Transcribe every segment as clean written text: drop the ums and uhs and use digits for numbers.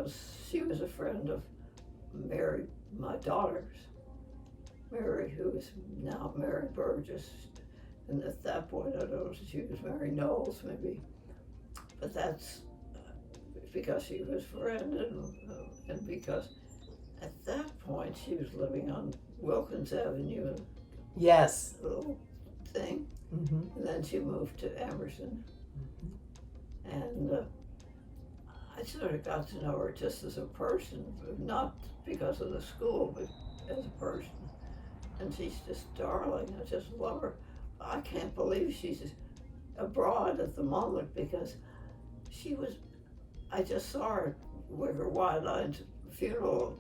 because she was a friend of Mary, my daughter's. Mary, who is now Mary Burgess. And at that point, I don't know if she was Mary Knowles, maybe. But that's because she was a friend, and because at that point she was living on Wilkins Avenue, Yes. a little thing. Mm-hmm. And then she moved to Emerson. Mm-hmm. And I sort of got to know her just as a person, not because of the school, but as a person. And she's just darling. I just love her. I can't believe she's abroad at the moment, because I just saw her at Wicker Wildline's funeral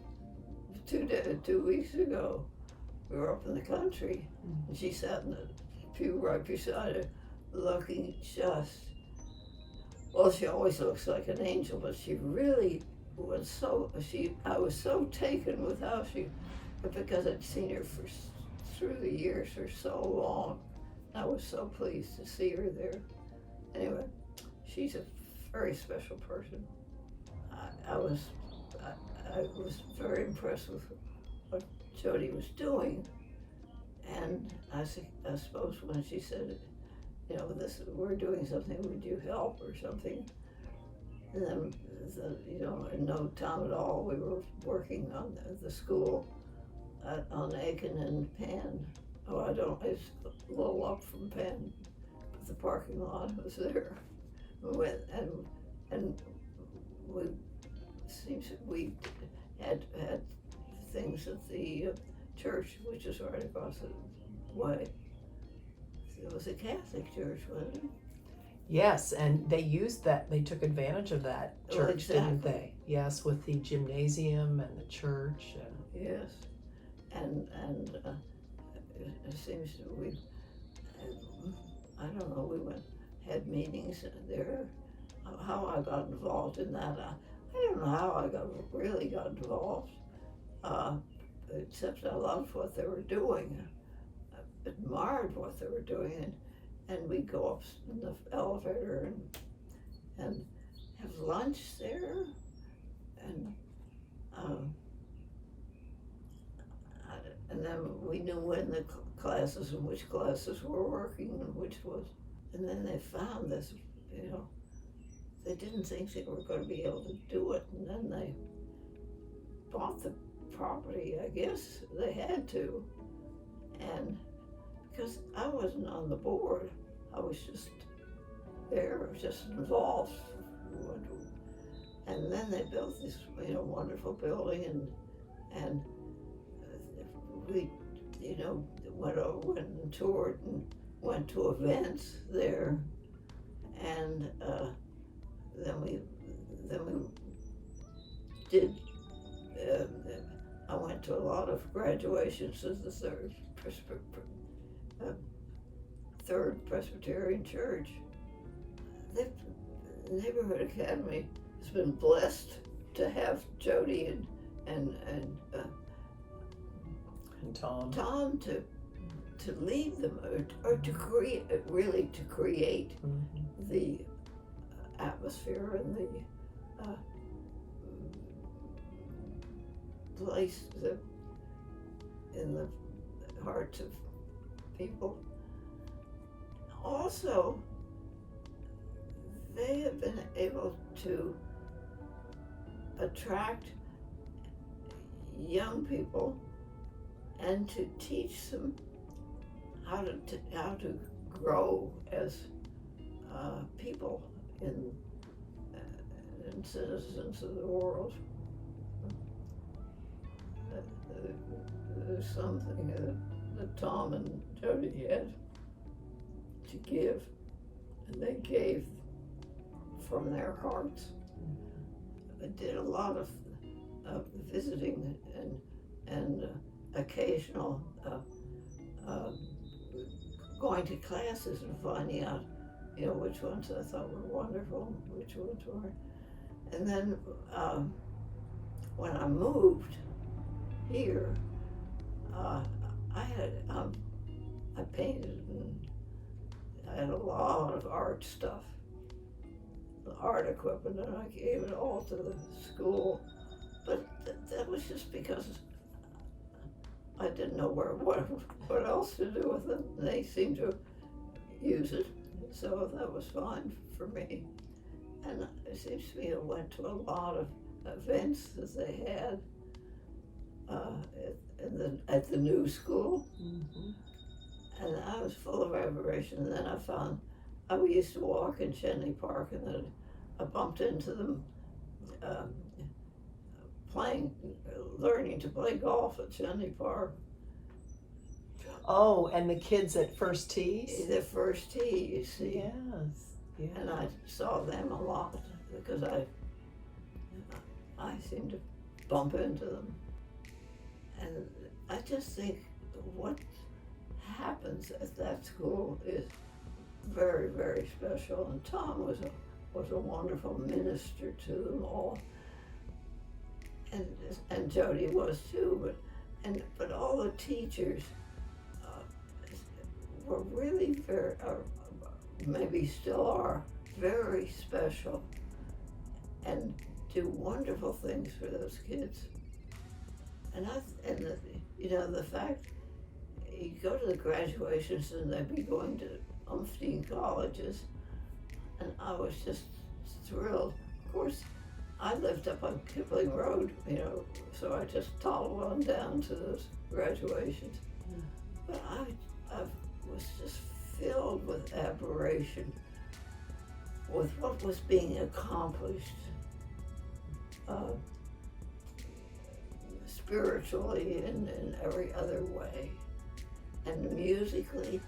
2 weeks ago. We were up in the country, and she sat in the pew right beside her, looking just, well, she always looks like an angel, but she really was I was so taken with how because I'd seen her through the years for so long. I was so pleased to see her there. Anyway, she's a very special person. I was very impressed with what Jody was doing, and I suppose when she said, we're doing something, would you help or something? And then, in no time at all, we were working on the school on Aiken and Penn. It's a little up from Penn, but the parking lot was there. And we had things at the church, which is right across the way. It was a Catholic church, wasn't it? Yes, and they used that. They took advantage of that church, exactly. Didn't they? Yes, with the gymnasium and the church. Yes, and it seems I don't know. We had meetings there. How I got involved in that, I don't know how I really got involved. Except I loved what they were doing. I admired what they were doing, and we'd go up in the elevator and have lunch there, and then we knew when the classes and which classes were working and which was. And then they found this, they didn't think they were going to be able to do it, and then they bought the property. I guess they had to, and because I wasn't on the board, I was just there, just involved. And then they built this, wonderful building, and we, went and toured and went to events there, and then we did. I went to a lot of graduations as the Third Presbyterian Church. The Neighborhood Academy has been blessed to have Jody and Tom to lead them, or to create mm-hmm. the atmosphere and the place in the hearts of people. Also, they have been able to attract young people and to teach them how to grow as people and citizens of the world. There's something that Tom and Jody had to give, and they gave from their hearts. They did a lot of visiting and occasional going to classes and finding out, which ones I thought were wonderful, which ones weren't. And then when I moved here, I painted, and I had a lot of art stuff. art equipment, and I gave it all to the school. But that was just because I didn't know what else to do with it. They seemed to use it, so that was fine for me. And it seems to me I went to a lot of events that they had at the new school, and I was full of admiration. And then I found we used to walk in Shenley Park, and then I bumped into them learning to play golf at Shenley Park. Oh, and the kids at First Tees? The First Tee, you see. Yes. Yeah. And I saw them a lot because I seemed to bump into them. And I just think what happens at that school is very, very special. And Tom was a wonderful minister to them all. And Jody was too, but all the teachers were really maybe still are very special, and do wonderful things for those kids. And the fact you go to the graduations and they'd be going to umpteen colleges, and I was just thrilled. Of course, I lived up on Kipling Road, so I just toddled on down to those graduations. But I was just filled with admiration with what was being accomplished spiritually and in every other way. And musically,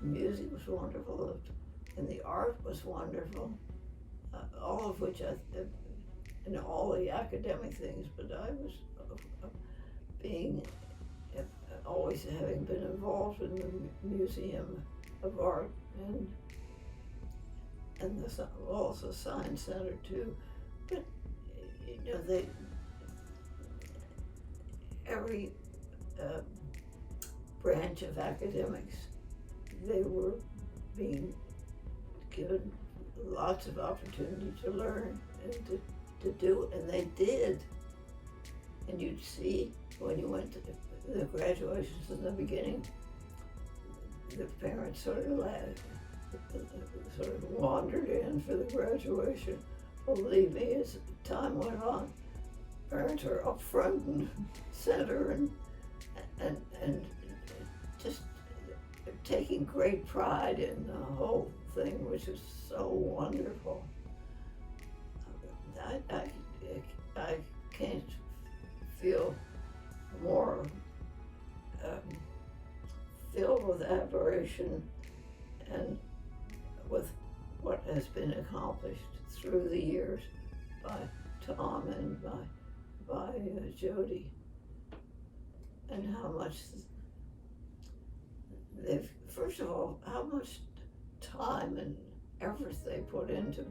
music was wonderful, and the art was wonderful, all of which all the academic things, but I was always having been involved in the Museum of Art and also Science Center too. But every branch of academics, they were being given lots of opportunity to learn and to do, and they did. And you'd see when you went to the graduations in the beginning, the parents sort of wandered in for the graduation. Believe me, as time went on, parents were up front and center and just taking great pride in the whole thing, which is so wonderful. I can't feel more filled with admiration and with what has been accomplished through the years by Tom and by Jody, and how much first of all, how much time and effort they put into,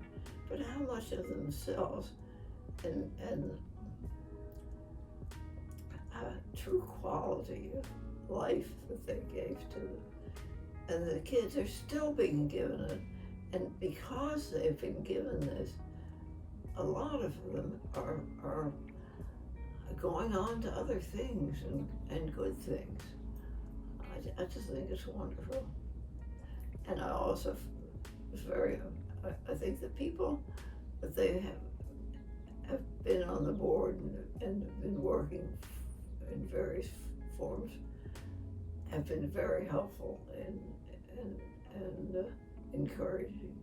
but how much of themselves and true quality of life that they gave to them. And the kids are still being given it, and because they've been given this, a lot of them are going on to other things and good things. I just think it's wonderful. And I also was I think the people that they have been on the board and been working in various forms have been very helpful and encouraging.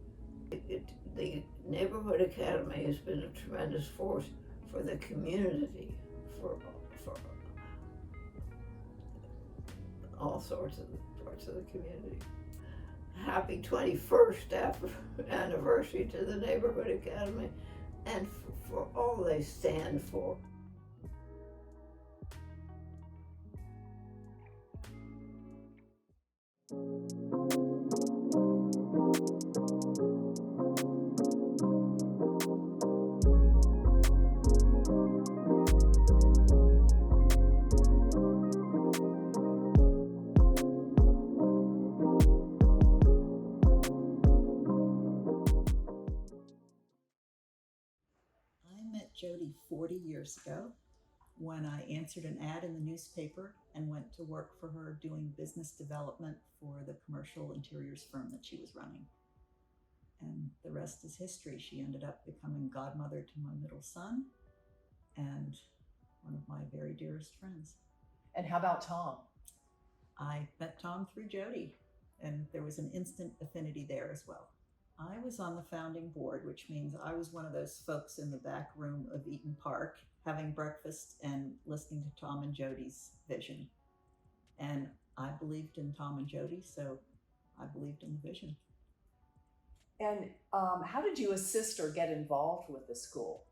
The Neighborhood Academy has been a tremendous force for the community, for all sorts of parts of the community. Happy 21st anniversary to the Neighborhood Academy, and for all they stand for. exactly 40 years ago when I answered an ad in the newspaper and went to work for her doing business development for the commercial interiors firm that she was running. And the rest is history. She ended up becoming godmother to my middle son and one of my very dearest friends. And how about Tom? I met Tom through Jody, and there was an instant affinity there as well. I was on the founding board, which means I was one of those folks in the back room of Eaton Park having breakfast and listening to Tom and Jody's vision. And I believed in Tom and Jody, so I believed in the vision. And how did you assist or get involved with the school?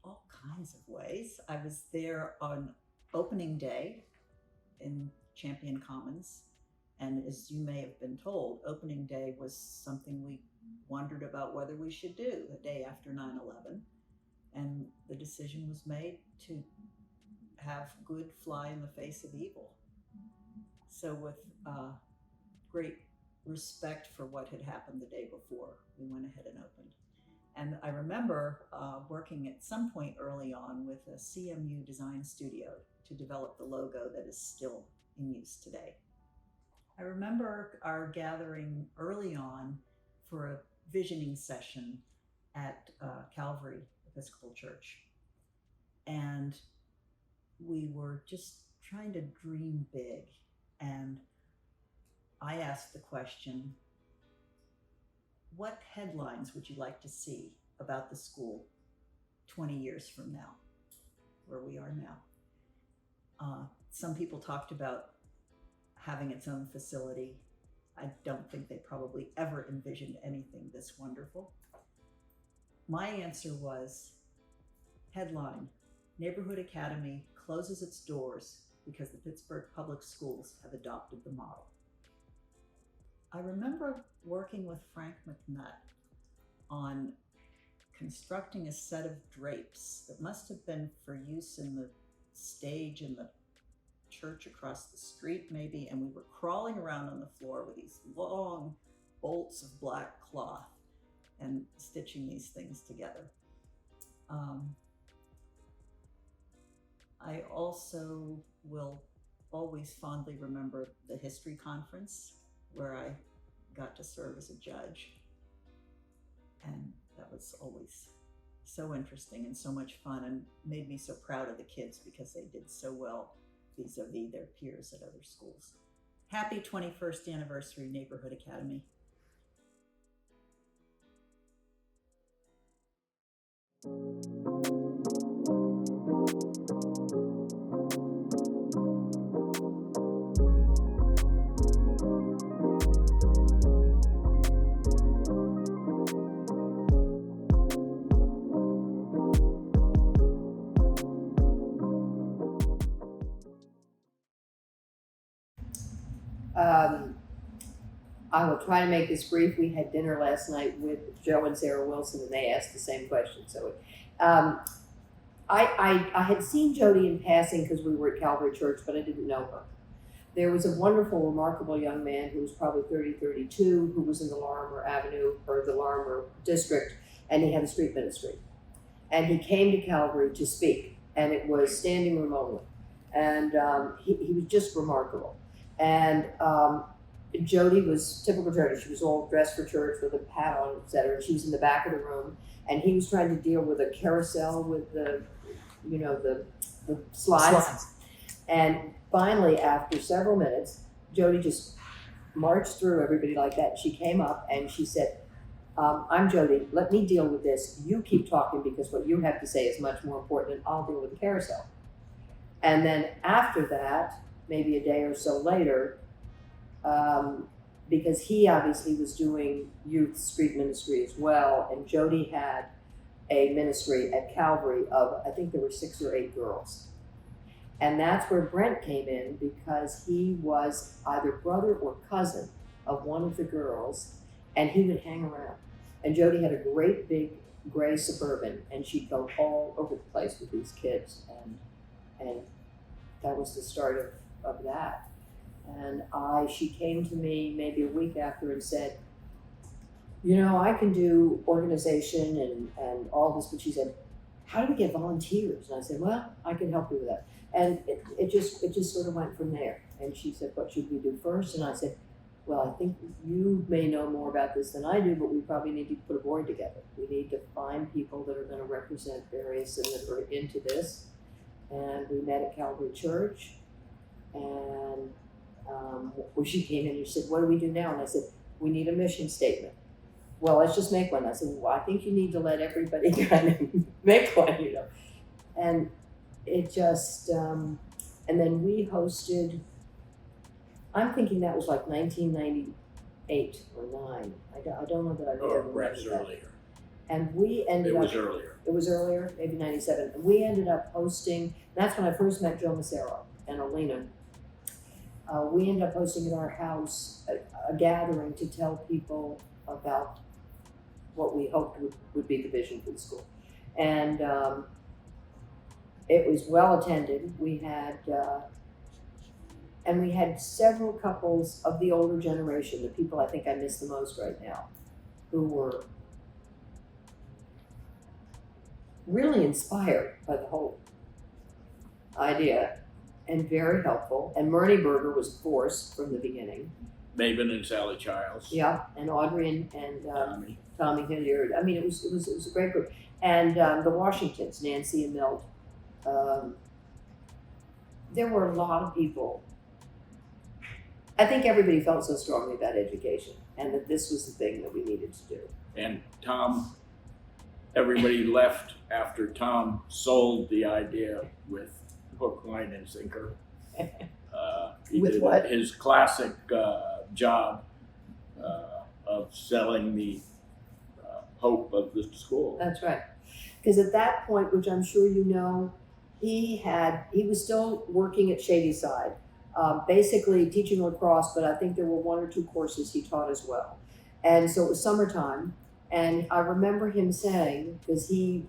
All kinds of ways. I was there on opening day in Champion Commons. And as you may have been told, opening day was something we wondered about whether we should do the day after 9/11. And the decision was made to have good fly in the face of evil. So with great respect for what had happened the day before, we went ahead and opened. And I remember working at some point early on with a CMU design studio to develop the logo that is still in use today. I remember our gathering early on for a visioning session at Calvary Episcopal Church. And we were just trying to dream big. And I asked the question, what headlines would you like to see about the school 20 years from now, where we are now? Some people talked about having its own facility. I don't think they probably ever envisioned anything this wonderful. My answer was, headline, Neighborhood Academy closes its doors because the Pittsburgh Public Schools have adopted the model. I remember working with Frank McNutt on constructing a set of drapes that must have been for use in the stage in the church across the street maybe, and we were crawling around on the floor with these long bolts of black cloth and stitching these things together. I also will always fondly remember the history conference where I got to serve as a judge. And that was always so interesting and so much fun and made me so proud of the kids because they did so well vis-a-vis their peers at other schools. Happy 21st anniversary, Neighborhood Academy. I will try to make this brief. We had dinner last night with Joe and Sarah Wilson, and they asked the same question. So, I had seen Jody in passing because we were at Calvary Church, but I didn't know her. There was a wonderful, remarkable young man who was probably 30, 32, who was in the Larimer Avenue or the Larimer district, and he had a street ministry. And he came to Calvary to speak, and it was standing room only. And he was just remarkable. And Jody was typical Jody. She was all dressed for church with a hat on, etc. And she was in the back of the room, and he was trying to deal with a carousel with the slides. And finally, after several minutes, Jody just marched through everybody like that. She came up and she said, I'm Jody, let me deal with this. You keep talking because what you have to say is much more important, and I'll deal with the carousel. And then after that, maybe a day or so later, because he obviously was doing youth street ministry as well, and Jody had a ministry at Calvary of, I think there were 6 or 8 girls. And that's where Brent came in, because he was either brother or cousin of one of the girls, and he would hang around. And Jody had a great big gray Suburban, and she'd go all over the place with these kids, and that was the start of that. And she came to me maybe a week after and said, I can do organization and all this, but she said, how do we get volunteers? And I said, well, I can help you with that. And it just sort of went from there. And she said, what should we do first? And I said, well, I think you may know more about this than I do, but we probably need to put a board together. We need to find people that are going to represent various and that are into this. And we met at Calvary Church, and when she came in, she said, what do we do now? And I said, we need a mission statement. Well, let's just make one. I said, well, I think you need to let everybody kind of make one, And it just, and then we hosted, I'm thinking that was like 1998 or 9. I don't know that I really remember perhaps that. earlier. And we ended It up, was earlier. it was earlier, maybe 97. And we ended up hosting, that's when I first met Joe Macero and Alina. We ended up hosting at our house a gathering to tell people about what we hoped would be the vision for the school. And it was well attended. We had several couples of the older generation, the people I think I miss the most right now, who were really inspired by the whole idea and very helpful. And Myrnie Berger was force from the beginning. Maven and Sally Childs. Yeah, and Audrey and Tommy. Tommy Hilliard. I mean, it was a great group. And the Washingtons, Nancy and Milt. There were a lot of people. I think everybody felt so strongly about education and that this was the thing that we needed to do. And Tom, everybody left after Tom sold the idea with hook, line, and sinker. He With did what? his classic job of selling the hope of the school. That's right. Because at that point, which I'm sure you know, he was still working at Shadyside, basically teaching lacrosse, but I think there were 1 or 2 courses he taught as well. And so it was summertime, and I remember him saying, because he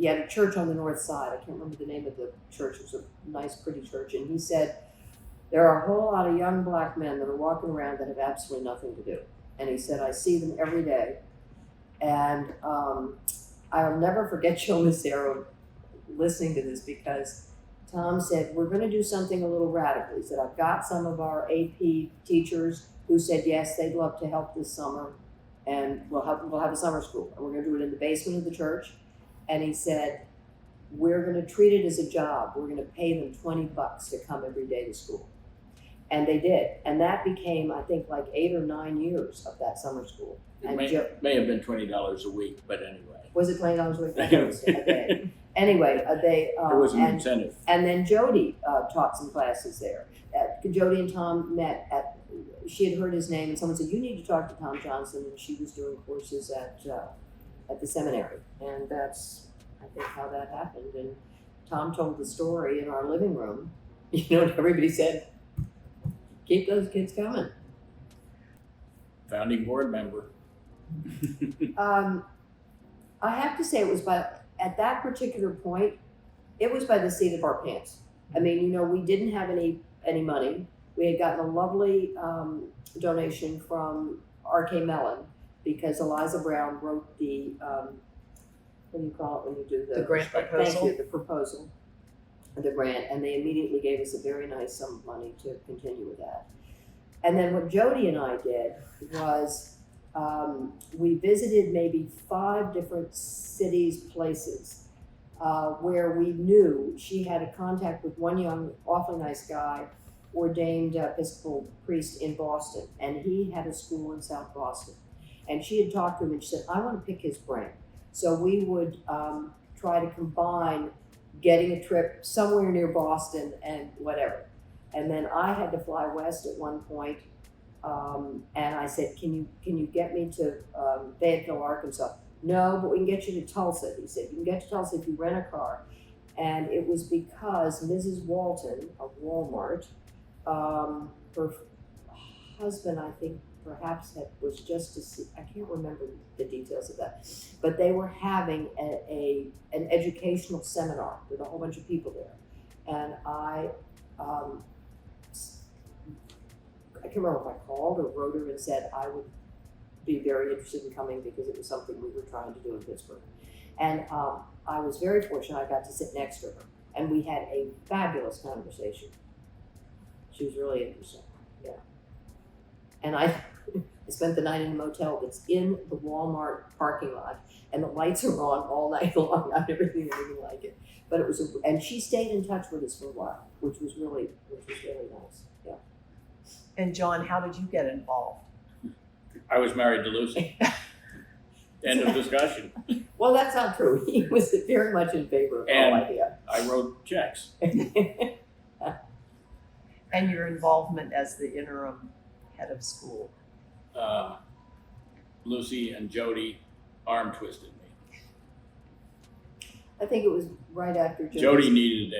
had a church on the north side, I can't remember the name of the church, it was a nice, pretty church, and he said, there are a whole lot of young black men that are walking around that have absolutely nothing to do. And he said, I see them every day. And I'll never forget Joe Macero listening to this, because Tom said, we're going to do something a little radical. He said, I've got some of our AP teachers who said, yes, they'd love to help this summer, and we'll have a summer school. And we're going to do it in the basement of the church. And he said, we're going to treat it as a job. We're going to pay them $20 to come every day to school. And they did. And that became, I think, like 8 or 9 years of that summer school. It And may have been $20 a week, but anyway. was it $20 a week? I thought it was a day. Anyway, they There was an incentive. and then Jody taught some classes there. Jody and Tom met at. She had heard his name, and someone said, "You need to talk to Tom Johnson." And she was doing courses at the seminary, and that's, I think, how that happened. And Tom told the story in our living room. And everybody said, "Keep those kids coming." Founding board member. I have to say, it was at that particular point, it was by the seat of our pants. I mean, we didn't have any money. We had gotten a lovely donation from R.K. Mellon, because Eliza Brown wrote the, what do you call it when you do The grant Thank proposal. you, the proposal, the grant, and they immediately gave us a very nice sum of money to continue with that. And then what Jody and I did was we visited maybe 5 different cities, places, where we knew she had a contact with one young, awfully nice guy, ordained Episcopal priest in Boston, and he had a school in South Boston. And she had talked to him, and she said, I want to pick his brain. So we would try to combine getting a trip somewhere near Boston and whatever. And then I had to fly west at one point, and I said, can you get me to Fayetteville, Arkansas? No, but we can get you to Tulsa. He said, you can get to Tulsa if you rent a car. And it was because Mrs. Walton of Walmart, her husband, I think, perhaps was just to see, I can't remember the details of that, but they were having an educational seminar with a whole bunch of people there. And I can't remember if I called or wrote her and said I would be very interested in coming because it was something we were trying to do in Pittsburgh. And I was very fortunate. I got to sit next to her, and we had a fabulous conversation. She was really interesting, yeah. And I spent the night in a motel that's in the Walmart parking lot, and the lights are on all night long. I've never seen anything like it. But it was, and she stayed in touch with us for a while, which was really nice. Yeah. And John, how did you get involved? I was married to Lucy. End of discussion. Well, that's not true. He was very much in favor of the whole idea. I wrote checks. And your involvement as the interim head of school. Lucy and Jody arm twisted me. I think it was right after Jody needed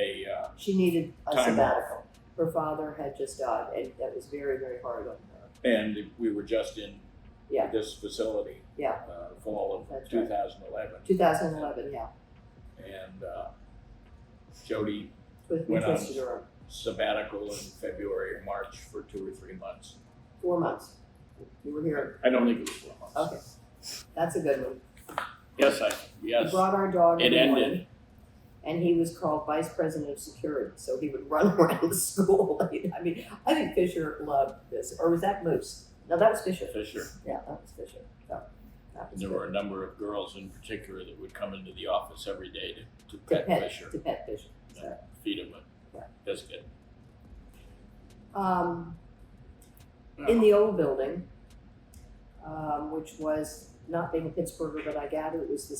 she needed a time sabbatical. Her father had just died, and that was very, very hard on her. and we were just in Yeah. this facility. Yeah. Fall of That's right. 2011. 2011, yeah. And Jody We went on twisted her arm. sabbatical in February or March for 2 or 3 months. 4 months. You were here. I don't think it was 4 months. Okay. That's a good one. Yes, He yes. brought our dog in It the ended. morning, and he was called vice president of security, so he would run around the school. I mean, I think Fisher loved this. Or was that Moose? No, that was Fisher. Fisher. Yeah, that was Fisher. So, that was And there good. were a number of girls in particular that would come into the office every day to to pet pet Fisher, Fisher. So, and feed him Yeah. a biscuit. in the old building, which was not being a Pittsburgher, but I gather it was what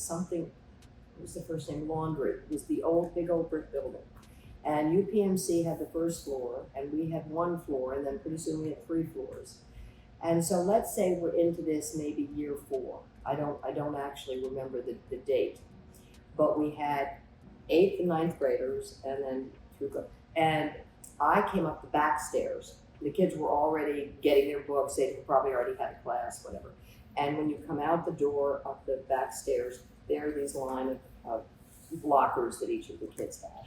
was the first name? Laundry. It was the big old brick building. And UPMC had the first floor, and we had 1 floor, and then pretty soon we had 3 floors. And so let's say we're into this maybe year 4. I don't actually remember the date, but we had 8th and 9th graders, and then and I came up the back stairs. The kids were already getting their books. They probably already had a class, whatever. And when you come out the door up the back stairs, there are these line of lockers that each of the kids had.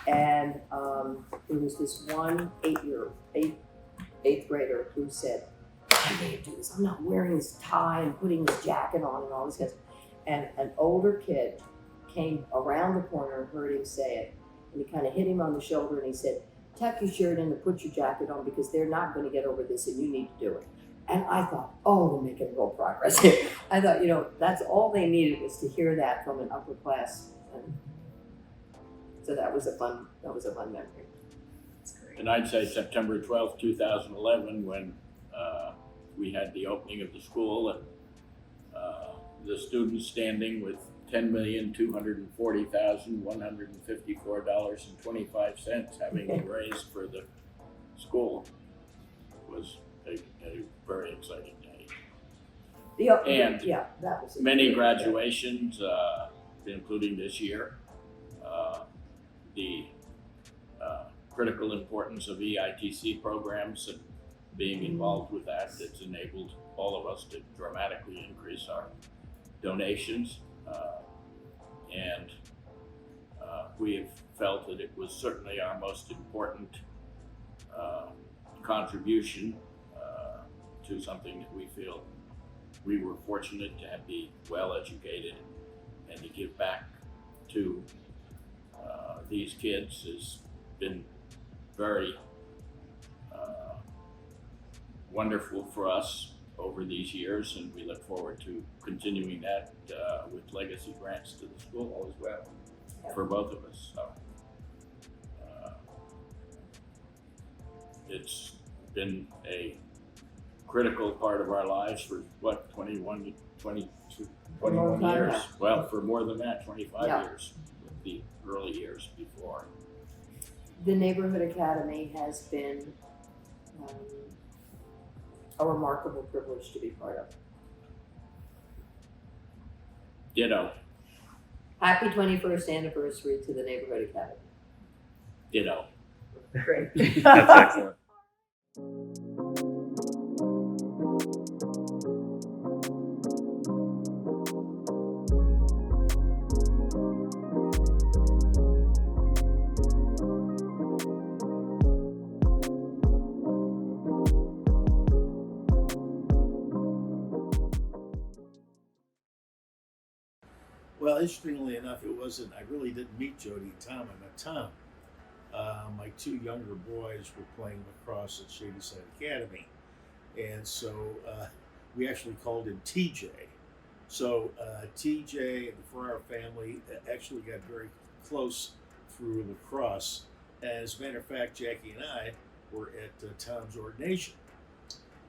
And there was this one 8th grader who said, I can't do this. I'm not wearing this tie and putting this jacket on and all this stuff. And an older kid came around the corner and heard him say it. And he kind of hit him on the shoulder and he said, tuck your shirt in and put your jacket on because they're not going to get over this and you need to do it. And I thought, oh, we're making real progress here. I thought, that's all they needed was to hear that from an upper class. And so that was a fun memory. That's great. And I'd say September 12th, 2011, when we had the opening of the school and the students standing with $10,240,154.25 having been raised for the school was a very exciting day. And that was many graduations, including this year. The critical importance of EITC programs and being involved with that, it's enabled all of us to dramatically increase our donations. And we have felt that it was certainly our most important contribution to something that we feel we were fortunate to be well educated and to give back to these kids has been very wonderful for us over these years, and we look forward to continuing that with legacy grants to the school as well for both of us. So it's been a critical part of our lives for 21 long time years. now. Well, for more than that, 25 Yeah. years, with the early years before. The Neighborhood Academy has been a remarkable privilege to be part of. Ditto, Happy 21st anniversary to the Neighborhood Academy. ditto. Great. That's excellent. Well, interestingly enough, it wasn't. I really didn't meet Jody and Tom. I met Tom. My two younger boys were playing lacrosse at Shadyside Academy, and so we actually called him TJ. So TJ and the Ferraro family actually got very close through lacrosse. As a matter of fact, Jackie and I were at Tom's ordination.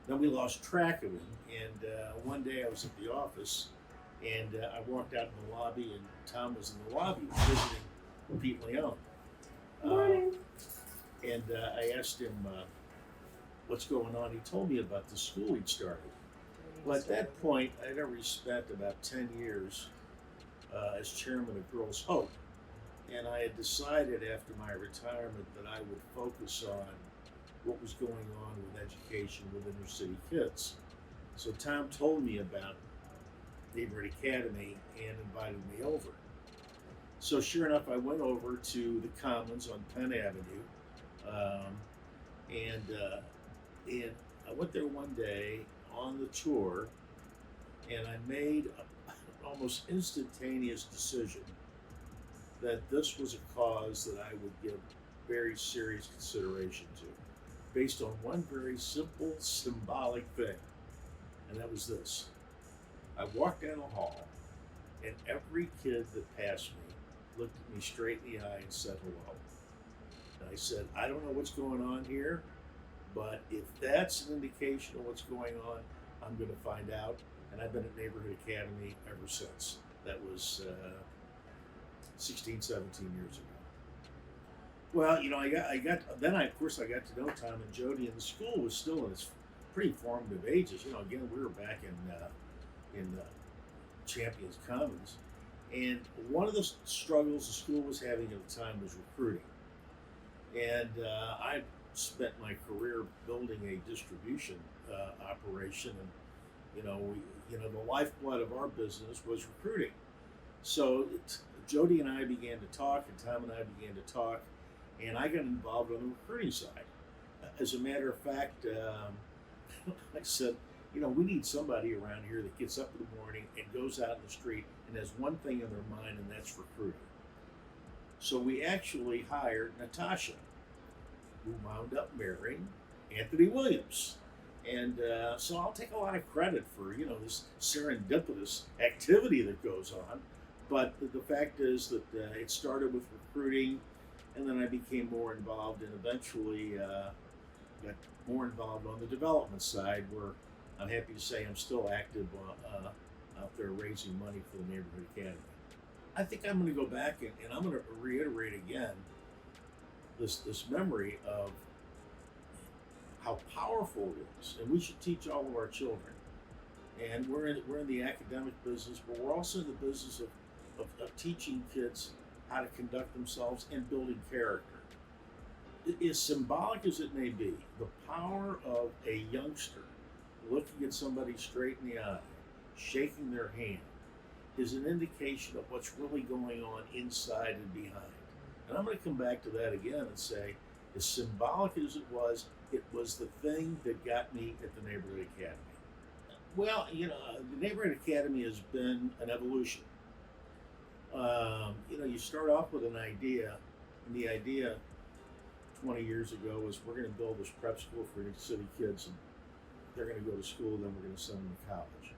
Then we lost track of him, and one day I was at the office, and I walked out in the lobby, and Tom was in the lobby visiting Pete Leone. Morning. And I asked him what's going on. He told me about the school he'd started. Well, at that point, I'd already spent about 10 years as chairman of Girls Hope. And I had decided after my retirement that I would focus on what was going on with education with inner city kids. So Tom told me about Neighborhood Academy and invited me over. So sure enough, I went over to the Commons on Penn Avenue, and I went there one day on the tour, and I made an almost instantaneous decision that this was a cause that I would give very serious consideration to, based on one very simple, symbolic thing, and that was this. I walked down the hall, and every kid that passed me looked at me straight in the eye and said hello. And I said, I don't know what's going on here, but if that's an indication of what's going on, I'm going to find out. And I've been at Neighborhood Academy ever since. That was 16, 17 years ago. Well, you know, then of course I got to know Tom and Jody, and the school was still in its pretty formative ages. You know, again, we were back in Champions Commons. And one of the struggles the school was having at the time was recruiting. And I spent my career building a distribution operation, and the lifeblood of our business was recruiting. So Jody and I began to talk, and Tom and I began to talk, and I got involved on the recruiting side. As a matter of fact, I said, we need somebody around here that gets up in the morning and goes out in the street and has one thing in their mind, and that's recruiting. So we actually hired Natasha, who wound up marrying Anthony Williams. And so I'll take a lot of credit for, this serendipitous activity that goes on. But the fact is that it started with recruiting, and then I became more involved, and eventually got more involved on the development side, where I'm happy to say I'm still active out there raising money for the Neighborhood Academy. I think I'm going to go back and I'm going to reiterate again this memory of how powerful it is, and we should teach all of our children. And we're in the academic business, but we're also in the business of teaching kids how to conduct themselves and building character. As symbolic as it may be, the power of a youngster looking at somebody straight in the eye, shaking their hand, is an indication of what's really going on inside and behind. And I'm going to come back to that again and say, as symbolic as it was the thing that got me at the Neighborhood Academy. Well, the Neighborhood Academy has been an evolution. You start off with an idea, and the idea 20 years ago was we're going to build this prep school for inner city kids, and they're going to go to school, then we're going to send them to college.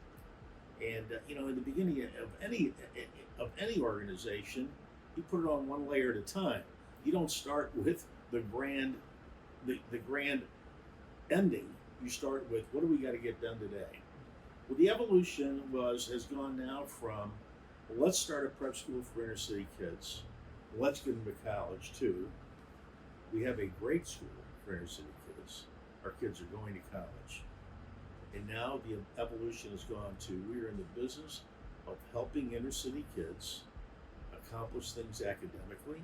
And in the beginning of any organization, you put it on one layer at a time. You don't start with the grand ending. You start with, what do we got to get done today? Well, the evolution has gone now from, let's start a prep school for inner city kids. Let's get them to college too. We have a great school for inner city kids. Our kids are going to college. And now the evolution has gone to, we are in the business of helping inner city kids accomplish things academically,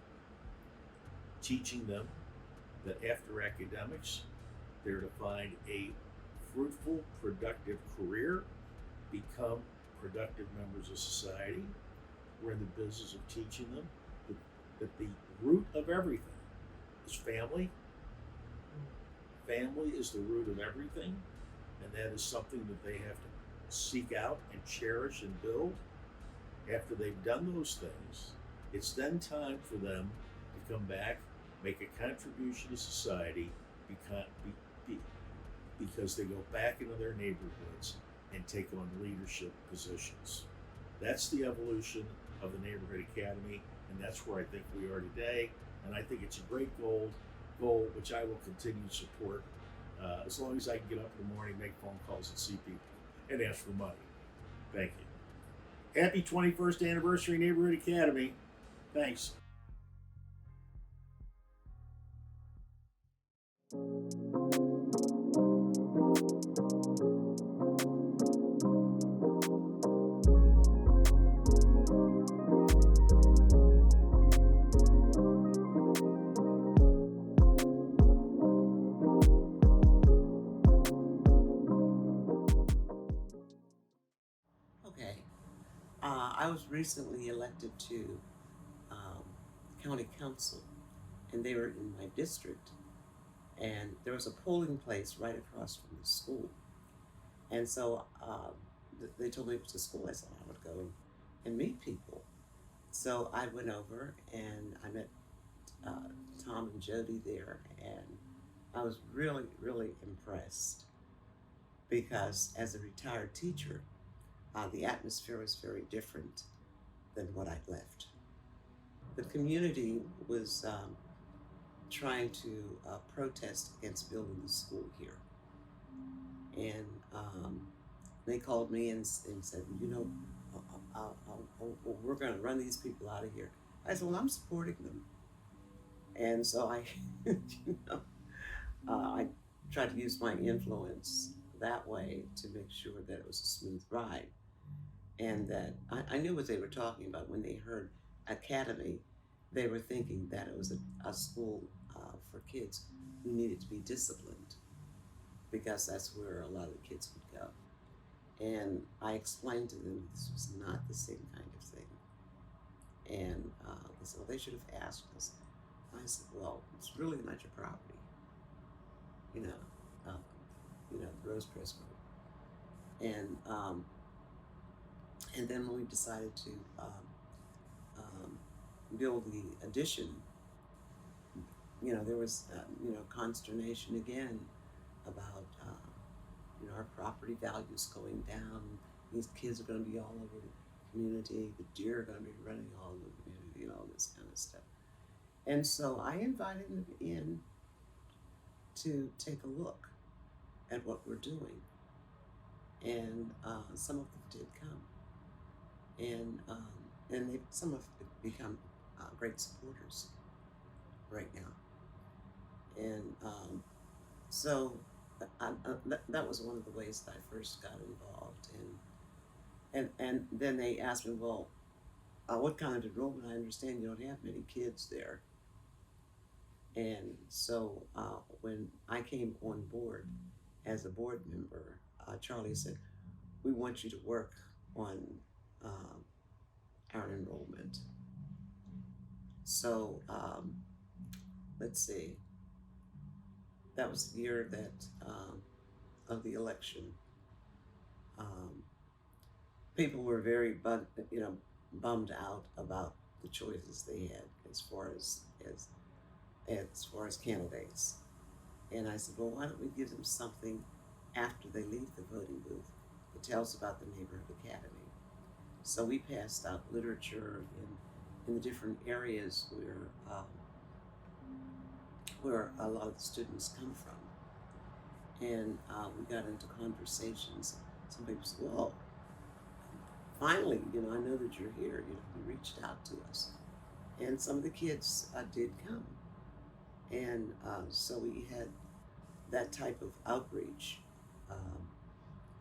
teaching them that after academics, they're to find a fruitful, productive career, become productive members of society. We're in the business of teaching them that the root of everything is family. Family is the root of everything, and that is something that they have to seek out and cherish and build. After they've done those things, it's then time for them to come back, make a contribution to society, because they go back into their neighborhoods and take on leadership positions. That's the evolution of the Neighborhood Academy, and that's where I think we are today. And I think it's a great goal which I will continue to support as long as I can get up in the morning, make phone calls, and see people and ask for money. Thank you. Happy 21st anniversary, Neighborhood Academy. Thanks. Okay. I was recently elected to county council, and they were in my district. And there was a polling place right across from the school. And so they told me it was a school. I said I would go and meet people. So I went over and I met Tom and Jody there, and I was really, really impressed because as a retired teacher, the atmosphere was very different than what I'd left. The community was trying to protest against building the school here. And they called me and said, you know, we're going to run these people out of here. I said, well, I'm supporting them. And so I, I tried to use my influence that way to make sure that it was a smooth ride. And that I knew what they were talking about when they heard academy. They were thinking that it was a school for kids who needed to be disciplined, because that's where a lot of the kids would go. And I explained to them this was not the same kind of thing. And they said, well, they should have asked us. I said, well, it's really not your property. The Rosecrest Group. And then when we decided to build the addition, there was consternation again about our property values going down. These kids are going to be all over the community. The deer are going to be running all over the community, and all this kind of stuff. And so I invited them in to take a look at what we're doing, and some of them did come, and some have become great supporters right now. And so that was one of the ways that I first got involved. And then they asked me, well, what kind of enrollment? I understand you don't have many kids there. And so when I came on board as a board member, Charlie said, we want you to work on our enrollment. So let's see, that was the year that of the election. People were very bummed out about the choices they had as far as candidates. And I said, well, why don't we give them something after they leave the voting booth that tells about the Neighborhood Academy? So we passed out literature in the different areas where a lot of the students come from. And we got into conversations. Some people said, well, finally, I know that you're here. You reached out to us. And some of the kids did come. And so we had that type of outreach.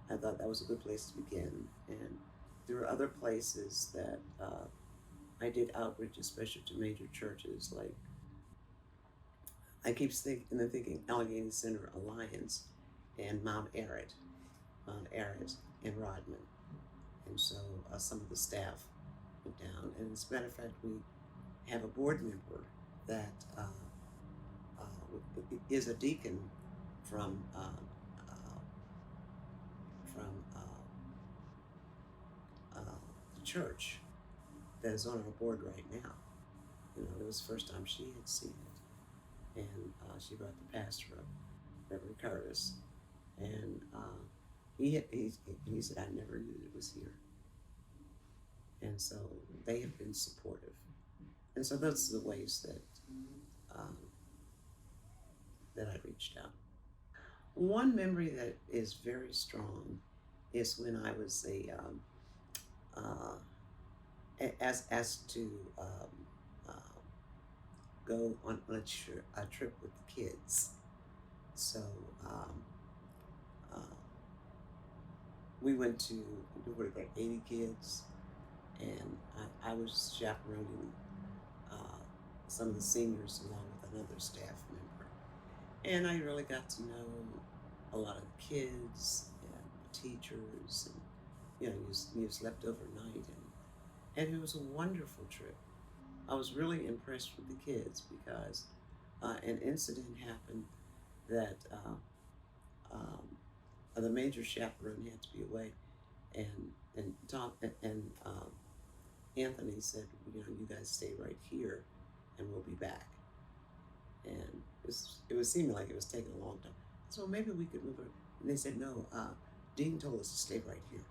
I thought that was a good place to begin. And there were other places that I did outreach, especially to major churches, like I keep thinking Allegheny Center Alliance and Mount Arad and Rodman. And so some of the staff went down. And as a matter of fact, we have a board member that is a deacon from the church. that is on our board right now. You know, it was the first time she had seen it, and she brought the pastor up, Reverend Curtis, and he said, I never knew it was here, and so they have been supportive, and so those are the ways that that I reached out. One memory that is very strong is when I was asked to go on a trip with the kids. So we went to, what, like 80 kids, and I was chaperoning some of the seniors along with another staff member. And I really got to know a lot of the kids and the teachers, and you know, you slept overnight, and it was a wonderful trip. I was really impressed with the kids because an incident happened that the major chaperone had to be away, and Tom and Anthony said, you know, you guys stay right here, and we'll be back. And it was seeming like it was taking a long time. So maybe we could move it. And they said, no, Dean told us to stay right here.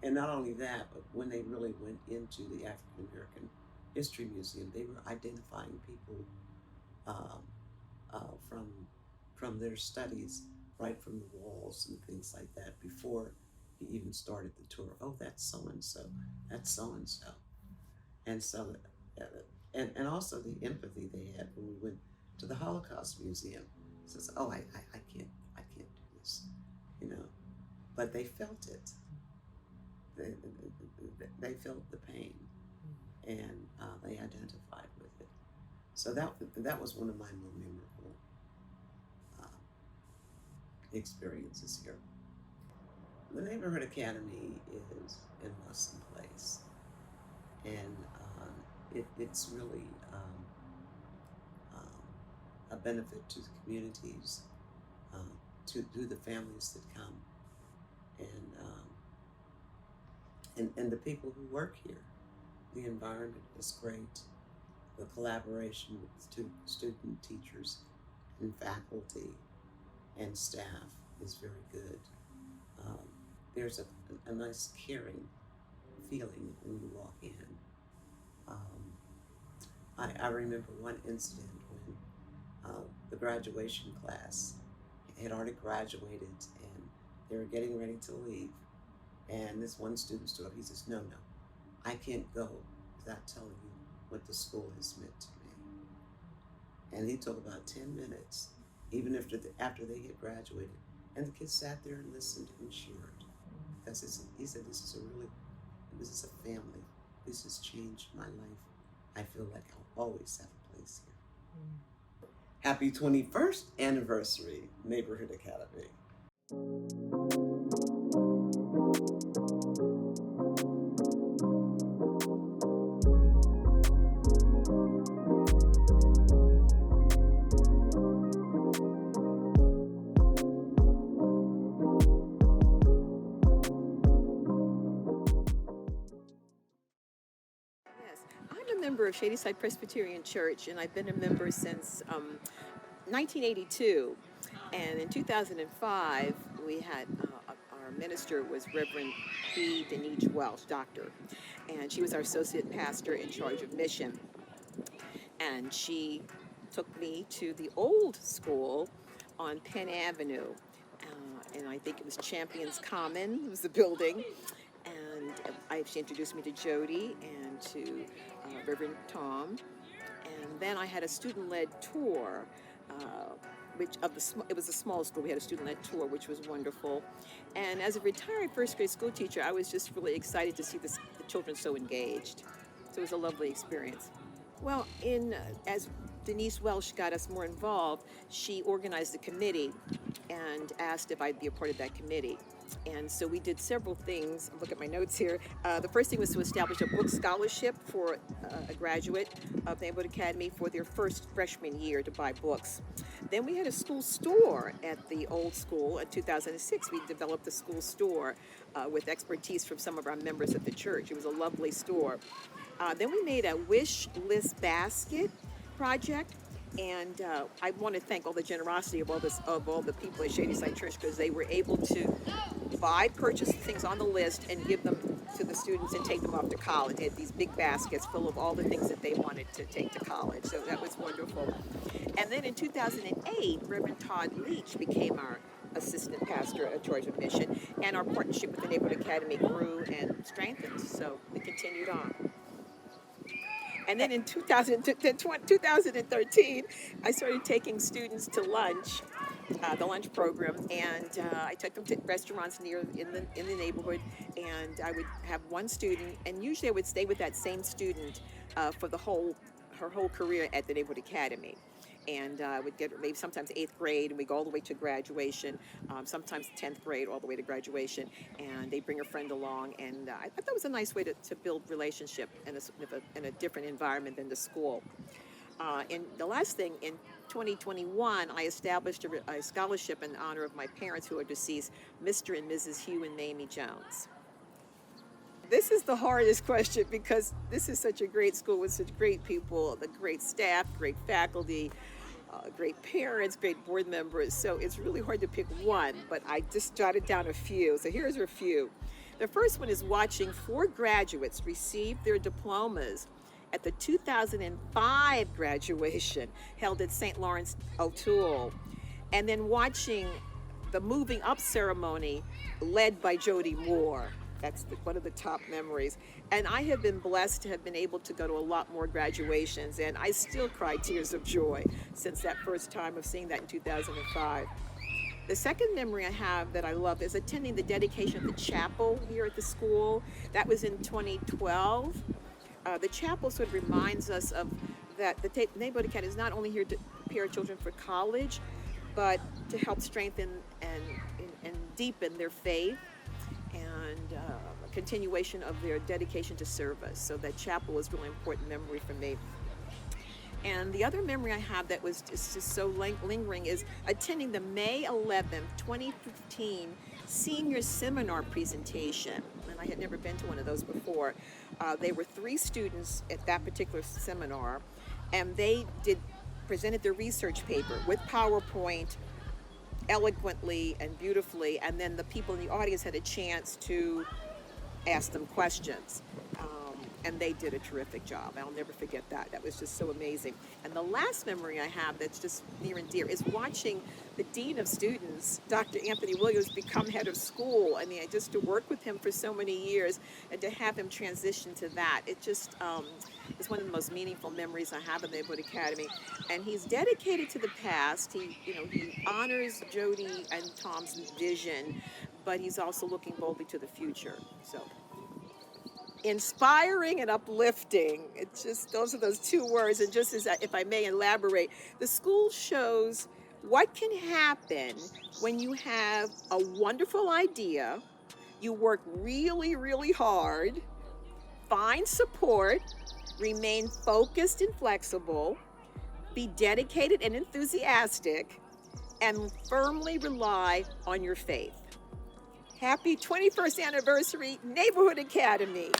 and not only that, but when they really went into the African American History Museum, they were identifying people from their studies right from the walls and things like that before he even started the tour. Oh, that's so and so. That's so and so. And so, and also the empathy they had when we went to the Holocaust Museum. Says, oh, I can't do this, you know. But they felt it. They felt the pain, and they identified with it. So that was one of my more memorable experiences here. The Neighborhood Academy is an awesome place, and it's really a benefit to the communities, to the families that come, and the people who work here. The environment is great. The collaboration with student teachers and faculty and staff is very good. There's a nice caring feeling when you walk in. I remember one incident when the graduation class had already graduated and they were getting ready to leave. And this one student stood up. He says, no, I can't go without telling you what the school has meant to me. And he took about 10 minutes, even after they had graduated. And the kids sat there and listened and cheered. Because he said, this is a family. This has changed my life. I feel like I'll always have a place here. Happy 21st anniversary, Neighborhood Academy. I'm a member of Shadyside Presbyterian Church, and I've been a member since 1982. And in 2005, we had our minister was Reverend B. Denise Welsh, doctor, and she was our associate pastor in charge of mission. And she took me to the old school on Penn Avenue, and I think it was Champions Common was the building. And she introduced me to Jody and to Reverend Tom. And then I had a student-led tour, it was a small school. We had a student-led tour, which was wonderful. And as a retired first-grade school teacher, I was just really excited to see the children so engaged. So it was a lovely experience. Well, as Denise Welsh got us more involved, she organized a committee and asked if I'd be a part of that committee. And so we did several things. Look at my notes here. The first thing was to establish a book scholarship for a graduate of the Neighborhood Academy for their first freshman year to buy books. Then we had a school store at the old school. In 2006, we developed a school store with expertise from some of our members of the church. It was a lovely store. Then we made a wish list basket project. And I want to thank all the generosity of all the people at Shadyside Church, because they were able to purchase things on the list and give them to the students and take them off to college. They had these big baskets full of all the things that they wanted to take to college. So that was wonderful. And then in 2008, Reverend Todd Leach became our assistant pastor at Georgia Mission, and our partnership with the Neighborhood Academy grew and strengthened. So we continued on. And then in 2013, I started taking students to lunch, the lunch program, and I took them to restaurants in the neighborhood, and I would have one student, and usually I would stay with that same student for her whole career at the Neighborhood Academy. And I would get maybe sometimes 8th grade, and we go all the way to graduation, sometimes 10th grade all the way to graduation, and they bring a friend along, and I thought that was a nice way to build relationship in a different environment than the school. And the last thing, in 2021, I established a scholarship in honor of my parents who are deceased, Mr. and Mrs. Hugh and Mamie Jones. This is the hardest question because this is such a great school with such great people, the great staff, great faculty, great parents, great board members. So it's really hard to pick one, but I just jotted down a few. So here's a few. The first one is watching 4 graduates receive their diplomas at the 2005 graduation held at St. Lawrence O'Toole, and then watching the moving up ceremony led by Jody Moore. That's one of the top memories. And I have been blessed to have been able to go to a lot more graduations, and I still cry tears of joy since that first time of seeing that in 2005. The second memory I have that I love is attending the dedication of the chapel here at the school. That was in 2012. The chapel sort of reminds us of that the Neighborhood Academy is not only here to prepare children for college, but to help strengthen and deepen their faith, and a continuation of their dedication to service. So that chapel is a really important memory for me. And the other memory I have that was just so lingering is attending the May 11th, 2015 senior seminar presentation. And I had never been to one of those before. They were 3 students at that particular seminar, and they presented their research paper with PowerPoint, eloquently and beautifully, and then the people in the audience had a chance to ask them questions, and they did a terrific job. I'll never forget that. That was just so amazing. And the last memory I have that's just near and dear is watching the Dean of Students, Dr. Anthony Williams, become head of school. I mean, just to work with him for so many years and to have him transition to that, it just is one of the most meaningful memories I have in the Neighborhood Academy. And he's dedicated to the past. He honors Jody and Tom's vision, but he's also looking boldly to the future. So inspiring and uplifting. It's just, those are those 2 words. And just as, if I may elaborate, the school shows what can happen when you have a wonderful idea, you work really, really hard, find support, remain focused and flexible, be dedicated and enthusiastic, and firmly rely on your faith. Happy 21st anniversary, Neighborhood Academy.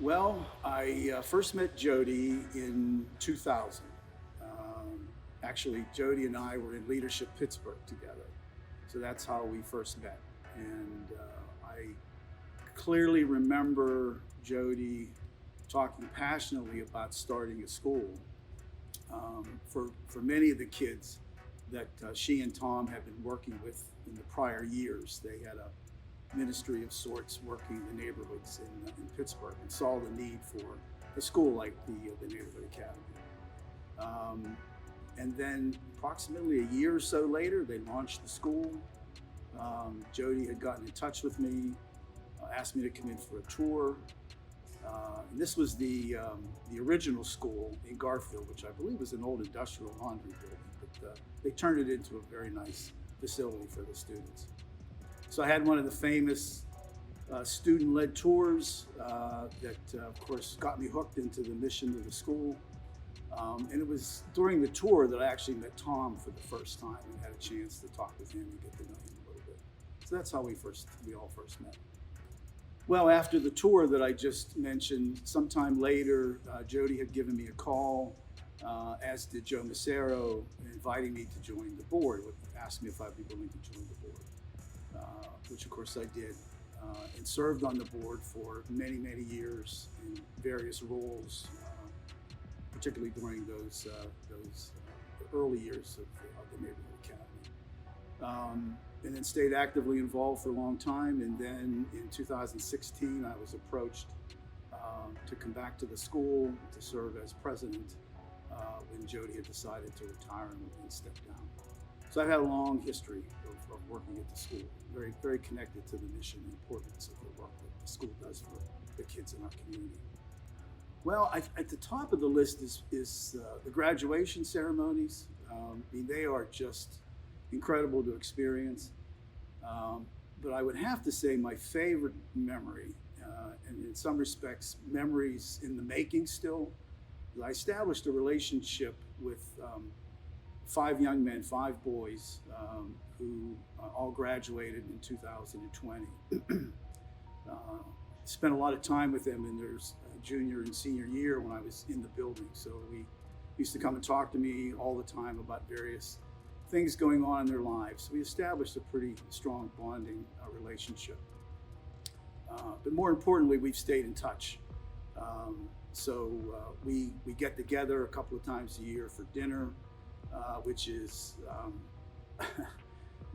Well, I first met Jody in 2000. Actually, Jody and I were in Leadership Pittsburgh together. So that's how we first met. And I clearly remember Jody talking passionately about starting a school. for many of the kids that she and Tom had been working with in the prior years. They had a ministry of sorts working in the neighborhoods in Pittsburgh and saw the need for a school like the Neighborhood Academy. And then approximately a year or so later, they launched the school. Jody had gotten in touch with me, asked me to come in for a tour. And this was the original school in Garfield, which I believe was an old industrial laundry building, but they turned it into a very nice facility for the students. So I had one of the famous student-led tours that, of course, got me hooked into the mission of the school. And it was during the tour that I actually met Tom for the first time and had a chance to talk with him and get to know him a little bit. So that's how we all first met. Well, after the tour that I just mentioned, sometime later, Jody had given me a call, as did Joe Massaro, inviting me to join the board, asked me if I'd be willing to join the board, which of course I did, and served on the board for many, many years in various roles, particularly during those early years of the Neighborhood Academy. And then stayed actively involved for a long time. And then in 2016, I was approached to come back to the school to serve as president when Jody had decided to retire and step down. So I've had a long history of working at the school, very, very connected to the mission and importance of the work that the school does for the kids in our community. Well, at the top of the list is the graduation ceremonies. I mean, they are just incredible to experience. But I would have to say my favorite memory, and in some respects, memories in the making still, I established a relationship with 5 young men, 5 boys, who all graduated in 2020. Spent a lot of time with them in their junior and senior year when I was in the building. So we used to come and talk to me all the time about various things going on in their lives. We established a pretty strong bonding relationship. But more importantly, we've stayed in touch. So we get together a couple of times a year for dinner, which is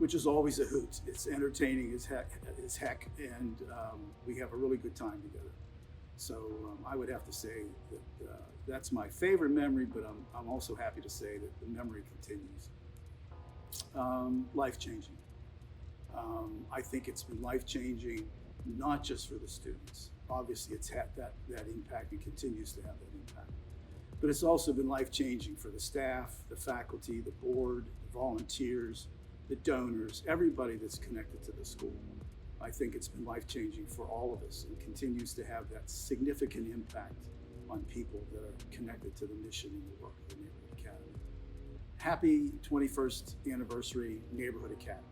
which is always a hoot. It's entertaining as heck, and we have a really good time together. So I would have to say that that's my favorite memory, but I'm also happy to say that the memory continues. Life-changing. I think it's been life-changing, not just for the students. Obviously, it's had that impact and continues to have that impact. But it's also been life-changing for the staff, the faculty, the board, the volunteers, the donors, everybody that's connected to the school. I think it's been life-changing for all of us and continues to have that significant impact on people that are connected to the mission and the work of the Neighborhood Academy. Happy 21st anniversary, Neighborhood Academy.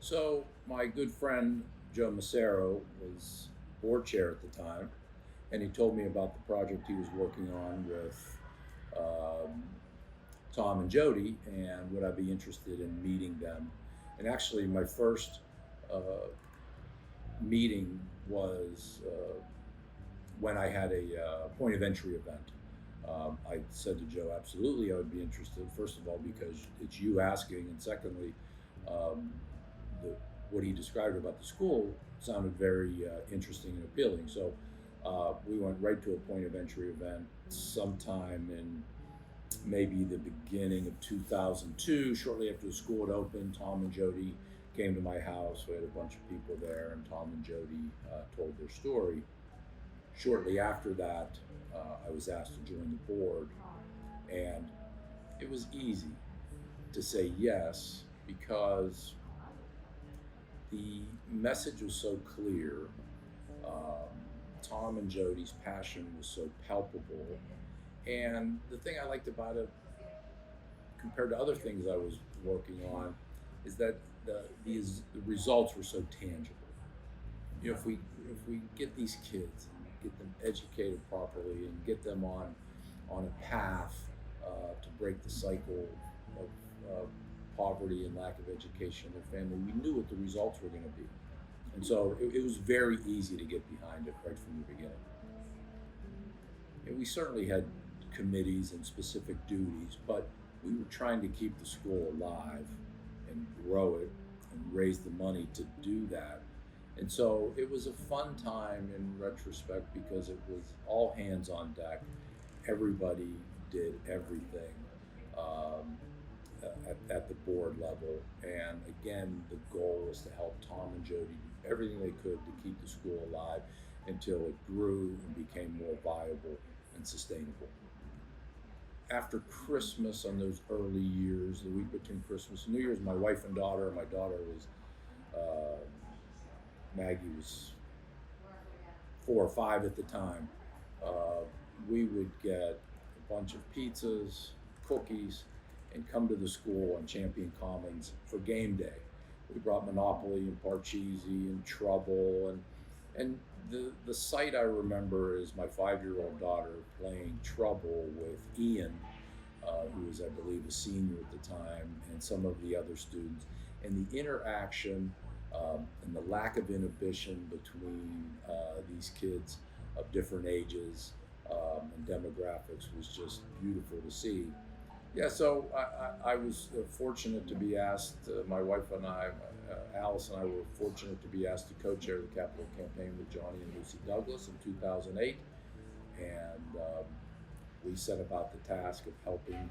So my good friend Joe Massaro was board chair at the time, and he told me about the project he was working on with Tom and Jody, and would I be interested in meeting them. And actually my first meeting was when I had a point of entry event. I said to Joe, absolutely, I would be interested, first of all, because it's you asking, and secondly, what he described about the school sounded very interesting and appealing. So we went right to a point of entry event sometime in maybe the beginning of 2002, shortly after the school had opened. Tom and Jody came to my house. We had a bunch of people there, and Tom and Jody told their story. Shortly after that, I was asked to join the board, and it was easy to say yes because the message was so clear. Tom and Jody's passion was so palpable, and the thing I liked about it, compared to other things I was working on, is that the results were so tangible. You know, if we get these kids and get them educated properly and get them on a path to break the cycle of poverty and lack of education in their family, we knew what the results were going to be. And so it was very easy to get behind it right from the beginning. And we certainly had committees and specific duties, but we were trying to keep the school alive and grow it and raise the money to do that. And so it was a fun time in retrospect because it was all hands on deck. Everybody did everything at the board level. And again, the goal was to help Tom and Jody do everything they could to keep the school alive until it grew and became more viable and sustainable. After Christmas, on those early years, the week between Christmas and New Year's, my wife and daughter, my daughter was, Maggie was 4 or 5 at the time, we would get a bunch of pizzas, cookies, and come to the school on Champion Commons for game day. We brought Monopoly and Parcheesi and Trouble, and the sight I remember is my 5-year-old daughter playing Trouble with Ian, who was, I believe, a senior at the time, and some of the other students, and the interaction and the lack of inhibition between these kids of different ages and demographics was just beautiful to see. Yeah, so I was fortunate to be asked, my wife and I, Alice and I were fortunate to be asked to co-chair the capital campaign with Johnny and Lucy Douglas in 2008. And we set about the task of helping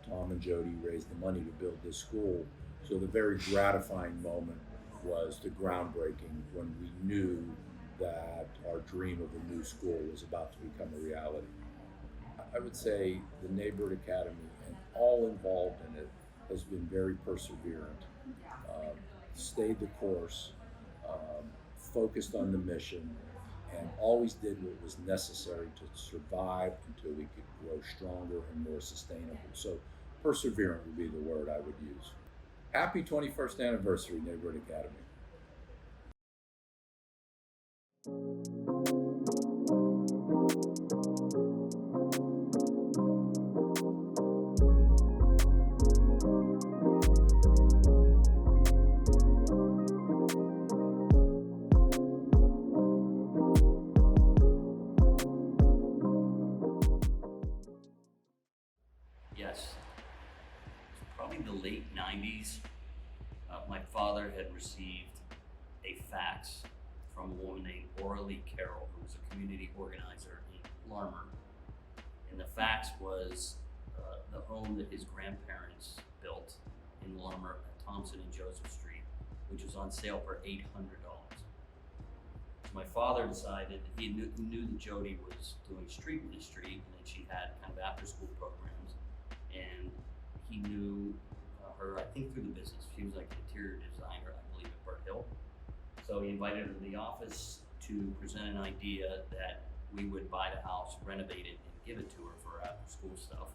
Tom and Jody raise the money to build this school. So the very gratifying moment was the groundbreaking when we knew that our dream of a new school was about to become a reality. I would say the Neighborhood Academy and all involved in it has been very perseverant, stayed the course, focused on the mission, and always did what was necessary to survive until we could grow stronger and more sustainable. So perseverant would be the word I would use. Happy 21st anniversary, Neighborhood Academy. Yes, it's probably the late 90s. My father had received a fax from a woman named Oralee Carroll, who was a community organizer in Larmer. And the fax was the home that his grandparents built in Larmer at Thompson and Joseph Street, which was on sale for $800. So my father decided, he knew that Jody was doing street ministry and that she had kind of after-school programs. And he knew her, I think, through the business. She was like an interior designer, I believe, at Burt Hill. So he invited her to the office to present an idea that we would buy the house, renovate it, and give it to her for after-school stuff.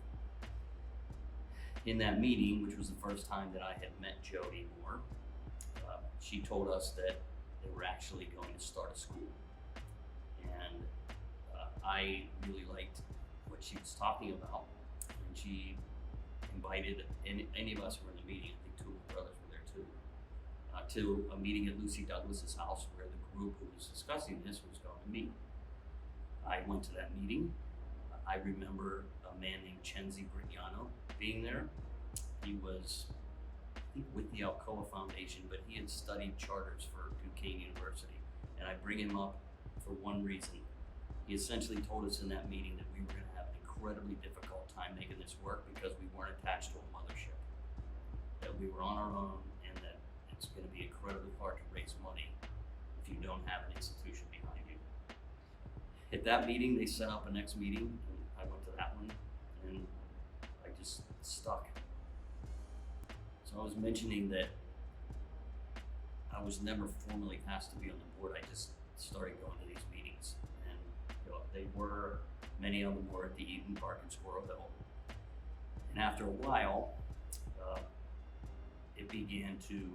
In that meeting, which was the first time that I had met Jody Moore, she told us that they were actually going to start a school. And I really liked what she was talking about. And she invited any of us who were in the meeting, I think 2 of my brothers were there too, to a meeting at Lucy Douglas's house where the group who was discussing this was going to meet. I went to that meeting. I remember a man named Chenzi Brignano being there. He was, I think, with the Alcoa Foundation, but he had studied charters for Duquesne University. And I bring him up for one reason. He essentially told us in that meeting that we were going to have an incredibly difficult time making this work because we weren't attached to a mothership. That we were on our own, and that it's going to be incredibly hard to raise money if you don't have an institution behind you. At that meeting, they set up a next meeting, and I went to that one, and I just stuck. So I was mentioning that I was never formally asked to be on the board. I just started going to these meetings, and many of them were at the Eaton Park in Squirrel Hill. And after a while, it began to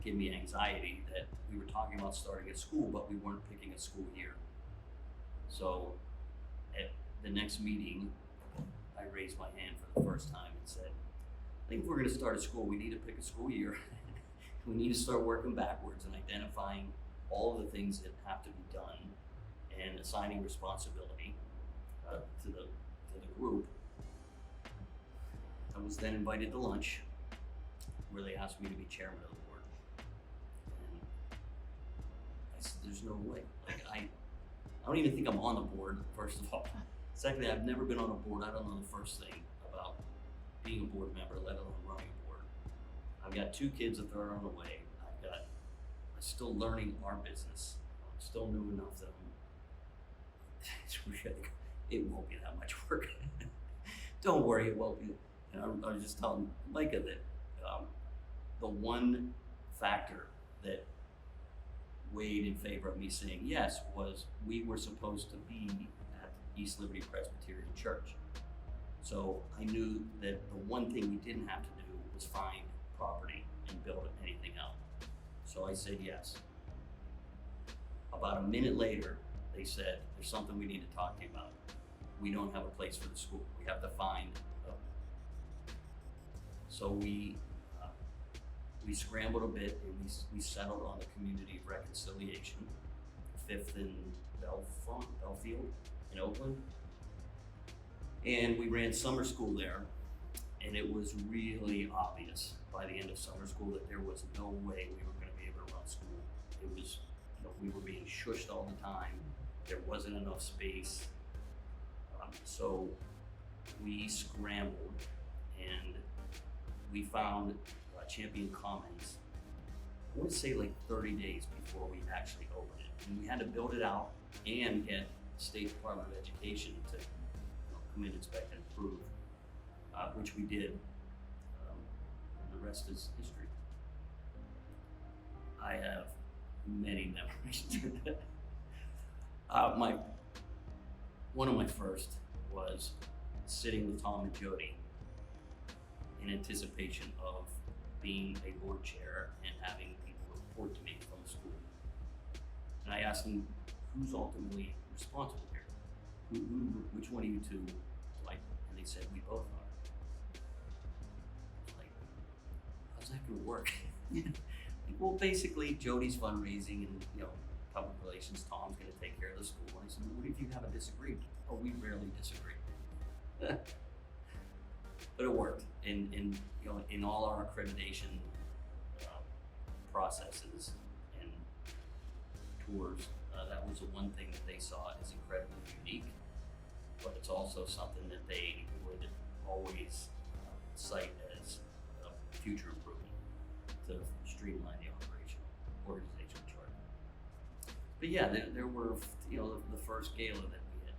give me anxiety that we were talking about starting a school, but we weren't picking a school year. So at the next meeting, I raised my hand for the first time and said, I think if we're going to start a school, we need to pick a school year. We need to start working backwards and identifying all of the things that have to be done and assigning responsibility to the group. I was then invited to lunch where they asked me to be chairman of the board. And I said, there's no way. Like, I don't even think I'm on the board, first of all. Secondly, I've never been on a board. I don't know the first thing about being a board member, let alone running a board. I've got 2 kids that are on the way. I'm still learning our business. I'm still new enough that it won't be that much work. Don't worry, it won't be. And I was just telling Micah that the one factor that weighed in favor of me saying yes was we were supposed to be at East Liberty Presbyterian Church. So I knew that the one thing we didn't have to do was find property and build anything out. So I said yes. About a minute later, they said, there's something we need to talk to you about. We don't have a place for the school. We have to find. So we scrambled a bit and we settled on the Community of Reconciliation, 5th and Belfield in Oakland. And we ran summer school there, and it was really obvious by the end of summer school that there was no way we were going to be able to run school. It was, we were being shushed all the time. There wasn't enough space. So we scrambled and we found Champion Commons, I want to say like 30 days before we actually opened it. And we had to build it out and get the State Department of Education to come in, inspect, and approve, which we did. And the rest is history. I have many memories. One of my first was sitting with Tom and Jody in anticipation of being a board chair and having people report to me from the school. And I asked them, who's ultimately responsible here? Which one of you two like? And they said, we both are. I was like, how's that gonna work? Well, basically, Jody's fundraising and public relations. Tom's gonna take care of the school. And I said, what if you have a disagreement? Oh, we rarely disagree. But it worked. In all our accreditation processes and tours, that was the one thing that they saw as incredibly unique. But it's also something that they would always cite as a future improvement to streamline the organizational chart. But yeah, there were the first gala that we had.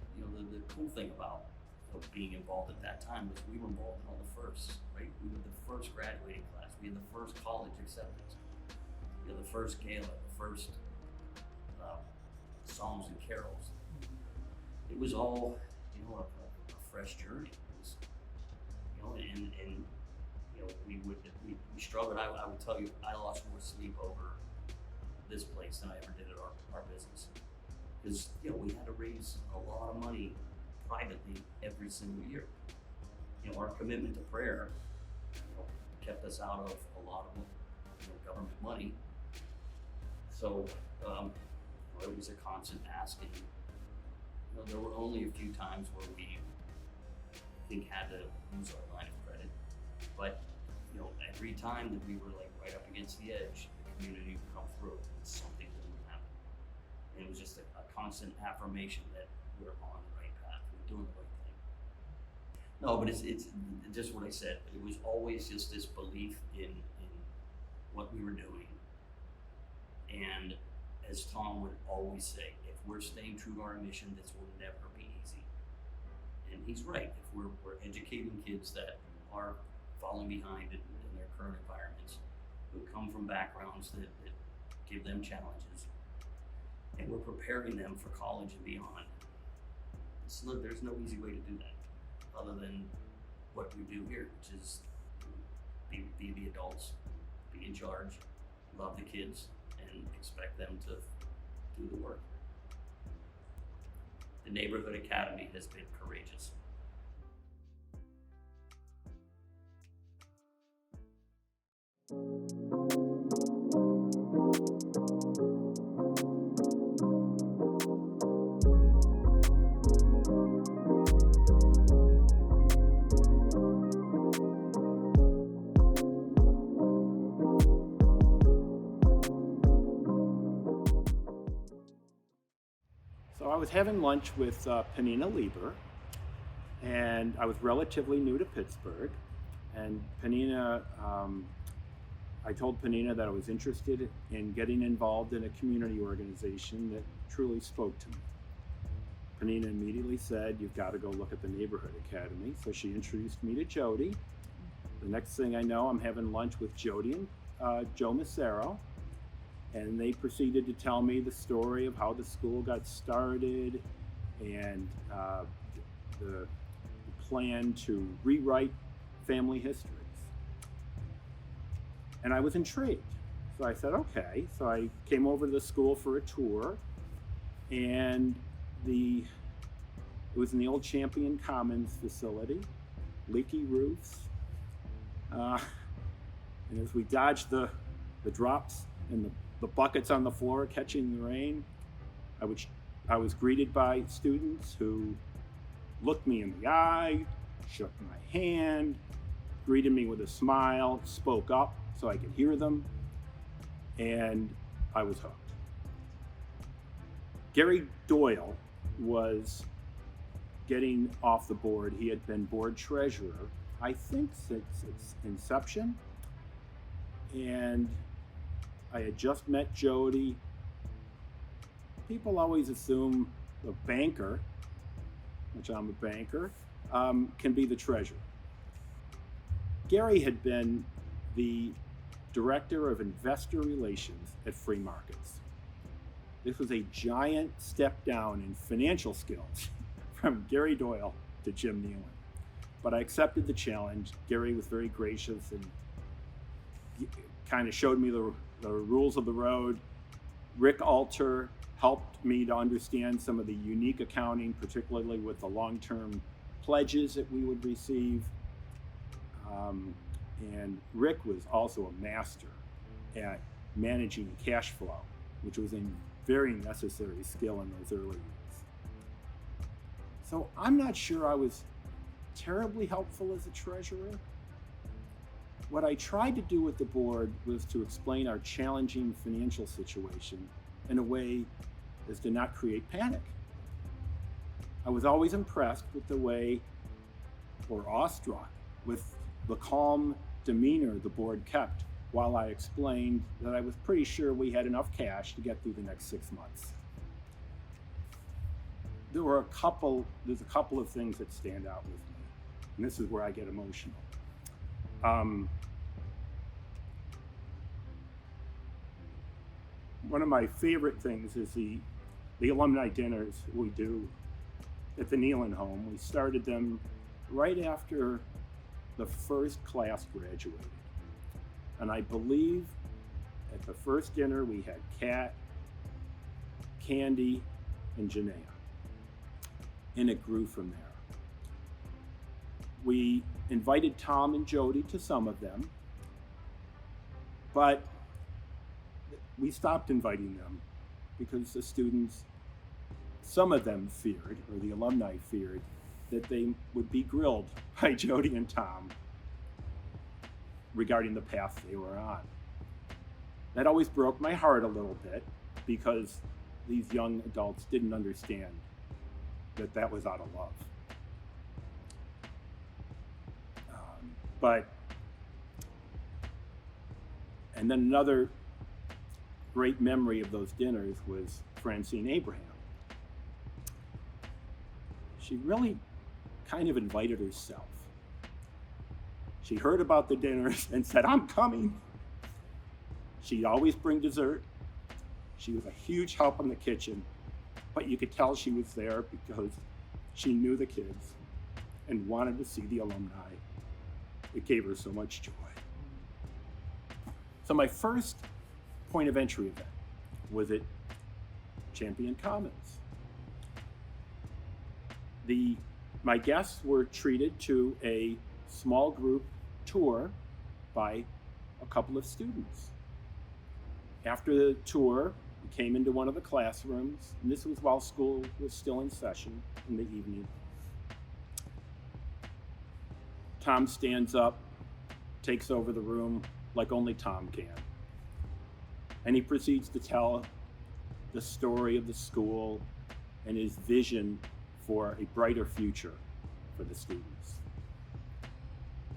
The cool thing about being involved at that time was we were involved in all the firsts, right? We were the first graduating class. We had the first college acceptance. The first gala, the first songs and carols. It was all, a fresh journey. It was, we struggled. I would tell you, I lost more sleep over this place than I ever did at our business. Because, we had to raise a lot of money privately every single year. Our commitment to prayer, kept us out of a lot of government money. So it was a constant ask, and there were only a few times where we had to use our line of credit. But every time that we were right up against the edge, the community would come through and something would happen. And it was just a constant affirmation that we're on the right path, we're doing the right thing. No, but it's just what I said. It was always just this belief in what we were doing. And as Tom would always say, if we're staying true to our mission, this will never be easy. And he's right. If we're educating kids that are falling behind in their current environments, who come from backgrounds that give them challenges, and we're preparing them for college and beyond, there's no easy way to do that other than what we do here, which is be the adults, be in charge, love the kids and expect them to do the work. The Neighborhood Academy has been courageous. So I was having lunch with Penina Lieber, and I was relatively new to Pittsburgh. And Penina, I told Penina that I was interested in getting involved in a community organization that truly spoke to me. Penina immediately said, "You've got to go look at the Neighborhood Academy." So she introduced me to Jody. The next thing I know, I'm having lunch with Jody and Joe Massaro, and they proceeded to tell me the story of how the school got started and the plan to rewrite family histories. And I was intrigued. So I said, okay. So I came over to the school for a tour, and it was in the old Champion Commons facility, leaky roofs. And as we dodged the drops and the buckets on the floor catching the rain, I was greeted by students who looked me in the eye, shook my hand, greeted me with a smile, spoke up so I could hear them, and I was hooked. Gary Doyle was getting off the board. He had been board treasurer, I think, since its inception, and I had just met Jody. People always assume the banker, which I'm a banker, can be the treasurer. Gary had been the director of investor relations at Free Markets. This was a giant step down in financial skills from Gary Doyle to Jim Nealon. But I accepted the challenge. Gary was very gracious and kind of showed me the rules of the road. Rick Alter helped me to understand some of the unique accounting, particularly with the long-term pledges that we would receive. And Rick was also a master at managing cash flow, which was a very necessary skill in those early years. So I'm not sure I was terribly helpful as a treasurer. What I tried to do with the board was to explain our challenging financial situation in a way as to not create panic. I was always impressed with the way, or awestruck, with the calm demeanor the board kept while I explained that I was pretty sure we had enough cash to get through the next 6 months. There's a couple of things that stand out with me, and this is where I get emotional. One of my favorite things is the alumni dinners we do at the Nealon home. We started them right after the first class graduated. And I believe at the first dinner we had Kat, Candy, and Janaea. And it grew from there. We invited Tom and Jody to some of them, but we stopped inviting them because the students, some of them feared, or the alumni feared, that they would be grilled by Jody and Tom regarding the path they were on. That always broke my heart a little bit because these young adults didn't understand that that was out of love. And then another great memory of those dinners was Francine Abraham. She really kind of invited herself. She heard about the dinners and said, "I'm coming." She'd always bring dessert. She was a huge help in the kitchen, but you could tell she was there because she knew the kids and wanted to see the alumni. It gave her so much joy. So my first point of entry event was at Champion Commons. My guests were treated to a small group tour by a couple of students. After the tour, we came into one of the classrooms, and this was while school was still in session in the evening. Tom stands up, takes over the room like only Tom can. And he proceeds to tell the story of the school and his vision for a brighter future for the students.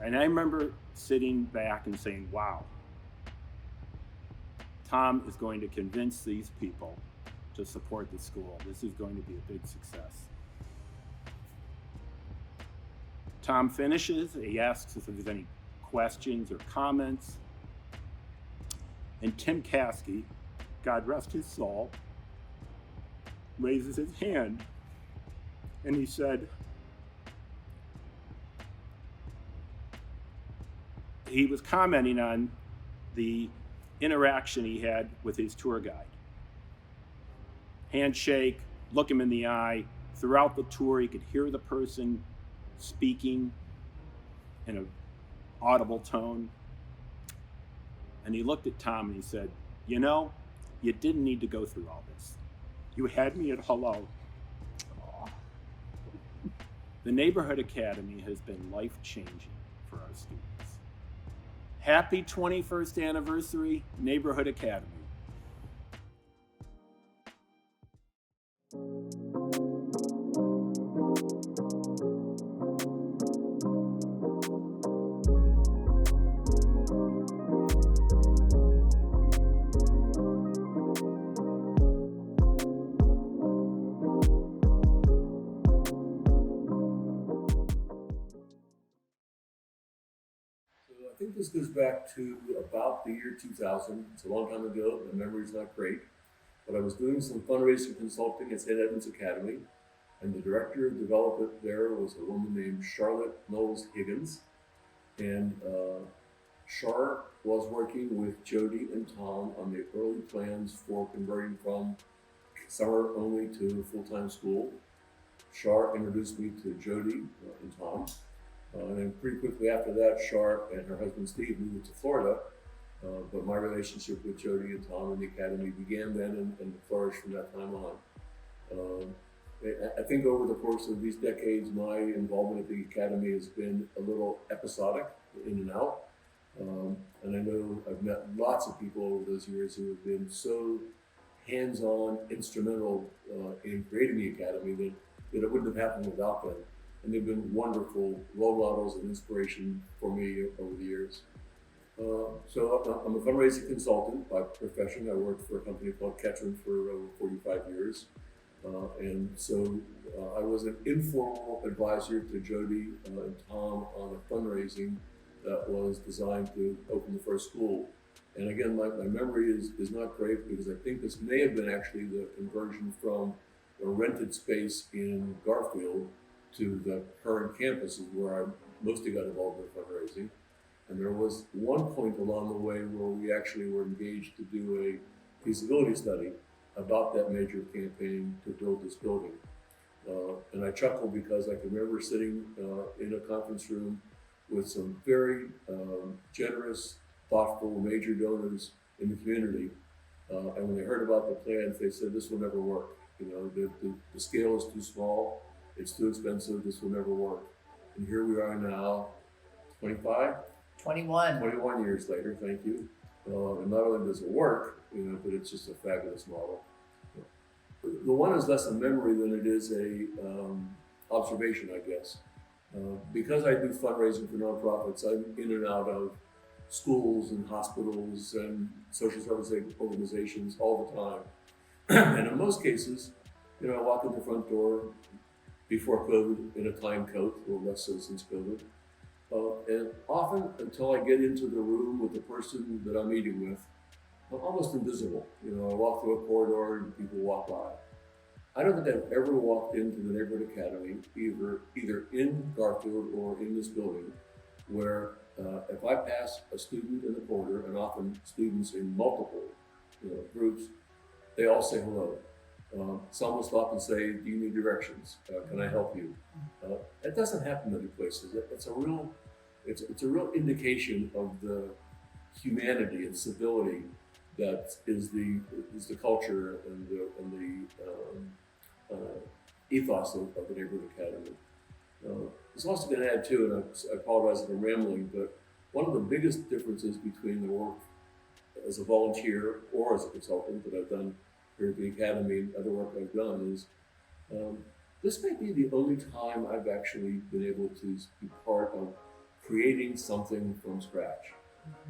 And I remember sitting back and saying, wow, Tom is going to convince these people to support the school. This is going to be a big success. Tom finishes, he asks if there's any questions or comments. And Tim Caskey, God rest his soul, raises his hand and he said, he was commenting on the interaction he had with his tour guide. Handshake, look him in the eye. Throughout the tour, he could hear the person speaking in an audible tone. And he looked at Tom and he said, you know, you didn't need to go through all this. You had me at hello. The Neighborhood Academy has been life-changing for our students. Happy 21st anniversary, Neighborhood Academy. I think this goes back to about the year 2000. It's a long time ago. My memory's not great. But I was doing some fundraising consulting at St. Edmunds Academy, and the director of development there was a woman named Charlotte Knowles Higgins. And Char was working with Jody and Tom on the early plans for converting from summer only to full-time school. Char introduced me to Jody and Tom. And then pretty quickly after that, Char and her husband Steve moved to Florida. But my relationship with Jody and Tom and the Academy began then and flourished from that time on. I think over the course of these decades, my involvement at the Academy has been a little episodic, in and out. And I know I've met lots of people over those years who have been so hands-on, instrumental in creating the Academy that it wouldn't have happened without them. And they've been wonderful role models and inspiration for me over the years. So I'm a fundraising consultant by profession. I worked for a company called Ketron for over 45 years. And so I was an informal advisor to Jody and Tom on a fundraising that was designed to open the first school. And again, my memory is not great because I think this may have been actually the conversion from a rented space in Garfield to the current campus is where I mostly got involved with fundraising. And there was one point along the way where we actually were engaged to do a feasibility study about that major campaign to build this building. And I chuckle because I can remember sitting in a conference room with some very generous, thoughtful major donors in the community. And when they heard about the plans, they said, this will never work. You know, the scale is too small. It's too expensive, this will never work. And here we are now, 21 years later, thank you. And not only does it work, you know, but it's just a fabulous model. The one is less a memory than it is a observation, I guess. Because I do fundraising for nonprofits, I'm in and out of schools and hospitals and social service organizations all the time. And in most cases, you know, I walk in the front door before COVID in a time coat, or less so since COVID. And often, until I get into the room with the person that I'm meeting with, I'm almost invisible. You know, I walk through a corridor and people walk by. I don't think I've ever walked into the Neighborhood Academy, either in Garfield or in this building, where if I pass a student in the corridor, and often students in multiple groups, they all say hello. Some will stop and say, "Do you need directions? Can I help you?" That doesn't happen many places. It's a real indication of the humanity and civility that is the culture and the ethos of the Neighborhood Academy. There's also going to add too, and I apologize if I'm rambling, but one of the biggest differences between the work as a volunteer or as a consultant that I've done here at the Academy and other work I've done is this may be the only time I've actually been able to be part of creating something from scratch.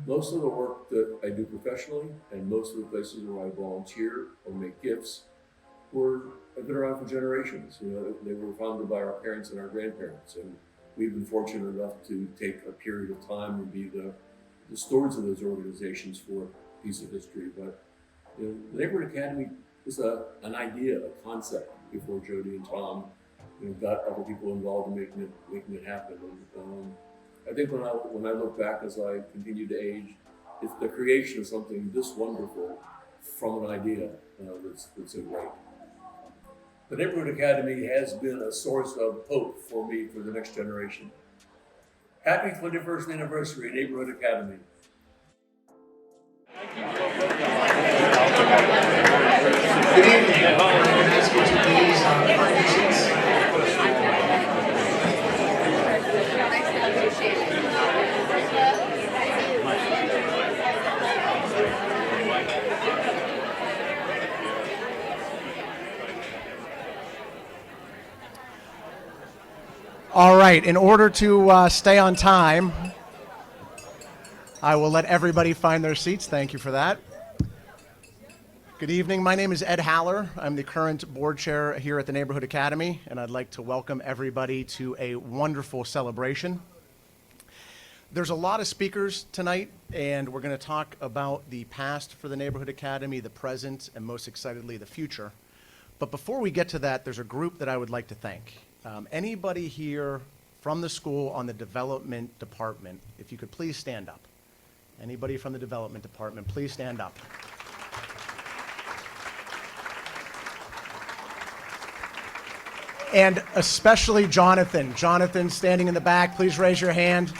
Most of the work that I do professionally and most of the places where I volunteer or make gifts have been around for generations. They were founded by our parents and our grandparents, and we've been fortunate enough to take a period of time and be the stewards of those organizations for a piece of history. But the Neighborhood Academy was an idea, a concept before Jody and Tom got other people involved in making it happen. And I think when I look back as I continue to age, it's the creation of something this wonderful from an idea that's so great. The Neighborhood Academy has been a source of hope for me for the next generation. Happy 21st anniversary, Neighborhood Academy. Good evening. I'm going to ask you to please find your seats. All right, in order to stay on time, I will let everybody find their seats. Thank you for that. Good evening. My name is Ed Haller. I'm the current board chair here at the Neighborhood Academy, and I'd like to welcome everybody to a wonderful celebration. There's a lot of speakers tonight, and we're going to talk about the past for the Neighborhood Academy, the present, and most excitedly, the future. But before we get to that, there's a group that I would like to thank. Anybody here from the school on the development department, if you could please stand up. Anybody from the development department, please stand up. And especially Jonathan. Jonathan, standing in the back, please raise your hand.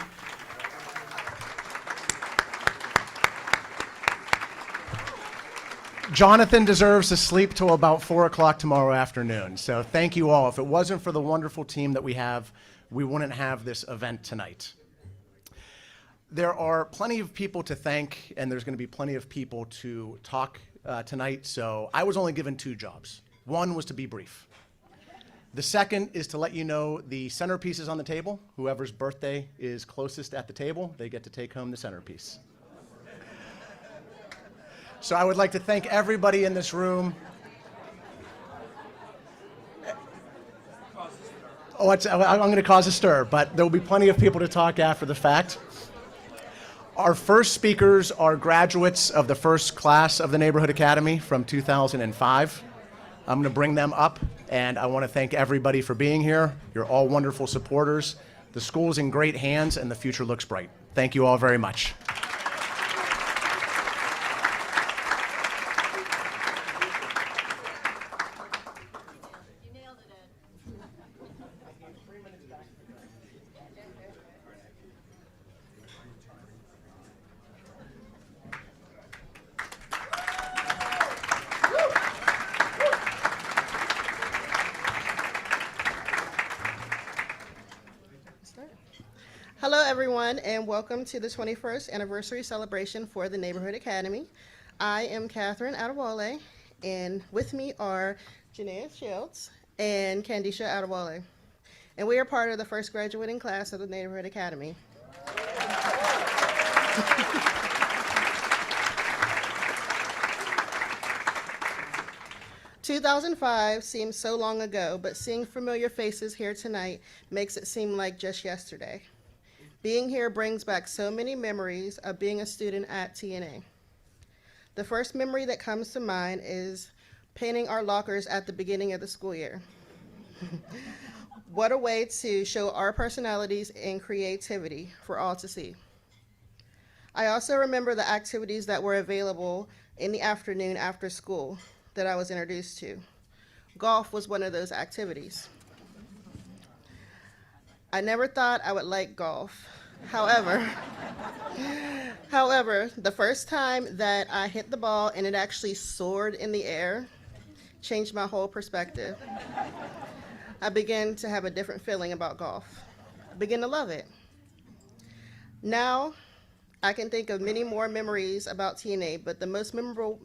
Jonathan deserves to sleep till about 4 o'clock tomorrow afternoon. So thank you all. If it wasn't for the wonderful team that we have, we wouldn't have this event tonight. There are plenty of people to thank, and there's going to be plenty of people to talk tonight. So I was only given 2 jobs. One was to be brief. The second is to let you know the centerpiece is on the table. Whoever's birthday is closest at the table, they get to take home the centerpiece. So I would like to thank everybody in this room. I'm going to cause a stir, but there will be plenty of people to talk after the fact. Our first speakers are graduates of the first class of the Neighborhood Academy from 2005. I'm going to bring them up, and I want to thank everybody for being here. You're all wonderful supporters. The school's in great hands, and the future looks bright. Thank you all very much. Hello everyone, and welcome to the 21st anniversary celebration for the Neighborhood Academy. I am Catherine Adewale, and with me are Janaea Shields and Candisha Adewale. And we are part of the first graduating class of the Neighborhood Academy. 2005 seems so long ago, but seeing familiar faces here tonight makes it seem like just yesterday. Being here brings back so many memories of being a student at TNA. The first memory that comes to mind is painting our lockers at the beginning of the school year. What a way to show our personalities and creativity for all to see. I also remember the activities that were available in the afternoon after school that I was introduced to. Golf was one of those activities. I never thought I would like golf. However, the first time that I hit the ball and it actually soared in the air changed my whole perspective. I began to have a different feeling about golf. I began to love it. Now, I can think of many more memories about TNA, but the most memorable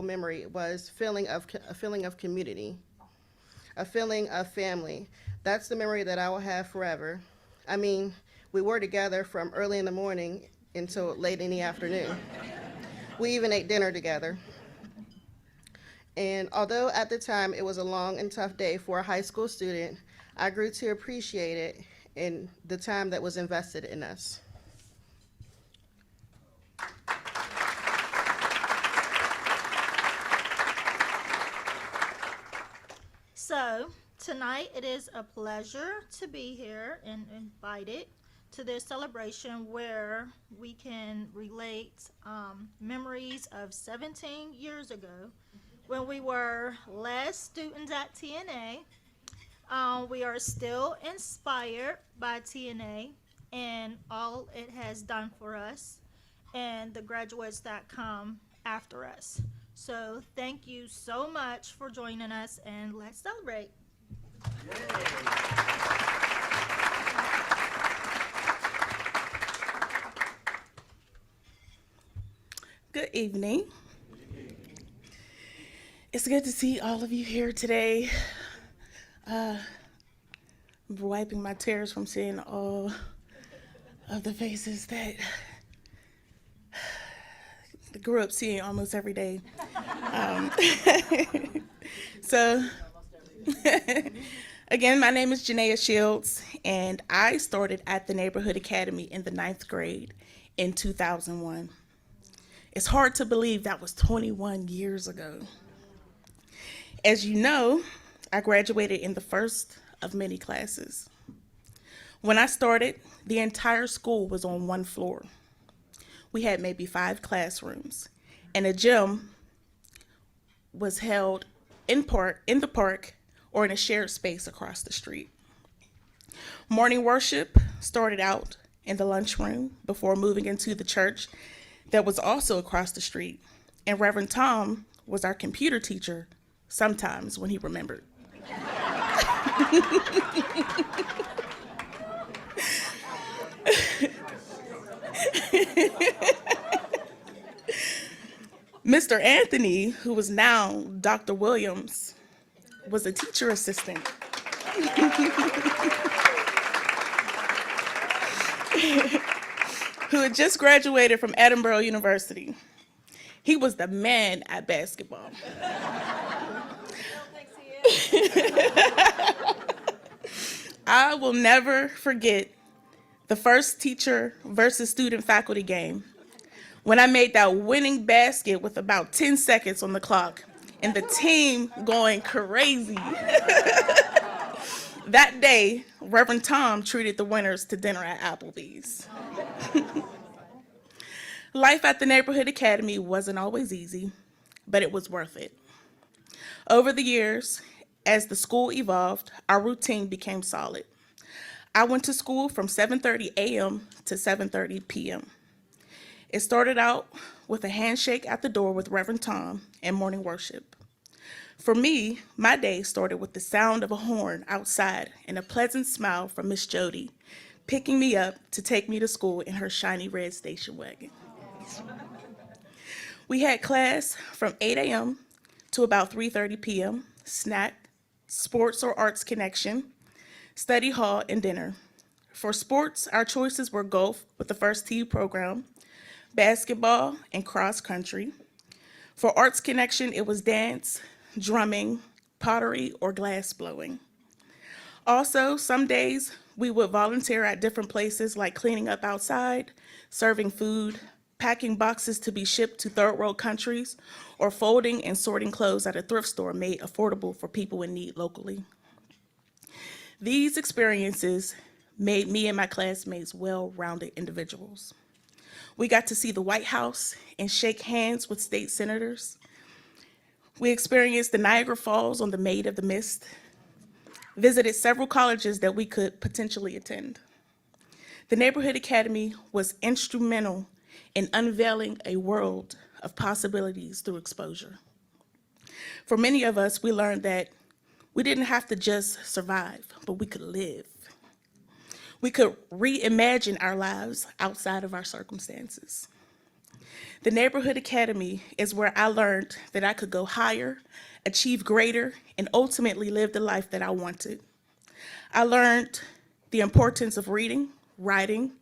memory was a feeling of community, a feeling of family. That's the memory that I will have forever. I mean, we were together from early in the morning until late in the afternoon. We even ate dinner together. And although at the time it was a long and tough day for a high school student, I grew to appreciate it and the time that was invested in us. So, tonight it is a pleasure to be here and invited to this celebration where we can relate memories of 17 years ago when we were last students at TNA. We are still inspired by TNA and all it has done for us and the graduates that come after us. So thank you so much for joining us and let's celebrate. Good evening. It's good to see all of you here today. I'm wiping my tears from seeing all of the faces that I grew up seeing almost every day. So, again, my name is Janaea Shields, and I started at the Neighborhood Academy in the 9th grade in 2001. It's hard to believe that was 21 years ago. As you know, I graduated in the first of many classes. When I started, the entire school was on one floor. We had maybe 5 classrooms, and a gym was held in the park or in a shared space across the street. Morning worship started out in the lunchroom before moving into the church that was also across the street, and Reverend Tom was our computer teacher sometimes when he remembered. Mr. Anthony, who was now Dr. Williams, was a teacher assistant. Who had just graduated from Edinburgh University. He was the man at basketball. I will never forget the first teacher versus student faculty game when I made that winning basket with about 10 seconds on the clock and the team going crazy. That day, Reverend Tom treated the winners to dinner at Applebee's. Life at the Neighborhood Academy wasn't always easy, but it was worth it. Over the years, as the school evolved, our routine became solid. I went to school from 7:30 a.m. to 7:30 p.m. It started out with a handshake at the door with Reverend Tom and morning worship. For me, my day started with the sound of a horn outside and a pleasant smile from Miss Jody, picking me up to take me to school in her shiny red station wagon. We had class from 8 a.m. to about 3:30 p.m., snack, sports or arts connection, study hall, and dinner. For sports, our choices were golf with the first tee program, basketball, and cross country. For arts connection, it was dance, drumming, pottery, or glass blowing. Also, some days we would volunteer at different places like cleaning up outside, serving food, packing boxes to be shipped to third world countries, or folding and sorting clothes at a thrift store made affordable for people in need locally. These experiences made me and my classmates well-rounded individuals. We got to see the White House and shake hands with state senators. We experienced the Niagara Falls on the Maid of the Mist, visited several colleges that we could potentially attend. The Neighborhood Academy was instrumental in unveiling a world of possibilities through exposure. For many of us, we learned that we didn't have to just survive, but we could live. We could reimagine our lives outside of our circumstances. The Neighborhood Academy is where I learned that I could go higher, achieve greater, and ultimately live the life that I wanted. I learned the importance of reading, writing,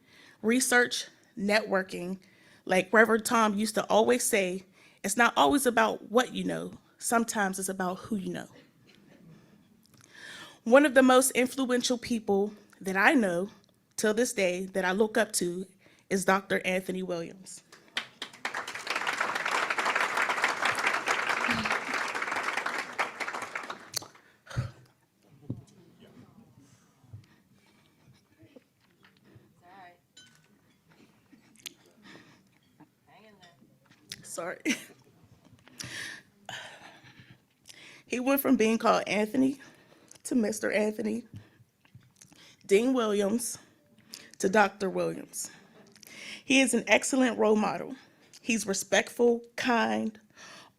research, networking. Like Reverend Tom used to always say, it's not always about what you know, sometimes it's about who you know. One of the most influential people that I know till this day that I look up to is Dr. Anthony Williams. Sorry. He went from being called Anthony to Mr. Anthony, Dean Williams to Dr. Williams. He is an excellent role model. He's respectful, kind,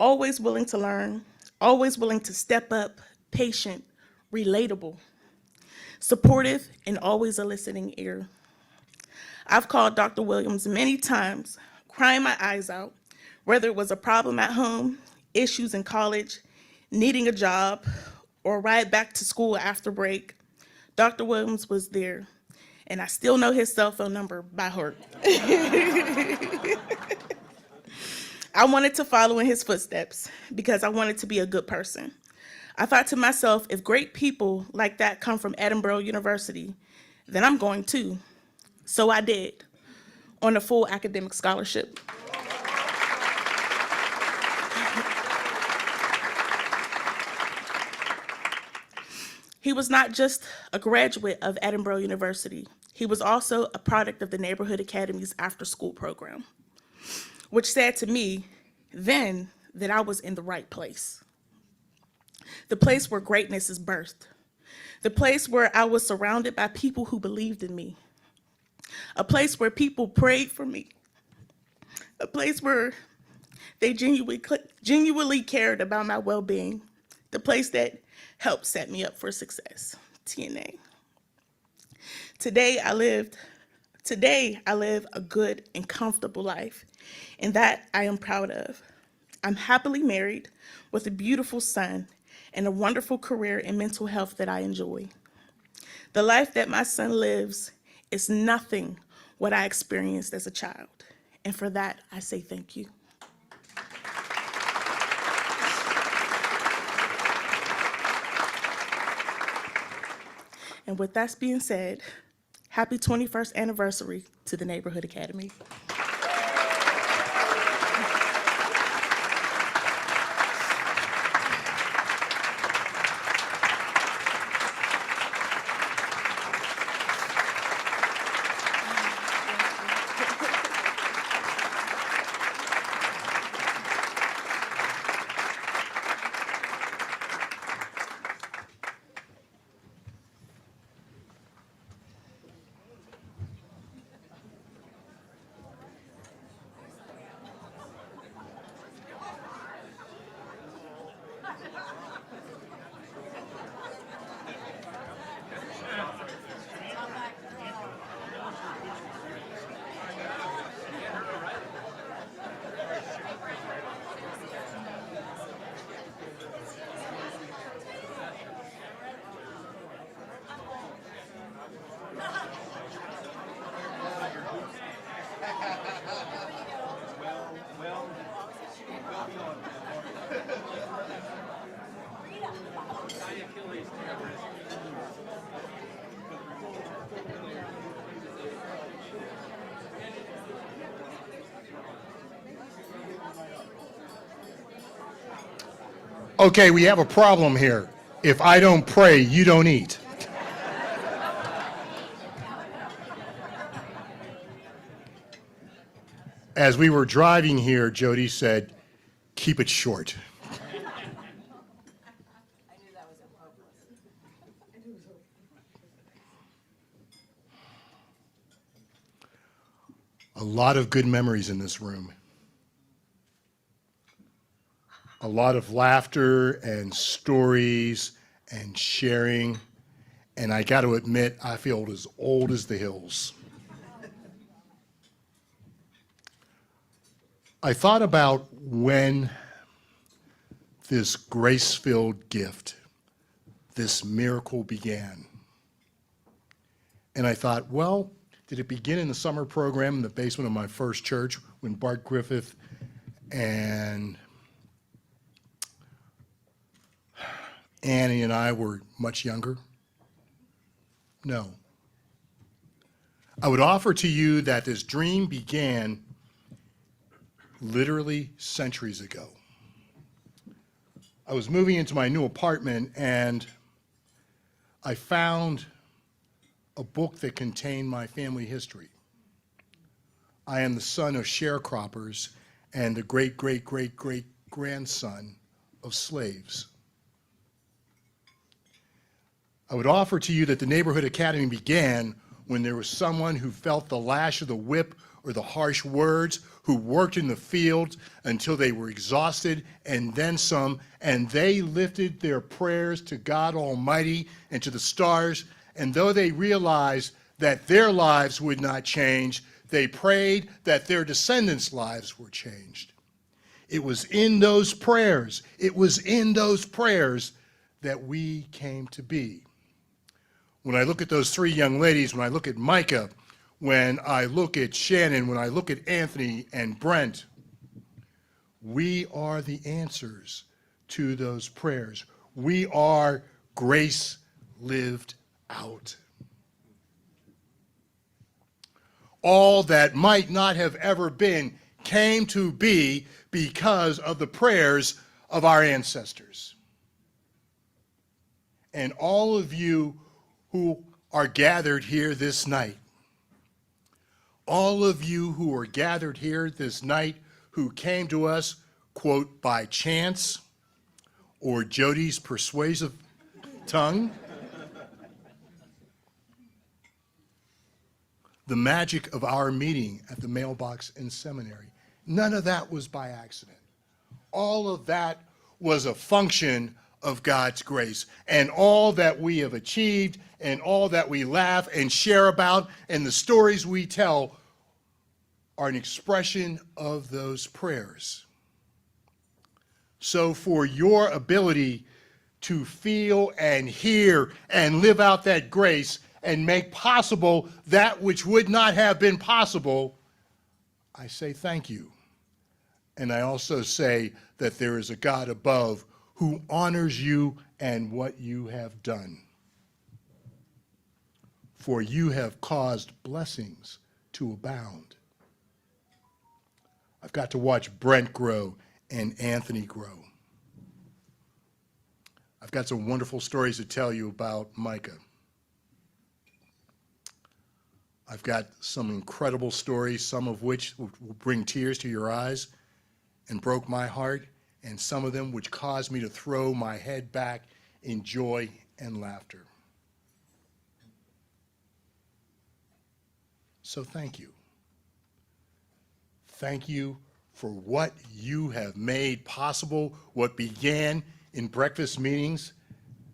always willing to learn, always willing to step up, patient, relatable, supportive, and always a listening ear. I've called Dr. Williams many times, crying my eyes out, whether it was a problem at home, issues in college, needing a job, or a ride back to school after break. Dr. Williams was there, and I still know his cell phone number by heart. I wanted to follow in his footsteps because I wanted to be a good person. I thought to myself, if great people like that come from Edinburgh University, then I'm going too. So I did, on a full academic scholarship. He was not just a graduate of Edinburgh University. He was also a product of the Neighborhood Academy's after-school program, which said to me then that I was in the right place. The place where greatness is birthed. The place where I was surrounded by people who believed in me. A place where people prayed for me. A place where they genuinely cared about my well-being. The place that helped set me up for success, TNA. Today I live a good and comfortable life, and that I am proud of. I'm happily married with a beautiful son and a wonderful career in mental health that I enjoy. The life that my son lives is nothing what I experienced as a child, and for that I say thank you. And with that being said, happy 21st anniversary to the Neighborhood Academy. Okay, we have a problem here. If I don't pray, you don't eat. As we were driving here, Jody said, "Keep it short." A lot of good memories in this room. A lot of laughter and stories and sharing. And I got to admit, I feel as old as the hills. I thought about when this grace-filled gift, this miracle began. And I thought, well, did it begin in the summer program in the basement of my first church when Bart Griffith and Annie and I were much younger? No. I would offer to you that this dream began literally centuries ago. I was moving into my new apartment and I found a book that contained my family history. I am the son of sharecroppers and the great-great-great-great-grandson of slaves. I would offer to you that the Neighborhood Academy began when there was someone who felt the lash of the whip or the harsh words, who worked in the fields until they were exhausted and then some, and they lifted their prayers to God Almighty and to the stars, and though they realized that their lives would not change, they prayed that their descendants' lives were changed. It was in those prayers, that we came to be. When I look at those three young ladies, when I look at Micah, when I look at Shannon, when I look at Anthony and Brent, we are the answers to those prayers. We are grace lived out. All that might not have ever been came to be because of the prayers of our ancestors. And all of you who are gathered here this night, all of you who are gathered here this night who came to us, quote, by chance or Jody's persuasive tongue, the magic of our meeting at the mailbox in seminary, none of that was by accident. All of that was a function of God's grace. And all that we have achieved and all that we laugh and share about and the stories we tell are an expression of those prayers. So for your ability to feel and hear and live out that grace and make possible that which would not have been possible, I say thank you. And I also say that there is a God above who honors you and what you have done. For you have caused blessings to abound. I've got to watch Brent grow and Anthony grow. I've got some wonderful stories to tell you about Micah. I've got some incredible stories, some of which will bring tears to your eyes and broke my heart, and some of them which caused me to throw my head back in joy and laughter. So thank you. Thank you for what you have made possible, what began in breakfast meetings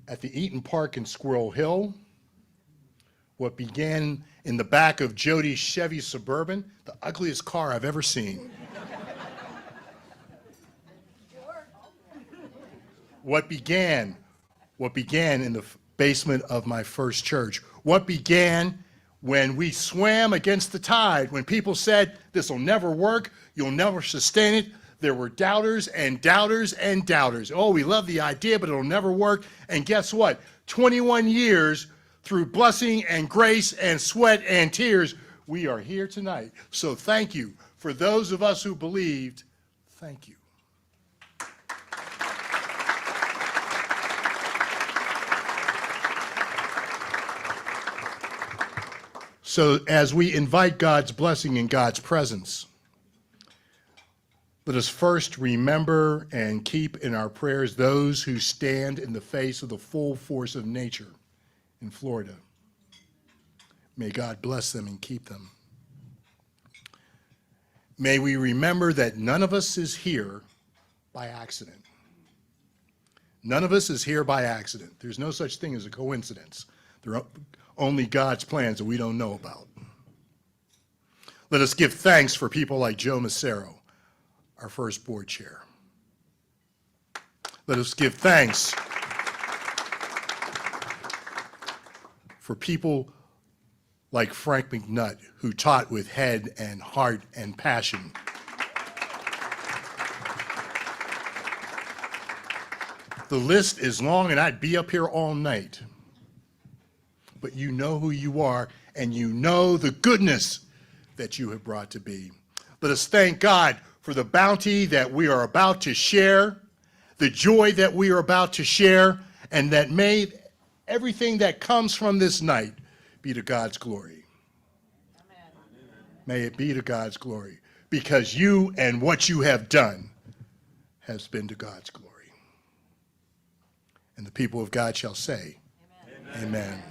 at the Eaton Park in Squirrel Hill, what began in the back of Jody's Chevy Suburban, the ugliest car I've ever seen. What began in the basement of my first church? What began when we swam against the tide, when people said, this will never work, you'll never sustain it. There were doubters and doubters and doubters. Oh, we love the idea, but it'll never work. And guess what? 21 years through blessing and grace and sweat and tears, we are here tonight. So thank you. For those of us who believed, thank you. So as we invite God's blessing and God's presence, Let us first remember and keep in our prayers those who stand in the face of the full force of nature in Florida. May God bless them and keep them. May we remember that none of us is here by accident. None of us is here by accident. There's no such thing as a coincidence. There are only God's plans that we don't know about. Let us give thanks for people like Joe Massero, our first board chair. Let us give thanks for people like Frank McNutt, who taught with head and heart and passion. The list is long, and I'd be up here all night. But you know who you are, and you know the goodness that you have brought to be. Let us thank God for the bounty that we are about to share, the joy that we are about to share, and that may everything that comes from this night be to God's glory. Amen. May it be to God's glory, because you and what you have done has been to God's glory. And the people of God shall say, Amen. Amen.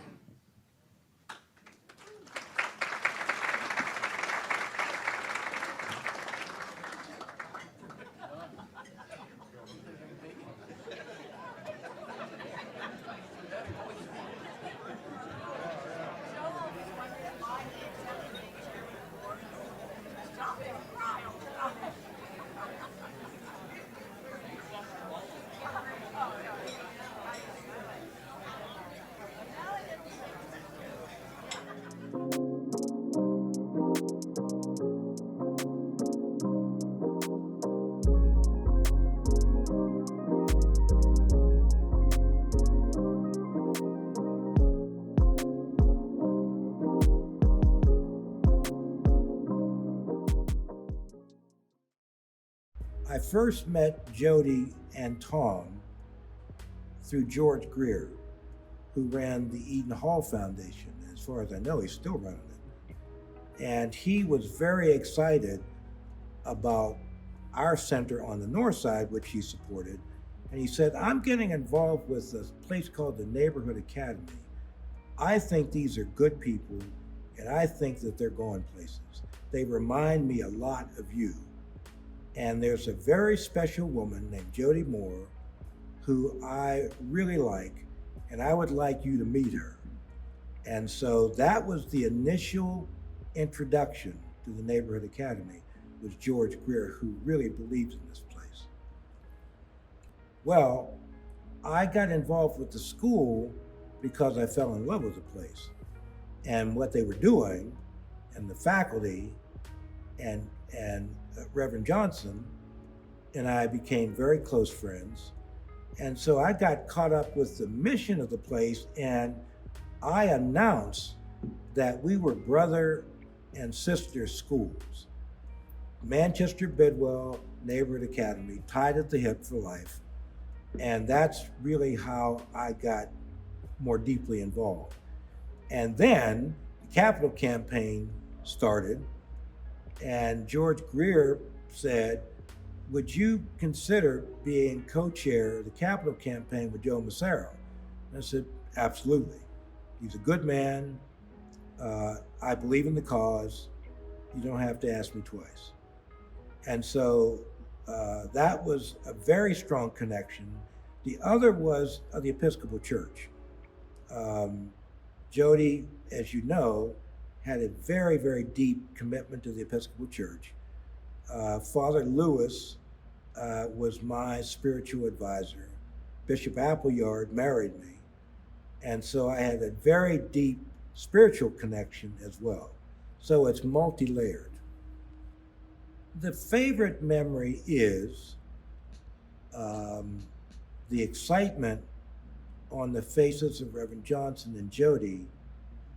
I first met Jody and Tom through George Greer, who ran the Eden Hall Foundation. As far as I know, he's still running it. And he was very excited about our center on the north side, which he supported. And he said, I'm getting involved with a place called the Neighborhood Academy. I think these are good people, and I think that they're going places. They remind me a lot of you. And there's a very special woman named Jody Moore who I really like, and I would like you to meet her. And so that was the initial introduction to the Neighborhood Academy, was George Greer, who really believes in this place. Well, I got involved with the school because I fell in love with the place and what they were doing, and the faculty, and Reverend Johnson and I became very close friends. And so I got caught up with the mission of the place, and I announced that we were brother and sister schools. Manchester Bidwell Neighborhood Academy, tied at the hip for life. And that's really how I got more deeply involved. And then the Capitol campaign started, and George Greer said, would you consider being co-chair of the Capitol campaign with Joe Massero? And I said, absolutely. He's a good man. I believe in the cause. You don't have to ask me twice. And so that was a very strong connection. The other was the Episcopal Church. Jody, as you know, had a very, very deep commitment to the Episcopal Church. Father Lewis was my spiritual advisor. Bishop Appleyard married me. And so I had a very deep spiritual connection as well. So it's multi-layered. The favorite memory is the excitement on the faces of Reverend Johnson and Jody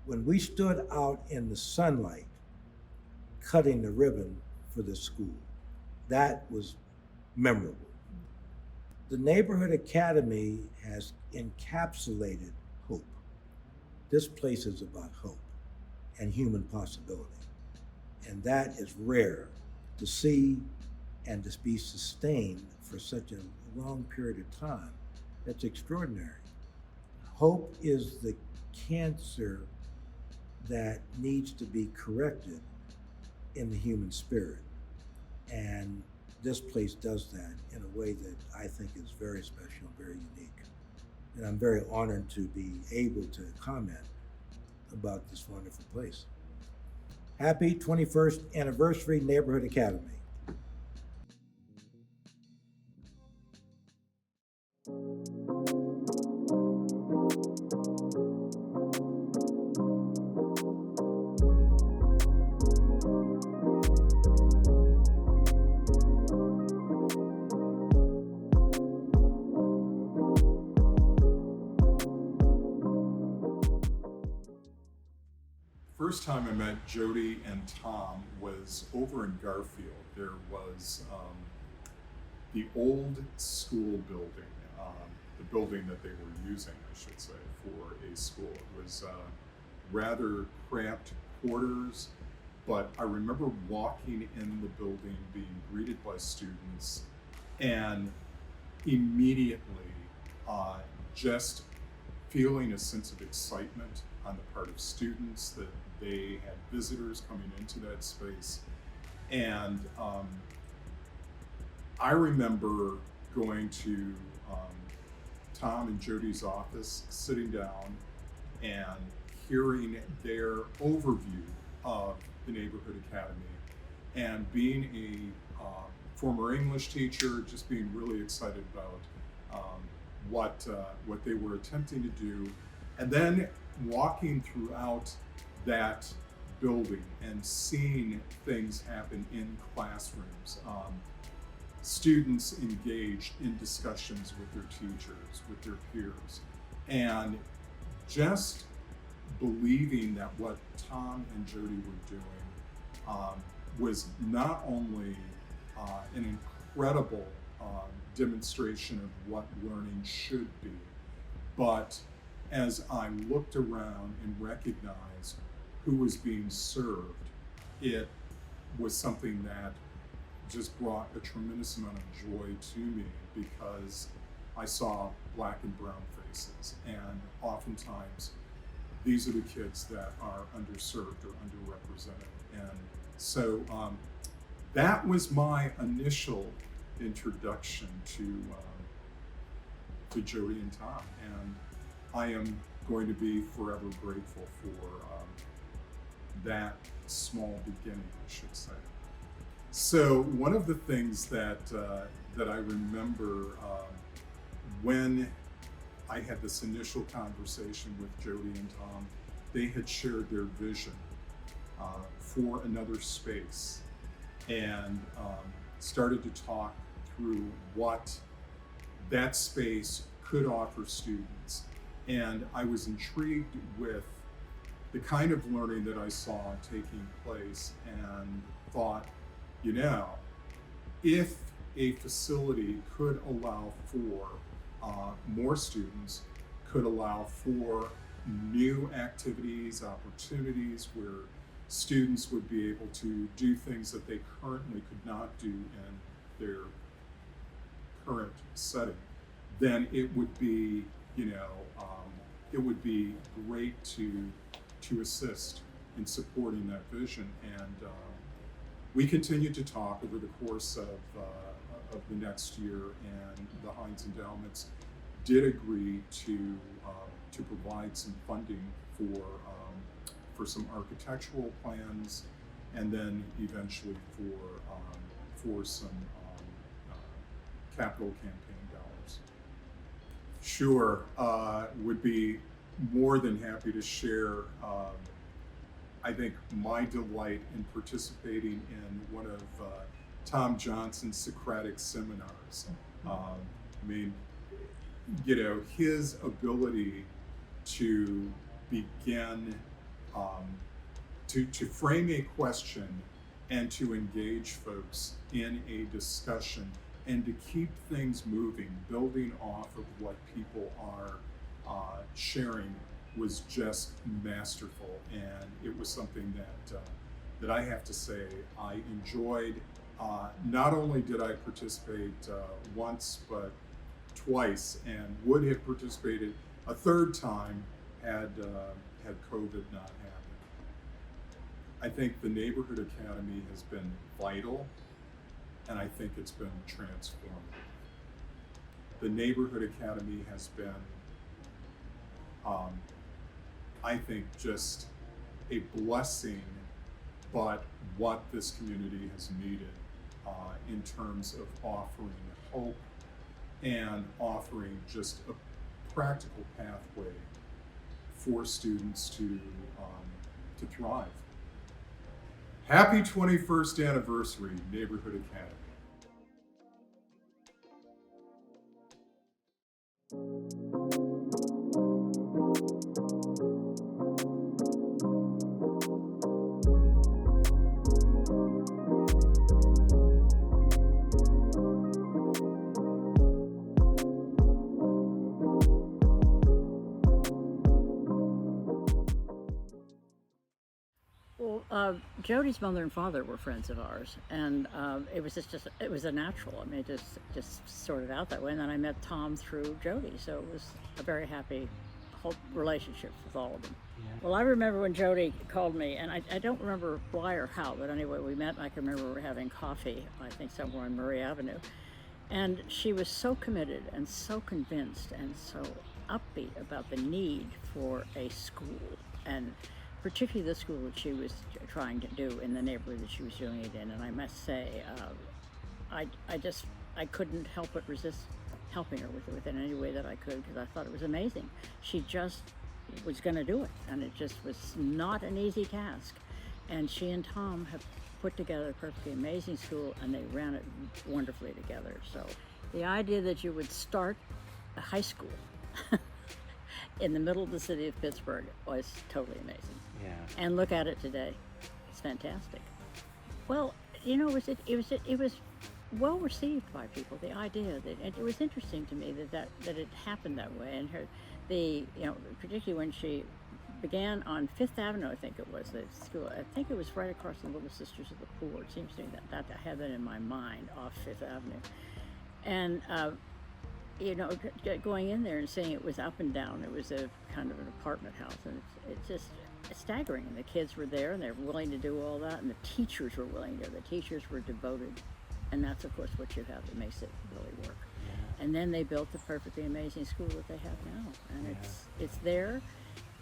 when we stood out in the sunlight cutting the ribbon for the school. That was memorable. The Neighborhood Academy has encapsulated hope. This place is about hope and human possibility. And that is rare to see and to be sustained for such a long period of time, that's extraordinary. Hope is the cancer that needs to be corrected in the human spirit. And this place does that in a way that I think is very special, very unique. And I'm very honored to be able to comment about this wonderful place. Happy 21st Anniversary Neighborhood Academy. First time I met Jody and Tom was over in Garfield. There was the old school building, the building that they were using, I should say, for a school. It was rather cramped quarters, but I remember walking in the building, being greeted by students, and immediately just feeling a sense of excitement on the part of students that they had visitors coming into that space. And I remember going to Tom and Jody's office, sitting down and hearing their overview of the Neighborhood Academy, and being a former English teacher, just being really excited about what they were attempting to do, and then walking throughout that building and seeing things happen in classrooms. Students engaged in discussions with their teachers, with their peers, and just believing that what Tom and Jody were doing was not only an incredible demonstration of what learning should be, but as I looked around and recognized who was being served, it was something that just brought a tremendous amount of joy to me, because I saw black and brown faces, and oftentimes these are the kids that are underserved or underrepresented. And so that was my initial introduction to Jody and Tom, and I am going to be forever grateful for that small beginning, I should say. So one of the things that I remember when I had this initial conversation with Jody and Tom, they had shared their vision for another space, and started to talk through what that space could offer students. And I was intrigued with the kind of learning that I saw taking place, and thought, you know, if a facility could allow for more students, could allow for new activities, opportunities where students would be able to do things that they currently could not do in their current setting, then it would be, you know, it would be great to assist in supporting that vision. And we continued to talk over the course of the next year, and the Heinz Endowments did agree to provide some funding for some architectural plans, and then eventually for some capital campaign dollars. Sure, would be more than happy to share. I think my delight in participating in one of Tom Johnson's Socratic seminars. I mean, you know, his ability to begin to frame a question and to engage folks in a discussion, and to keep things moving, building off of what people are sharing, was just masterful. And it was something that I have to say I enjoyed. Not only did I participate once, but twice, and would have participated a third time had COVID not happened. I think the Neighborhood Academy has been vital, and I think it's been transformative. The Neighborhood Academy has been, I think, just a blessing, but what this community has needed in terms of offering hope and offering just a practical pathway for students to thrive. Happy 21st anniversary, Neighborhood Academy. Well, Jody's mother and father were friends of ours, and it was it was a natural. I mean, it just sorted out that way. And then I met Tom through Jody, so it was a very happy whole relationship with all of them. Yeah. Well, I remember when Jody called me, and I don't remember why or how, but anyway, we met, and I can remember we were having coffee, I think somewhere on Murray Avenue, and she was so committed and so convinced and so upbeat about the need for a school, and particularly the school that she was trying to do in the neighborhood that she was doing it in. And I must say, I couldn't help but resist helping her with it in any way that I could, because I thought it was amazing. She just was going to do it, and it just was not an easy task. And she and Tom have put together a perfectly amazing school, and they ran it wonderfully together. So the idea that you would start a high school in the middle of the city of Pittsburgh was totally amazing. Yeah. And look at it today; it's fantastic. Well, you know, it was well received by people. The idea that it was interesting to me that it happened that way, and particularly when she began on Fifth Avenue, I think it was the school. I think it was right across the Little Sisters of the Poor. It seems to me that I have that in my mind, off Fifth Avenue, and. Going in there and seeing it was up and down. It was a kind of an apartment house, and it's just staggering. And the kids were there, and they're willing to do all that, and the teachers were willing to. The teachers were devoted, and that's of course what you have that makes it really work. Yeah. And then they built the perfectly amazing school that they have now, and it's there.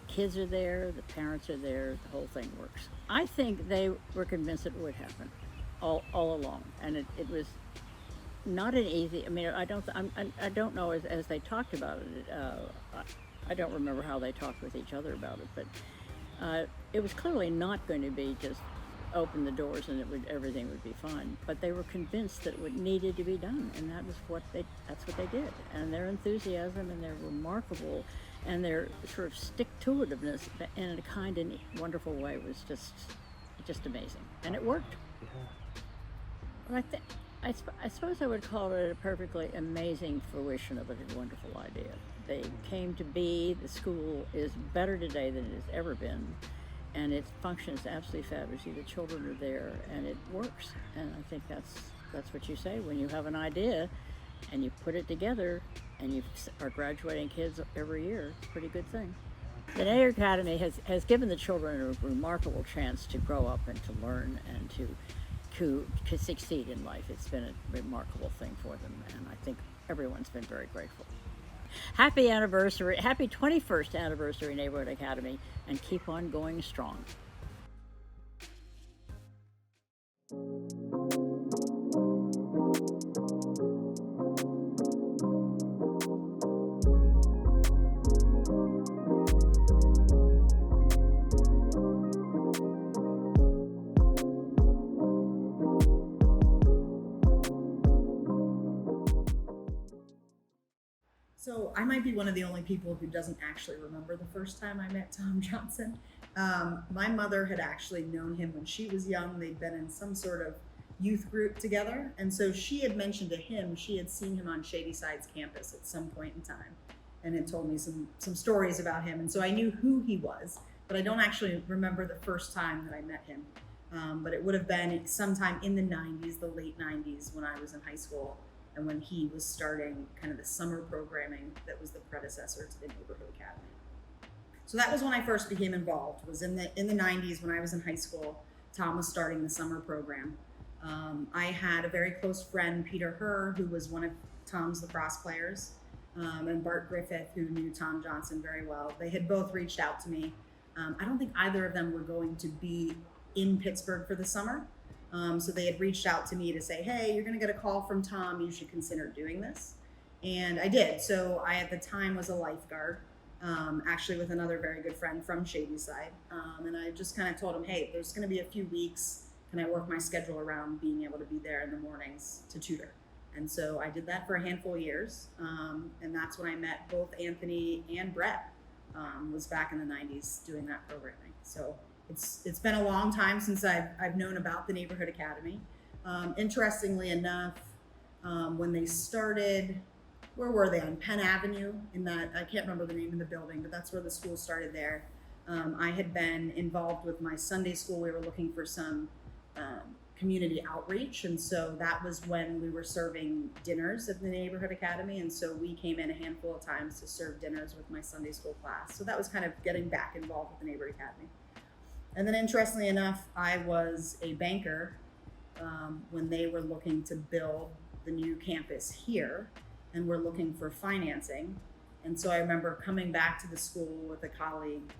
Kids are there, the parents are there, the whole thing works. I think they were convinced it would happen, all along, and it was. Not an easy. I mean, I don't know as they talked about it. I don't remember how they talked with each other about it, but it was clearly not going to be just open the doors and everything would be fine. But they were convinced that it needed to be done, and that's what they did. And their enthusiasm and their remarkable, and their sort of stick-to-itiveness in a kind and wonderful way was just amazing, and it worked. Yeah. But I suppose I would call it a perfectly amazing fruition of a wonderful idea. They came to be. The school is better today than it has ever been, and it functions absolutely fabulously. The children are there, and it works. And I think that's what you say when you have an idea, and you put it together, and you are graduating kids every year. It's a pretty good thing. The Neighborhood Academy has given the children a remarkable chance to grow up and to learn and to succeed in life. It's been a remarkable thing for them, and I think everyone's been very grateful. Happy anniversary, happy 21st anniversary, Neighborhood Academy, and keep on going strong. So I might be one of the only people who doesn't actually remember the first time I met Tom Johnson. My mother had actually known him when she was young. They'd been in some sort of youth group together. And so she had mentioned to him, she had seen him on Shady Sides campus at some point in time and had told me some stories about him. And so I knew who he was, but I don't actually remember the first time that I met him. but it would have been sometime in the 90s, the late 90s, when I was in high school and when he was starting kind of the summer programming that was the predecessor to the Neighborhood Academy. So that was when I first became involved, was in the 90s when I was in high school. Tom was starting the summer program. I had a very close friend, Peter Herr, who was one of Tom's lacrosse players, and Bart Griffith, who knew Tom Johnson very well. They had both reached out to me. I don't think either of them were going to be in Pittsburgh for the summer. So they had reached out to me to say, hey, you're going to get a call from Tom. You should consider doing this. And I did. So I, at the time, was a lifeguard, actually with another very good friend from Shadyside. And I just kind of told him, hey, there's going to be a few weeks. Can I work my schedule around being able to be there in the mornings to tutor? And so I did that for a handful of years. And that's when I met both Anthony and Brett, was back in the 90s doing that programming. So it's been a long time since I've known about the Neighborhood Academy. Interestingly enough, when they started, where were they? On Penn Avenue, in that, I can't remember the name of the building, but that's where the school started there. I had been involved with my Sunday school. We were looking for some community outreach, and so that was when we were serving dinners at the Neighborhood Academy, and so we came in a handful of times to serve dinners with my Sunday school class. So that was kind of getting back involved with the Neighborhood Academy. And then interestingly enough, I was a banker when they were looking to build the new campus here, and were looking for financing. And so I remember coming back to the school with a colleague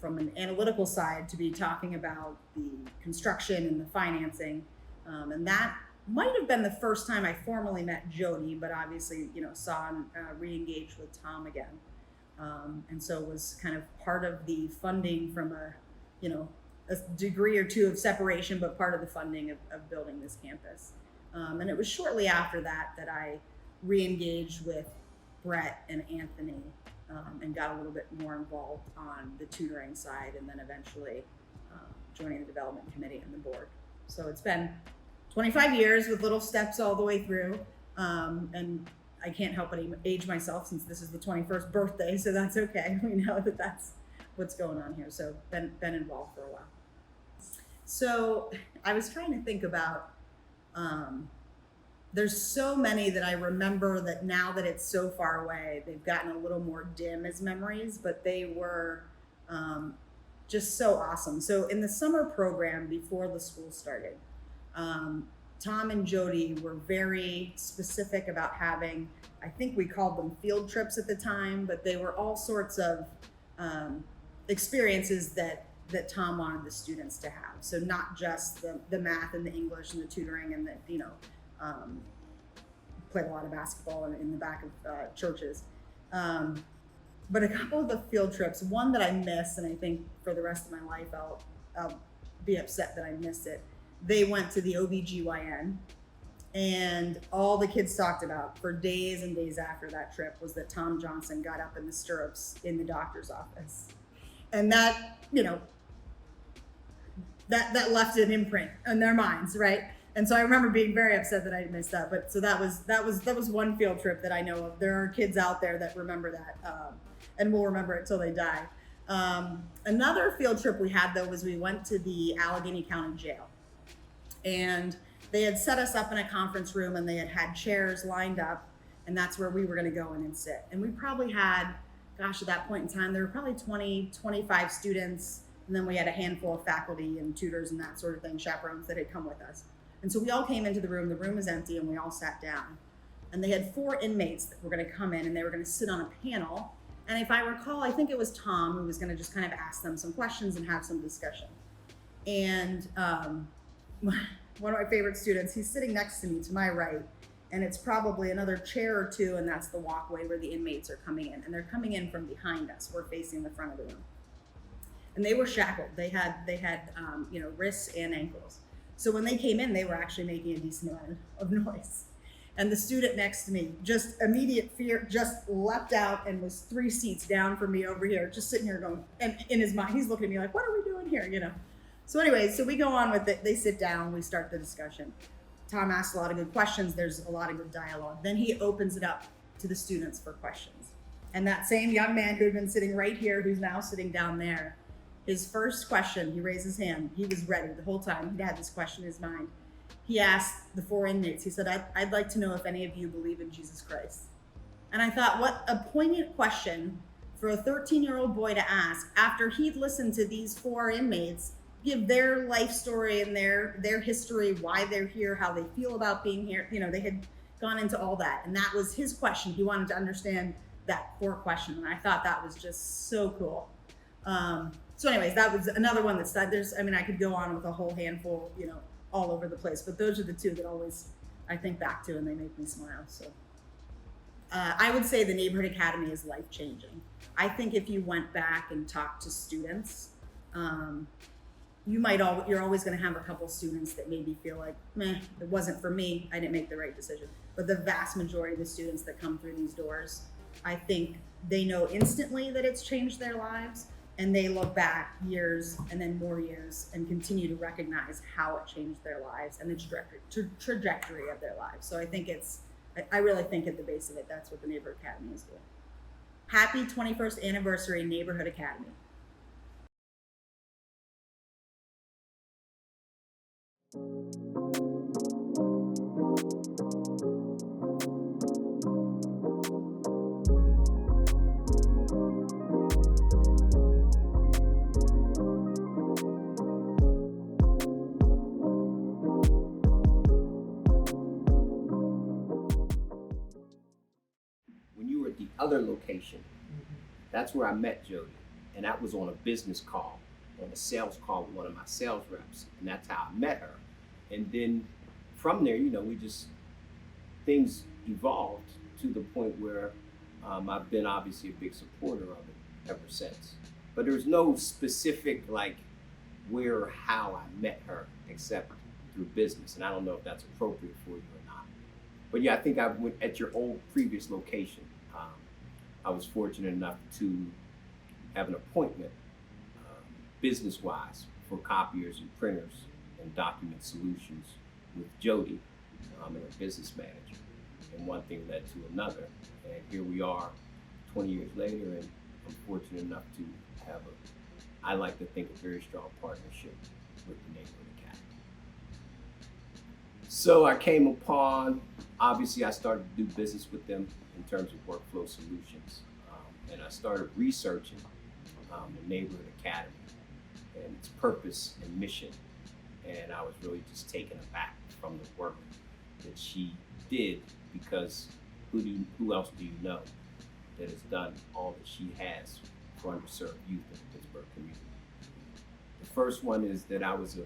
from an analytical side to be talking about the construction and the financing. And that might have been the first time I formally met Jody, but obviously, saw and re-engaged with Tom again. And so was kind of part of the funding from a degree or two of separation, but part of the funding of building this campus. And it was shortly after that that I re-engaged with Brett and Anthony, and got a little bit more involved on the tutoring side, and then eventually joining the development committee and the board. So it's been 25 years with little steps all the way through, and I can't help but age myself since this is the 21st birthday, so that's okay. We know that that's what's going on here. So been involved for a while. So I was trying to think about, there's so many that I remember that now that it's so far away, they've gotten a little more dim as memories, but they were just so awesome. So in the summer program before the school started, Tom and Jody were very specific about having, I think we called them field trips at the time, but they were all sorts of experiences that Tom wanted the students to have. So not just the math and the English and the tutoring and the, played a lot of basketball in the back of churches. But a couple of the field trips, one that I missed, and I think for the rest of my life I'll be upset that I missed it. They went to the OBGYN, and all the kids talked about for days and days after that trip was that Tom Johnson got up in the stirrups in the doctor's office. And that, that left an imprint in their minds, right? And so I remember being very upset that I missed that. But so that was one field trip that I know of. There are kids out there that remember that, and will remember it till they die. Another field trip we had though was we went to the Allegheny County Jail, and they had set us up in a conference room, and they had chairs lined up, and that's where we were going to go in and sit. And we probably had, gosh, at that point in time, there were probably 20, 25 students, and then we had a handful of faculty and tutors and that sort of thing, chaperones that had come with us. And so we all came into the room was empty, and we all sat down. And they had 4 inmates that were going to come in, and they were going to sit on a panel. And if I recall, I think it was Tom who was going to just kind of ask them some questions and have some discussion. And one of my favorite students, he's sitting next to me to my right, and it's probably another chair or two, and that's the walkway where the inmates are coming in. And they're coming in from behind us. We're facing the front of the room. And they were shackled. They had wrists and ankles. So when they came in, they were actually making a decent amount of noise. And the student next to me, just immediate fear, just leapt out and was 3 seats down from me over here, just sitting here going, and in his mind, he's looking at me like, what are we doing here, So anyway, so we go on with it. They sit down, we start the discussion. Tom asks a lot of good questions. There's a lot of good dialogue. Then he opens it up to the students for questions. And that same young man who had been sitting right here, who's now sitting down there, his first question, he raised his hand. He was ready the whole time. He had this question in his mind. He asked the 4 inmates, he said, I'd like to know if any of you believe in Jesus Christ. And I thought, what a poignant question for a 13-year-old boy to ask after he'd listened to these 4 inmates give their life story and their history, why they're here, how they feel about being here. You know, they had gone into all that. And that was his question. He wanted to understand that core question. And I thought that was just so cool. So anyways, that was another one that's, I mean, I could go on with a whole handful, you know, all over the place, but those are the 2 that always I think back to and they make me smile. So I would say the Neighborhood Academy is life-changing. I think if you went back and talked to students, you're always going to have a couple students that maybe feel like, meh, it wasn't for me, I didn't make the right decision. But the vast majority of the students that come through these doors, I think they know instantly that it's changed their lives, and they look back years and then more years and continue to recognize how it changed their lives and the trajectory of their lives. So I think I really think at the base of it, that's what the Neighborhood Academy is doing. Happy 21st anniversary, Neighborhood Academy. When you were at the other location, that's where I met Jody, and that was on a business call, on a sales call with one of my sales reps, and that's how I met her. And then from there, you know, things evolved to the point where I've been obviously a big supporter of it ever since. But there's no specific like where or how I met her except through business, and I don't know if that's appropriate for you or not. But yeah, I think I went at your old previous location. I was fortunate enough to have an appointment business-wise for copiers and printers and document solutions with Jody and her business manager. And one thing led to another. And here we are 20 years later, and I'm fortunate enough to have I like to think, a very strong partnership with the Neighborhood Academy. So I came upon, obviously I started to do business with them in terms of workflow solutions. And I started researching the Neighborhood Academy and its purpose and mission. And I was really just taken aback from the work that she did, because who else do you know that has done all that she has for underserved youth in the Pittsburgh community? The first one is that I was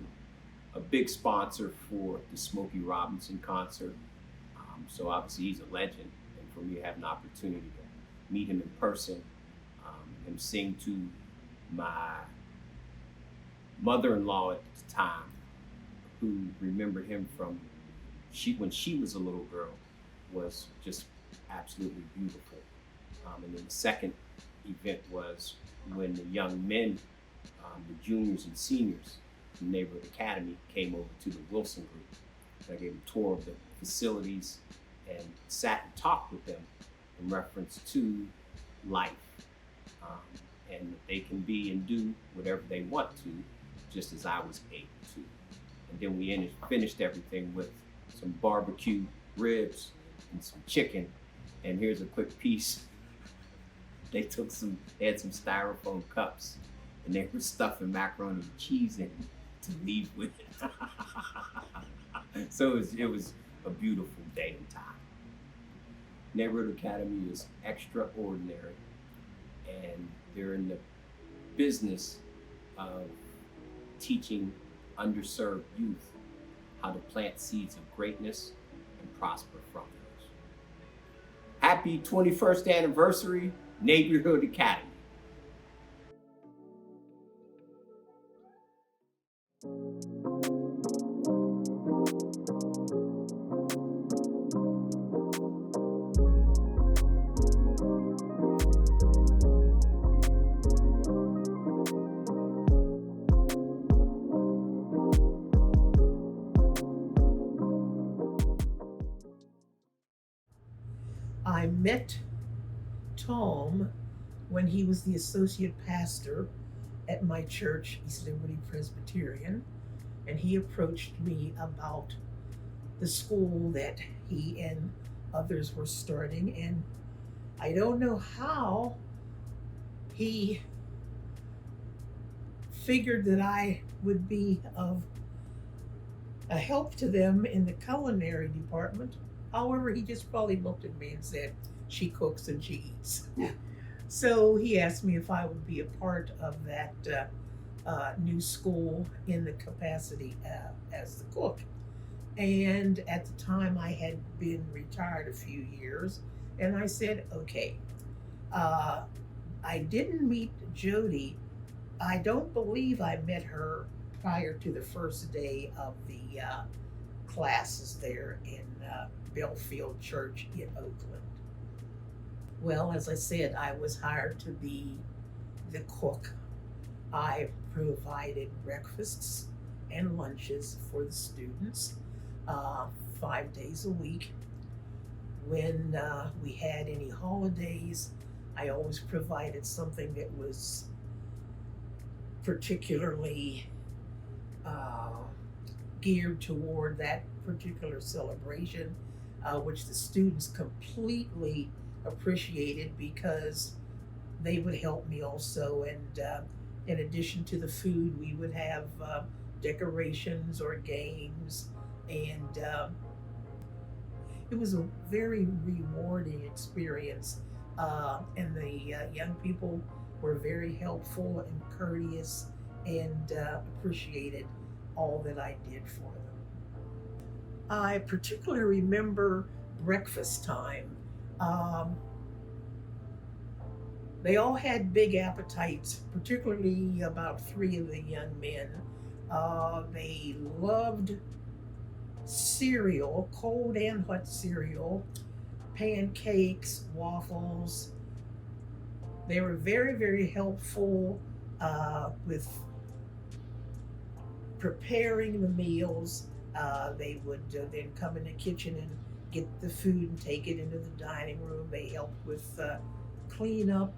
a big sponsor for the Smokey Robinson concert. So obviously he's a legend, and for me to have an opportunity to meet him in person, him sing to my mother-in-law at the time, who remembered him from when she was a little girl, was just absolutely beautiful. And then the second event was when the young men, the juniors and seniors from Neighborhood Academy, came over to the Wilson group. And I gave them a tour of the facilities and sat and talked with them in reference to life. And that they can be and do whatever they want to, just as I was able to. And then we finished everything with some barbecue ribs and some chicken. And here's a quick piece. They had some styrofoam cups, and they were stuffing macaroni and cheese in them to leave with it. So it was a beautiful day and time. Neighborhood Academy is extraordinary, and they're in the business of teaching underserved youth how to plant seeds of greatness and prosper from those. Happy 21st anniversary, Neighborhood Academy. I met Tom when he was the associate pastor at my church, East Liberty Presbyterian, and he approached me about the school that he and others were starting, and I don't know how he figured that I would be of a help to them in the culinary department. However, he just probably looked at me and said, "She cooks and she eats." So he asked me if I would be a part of that new school in the capacity as the cook. And at the time, I had been retired a few years, and I said, okay. I didn't meet Jody. I don't believe I met her prior to the first day of the classes there in Belfield Church in Oakland. Well, as I said, I was hired to be the cook. I provided breakfasts and lunches for the students 5 days a week. When we had any holidays, I always provided something that was particularly geared toward that particular celebration, which the students completely appreciated because they would help me also. And in addition to the food, we would have decorations or games, and it was a very rewarding experience. And the young people were very helpful and courteous and appreciated all that I did for them. I particularly remember breakfast time. They all had big appetites, particularly about 3 of the young men. They loved cereal, cold and hot cereal, pancakes, waffles. They were very, very helpful with preparing the meals. They would then come in the kitchen and get the food and take it into the dining room. They helped with cleanup.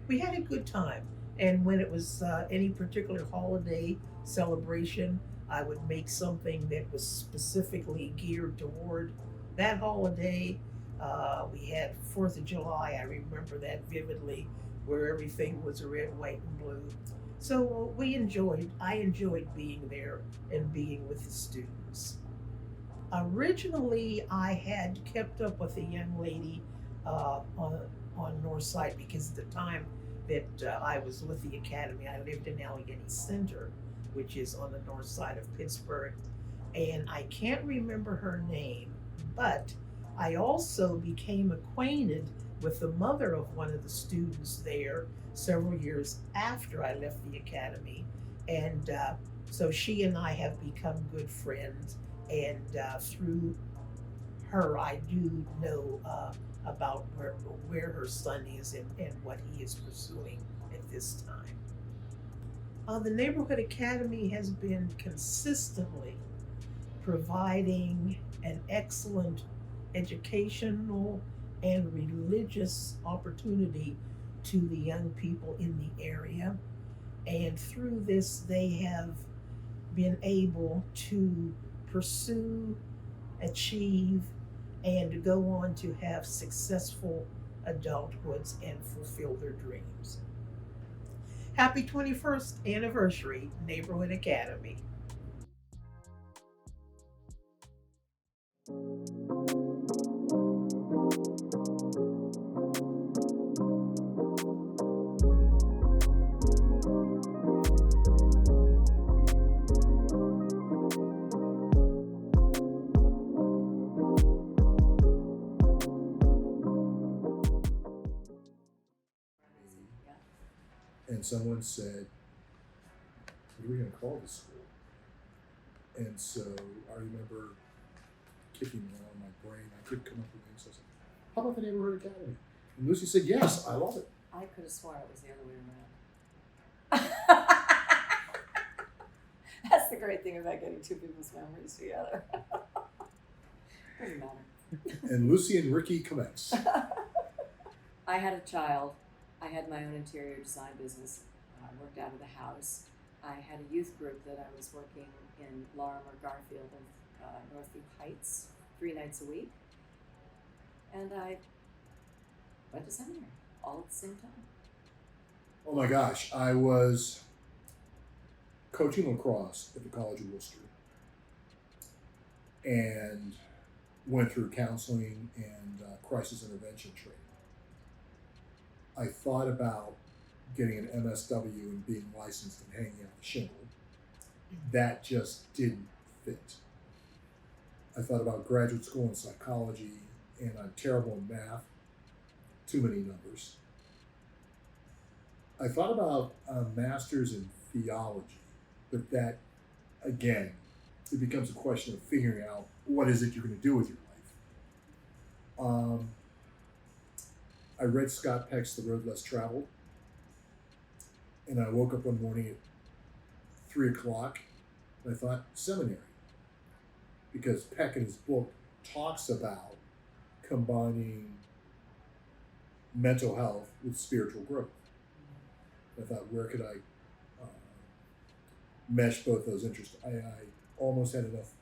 We had a good time. And when it was any particular holiday celebration, I would make something that was specifically geared toward that holiday. We had 4th of July, I remember that vividly, where everything was red, white, and blue. So I enjoyed being there and being with the students. Originally, I had kept up with a young lady on North Side because at the time that I was with the academy, I lived in Allegheny Center, which is on the north side of Pittsburgh. And I can't remember her name, but I also became acquainted with the mother of one of the students there several years after I left the academy. And so she and I have become good friends. And through her, I do know about where her son is and what he is pursuing at this time. The Neighborhood Academy has been consistently providing an excellent educational and religious opportunity to the young people in the area. And through this, they have been able to pursue, achieve, and to go on to have successful adulthoods and fulfill their dreams. Happy 21st anniversary, Neighborhood Academy. And someone said, "What are we going to call the school?" And so I remember kicking around my brain. I couldn't come up with names. So I said, "How about the Neighborhood Academy?" And Lucy said, "Yes, I love it." I could have sworn it was the other way around. That's the great thing about getting two people's memories together. Doesn't matter. And Lucy and Ricky commence. I had a child. I had my own interior design business. worked out of the house. I had a youth group that I was working in Larimer, Garfield, and Northview Heights 3 nights a week. And I went to seminary all at the same time. Oh my gosh, I was coaching lacrosse at the College of Worcester and went through counseling and crisis intervention training. I thought about getting an MSW and being licensed and hanging out the shingle. That just didn't fit. I thought about graduate school in psychology, and I'm terrible in math, too many numbers. I thought about a master's in theology, but that, again, it becomes a question of figuring out what is it you're going to do with your life. I read Scott Peck's The Road Less Traveled, and I woke up one morning at 3 o'clock, and I thought, seminary. Because Peck in his book talks about combining mental health with spiritual growth. I thought, where could I mesh both those interests? I almost had enough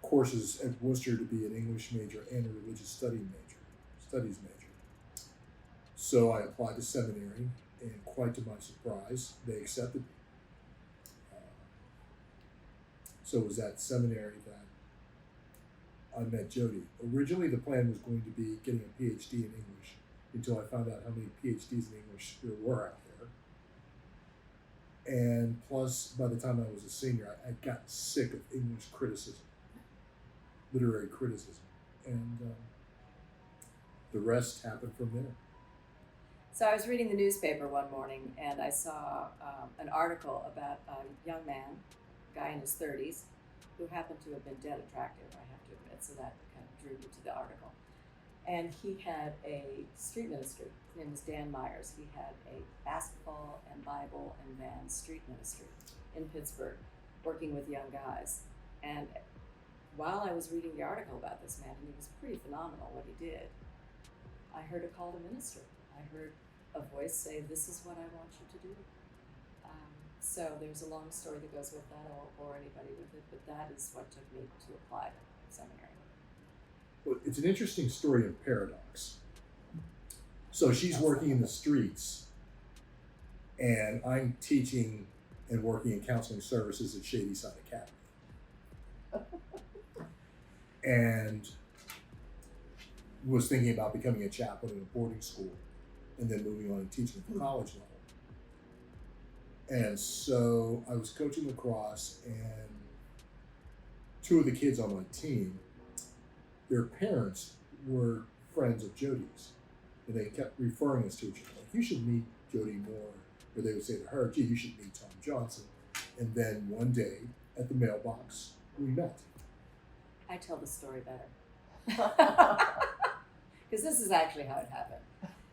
courses at Worcester to be an English major and a religious studies major. So I applied to seminary, and quite to my surprise, they accepted me. So it was at seminary that I met Jody. Originally, the plan was going to be getting a PhD in English, until I found out how many PhDs in English there were out there. And plus, by the time I was a senior, I got sick of English criticism, literary criticism, and the rest happened from there. So I was reading the newspaper one morning, and I saw an article about a young man, a guy in his 30s, who happened to have been dead attractive, I have to admit, so that kind of drew me to the article. And he had a street ministry. His name was Dan Myers. He had a basketball and Bible and van street ministry in Pittsburgh, working with young guys. And while I was reading the article about this man, and he was pretty phenomenal what he did, I heard a call to ministry. I heard a voice say, "This is what I want you to do." So there's a long story that goes with that. I won't bore anybody with it, but that is what took me to apply to seminary. Well, it's an interesting story of paradox. So she's working in the streets, and I'm teaching and working in counseling services at Shady Side Academy. And was thinking about becoming a chaplain in a boarding school and then moving on and teaching at the college level. And so I was coaching lacrosse, and 2 of the kids on my team, their parents were friends of Jody's, and they kept referring us to each other. Like, you should meet Jody more, or they would say to her, "Gee, you should meet Tom Johnson." And then one day at the mailbox, we met. I tell the story better. Because this is actually how it happened.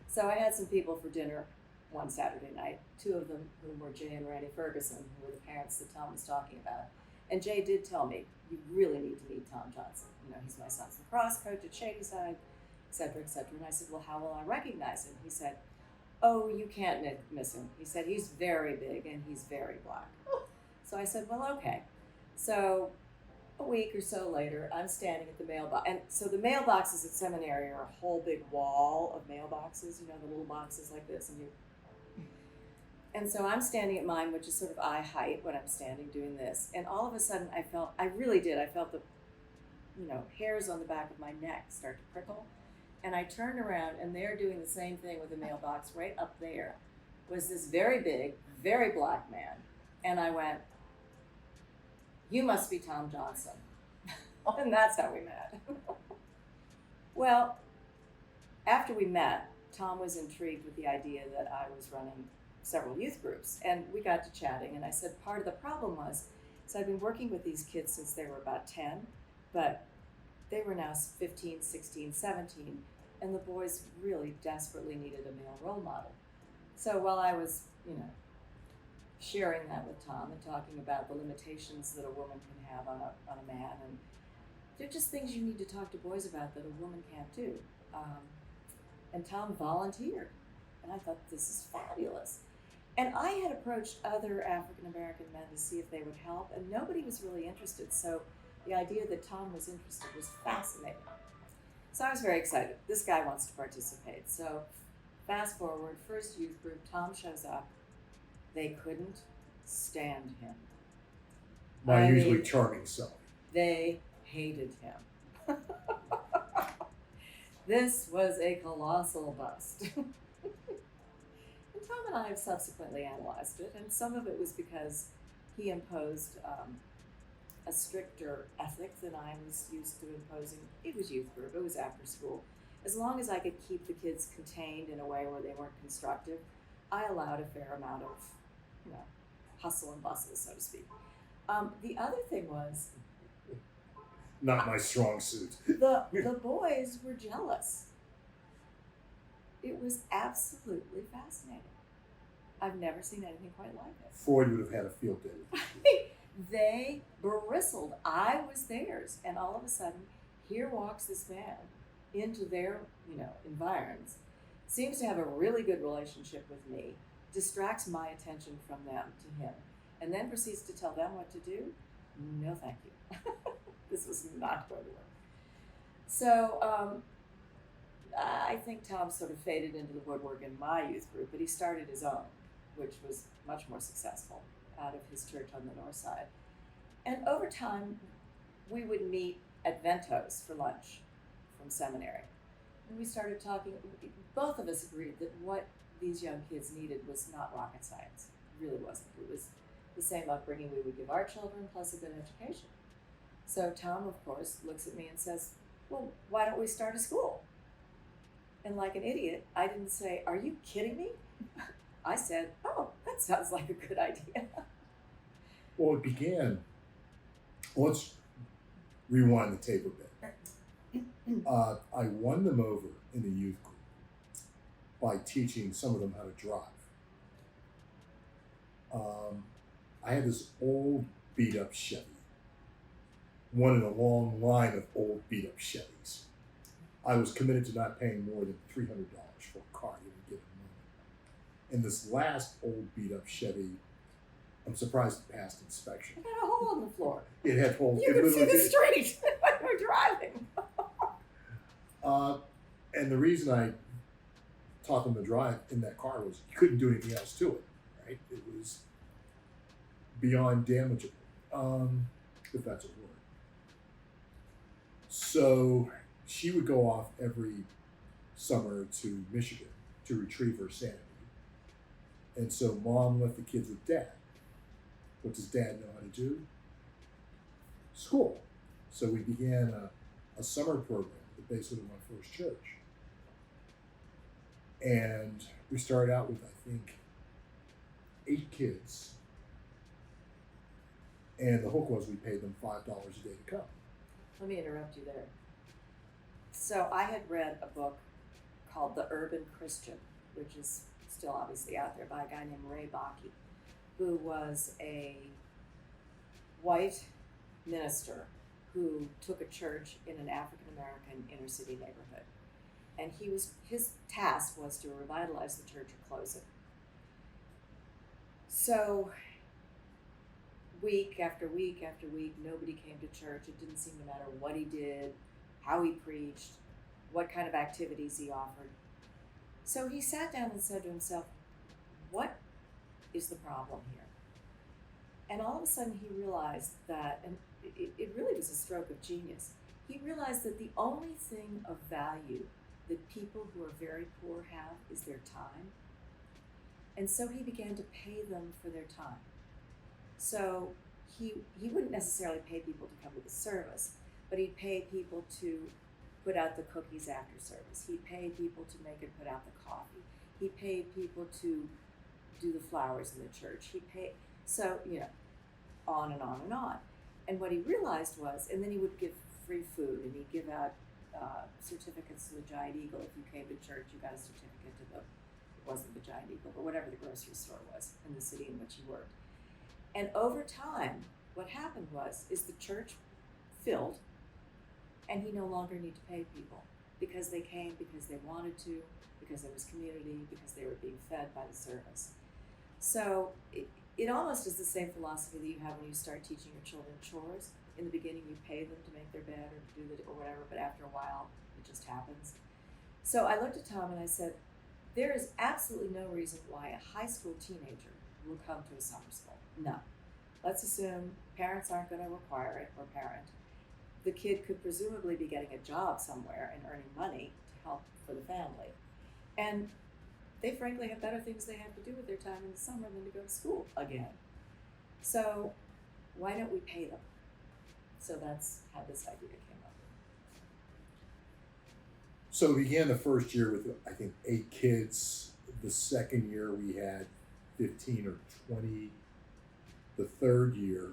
So I had some people for dinner one Saturday night, 2 of them who were Jay and Randy Ferguson, who were the parents that Tom was talking about. And Jay did tell me, "You really need to meet Tom Johnson. You know, he's my son's lacrosse coach at Shadyside, et cetera, et cetera." And I said, "Well, how will I recognize him?" He said, "Oh, you can't miss him." He said, "He's very big and he's very black." So I said, "Well, okay." So a week or so later, I'm standing at the mailbox. And so the mailboxes at seminary are a whole big wall of mailboxes, you know, the little boxes like this. And so I'm standing at mine, which is sort of eye height when I'm standing doing this. And all of a sudden I felt the, hairs on the back of my neck start to prickle. And I turned around, and they're doing the same thing with the mailbox. Right up there was this very big, very black man. And I went, "You must be Tom Johnson." And that's how we met. Well, after we met, Tom was intrigued with the idea that I was running several youth groups, and we got to chatting, and I said part of the problem was, so I've been working with these kids since they were about 10, but they were now 15, 16, 17, and the boys really desperately needed a male role model. So while I was, sharing that with Tom and talking about the limitations that a woman can have on a man, and they're just things you need to talk to boys about that a woman can't do. And Tom volunteered, and I thought, this is fabulous. And I had approached other African American men to see if they would help, and nobody was really interested. So the idea that Tom was interested was fascinating. So I was very excited. This guy wants to participate. So fast forward, first youth group, Tom shows up. They couldn't stand him. My I usually mean, charming self. They hated him. This was a colossal bust. And Tom and I have subsequently analyzed it, and some of it was because he imposed a stricter ethic than I was used to imposing. It was youth group, it was after school. As long as I could keep the kids contained in a way where they weren't constructive, I allowed a fair amount of, hustle and bustle, so to speak. The other thing was Not my strong suit. the boys were jealous. It was absolutely fascinating. I've never seen anything quite like it. Freud would have had a field day. They bristled. I was theirs, and all of a sudden, here walks this man into their, environs. Seems to have a really good relationship with me. Distracts my attention from them to him, and then proceeds to tell them what to do. No, thank you. This was not going to work. So I think Tom sort of faded into the woodwork in my youth group, but he started his own, which was much more successful out of his church on the north side. And over time, we would meet at Ventos for lunch from seminary. And we started talking, both of us agreed that what these young kids needed was not rocket science. It really wasn't. It was the same upbringing we would give our children, plus a good education. So Tom, of course, looks at me and says, well, why don't we start a school? And like an idiot, I didn't say, are you kidding me? I said, oh, that sounds like a good idea. Well, it began, let's rewind the tape a bit. I won them over in the youth group by teaching some of them how to drive. I had this old beat up Chevy, one in a long line of old beat up Chevys. I was committed to not paying more than $300 for a car at any given moment. And this last old beat up Chevy, I'm surprised it passed inspection. It had a hole in the floor. It had holes. You could see the street when you were driving. And the reason I taught them to drive in that car was you couldn't do anything else to it, right? It was beyond damageable, if that's a word. So she would go off every summer to Michigan to retrieve her sanity. And so mom left the kids with dad. What does dad know how to do? School. So we began a summer program at the basement of my first church. And we started out with, I think, 8 kids. And the hook was we paid them $5 a day to come. Let me interrupt you there. So I had read a book called The Urban Christian, which is still obviously out there, by a guy named Ray Bakke, who was a white minister who took a church in an African American inner city neighborhood. And his task was to revitalize the church or close it. So week after week after week, nobody came to church. It didn't seem to matter what he did, how he preached, what kind of activities he offered. So he sat down and said to himself, what is the problem here? And all of a sudden he realized that, and it really was a stroke of genius, he realized that the only thing of value that people who are very poor have is their time. And so he began to pay them for their time. So he wouldn't necessarily pay people to come to the service, but he'd pay people to put out the cookies after service. He'd pay people to make and put out the coffee. He paid people to do the flowers in the church. He paid, so, on and on and on. And what he realized was, and then he would give free food, and he'd give out certificates to the Giant Eagle. If you came to church, you got a certificate to it wasn't the Giant Eagle, but whatever the grocery store was in the city in which he worked. And over time, what happened is the church filled, and he no longer needed to pay people because they came because they wanted to, because there was community, because they were being fed by the service. So it almost is the same philosophy that you have when you start teaching your children chores. In the beginning, you pay them to make their bed or to do the or whatever, but after a while, it just happens. So I looked at Tom and I said, there is absolutely no reason why a high school teenager will come to a summer school. No. Let's assume parents aren't going to require it or parent. The kid could presumably be getting a job somewhere and earning money to help for the family. And they frankly have better things they have to do with their time in the summer than to go to school again. So why don't we pay them? So that's how this idea came up. So we began the first year with, I think, 8 kids. The second year we had 15 or 20. The third year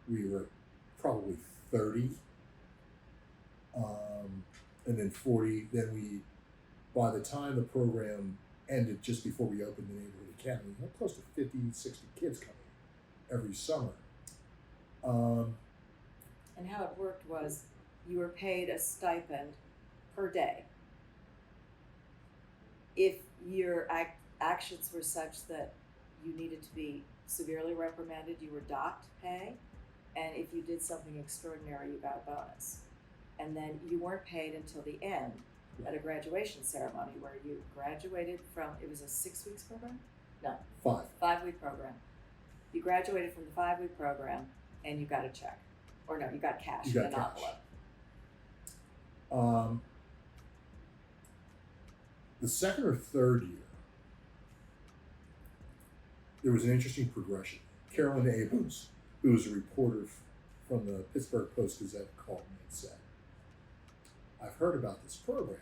we were probably 30. And then 40. Then by the time the program ended, just before we opened the Neighborhood Academy, we had close to 50, 60 kids coming every summer. And how it worked was you were paid a stipend per day. If your actions were such that you needed to be severely reprimanded, you were docked pay. And if you did something extraordinary, you got a bonus. And then you weren't paid until the end at a graduation ceremony where you graduated from, it was a 6 weeks program? No. 5. 5-week program. You graduated from the 5-week program and you got a check. Or no, you got cash in an envelope. The second or third year, there was an interesting progression. Carolyn Abrams, who was a reporter from the Pittsburgh Post-Gazette, called me and said, I've heard about this program.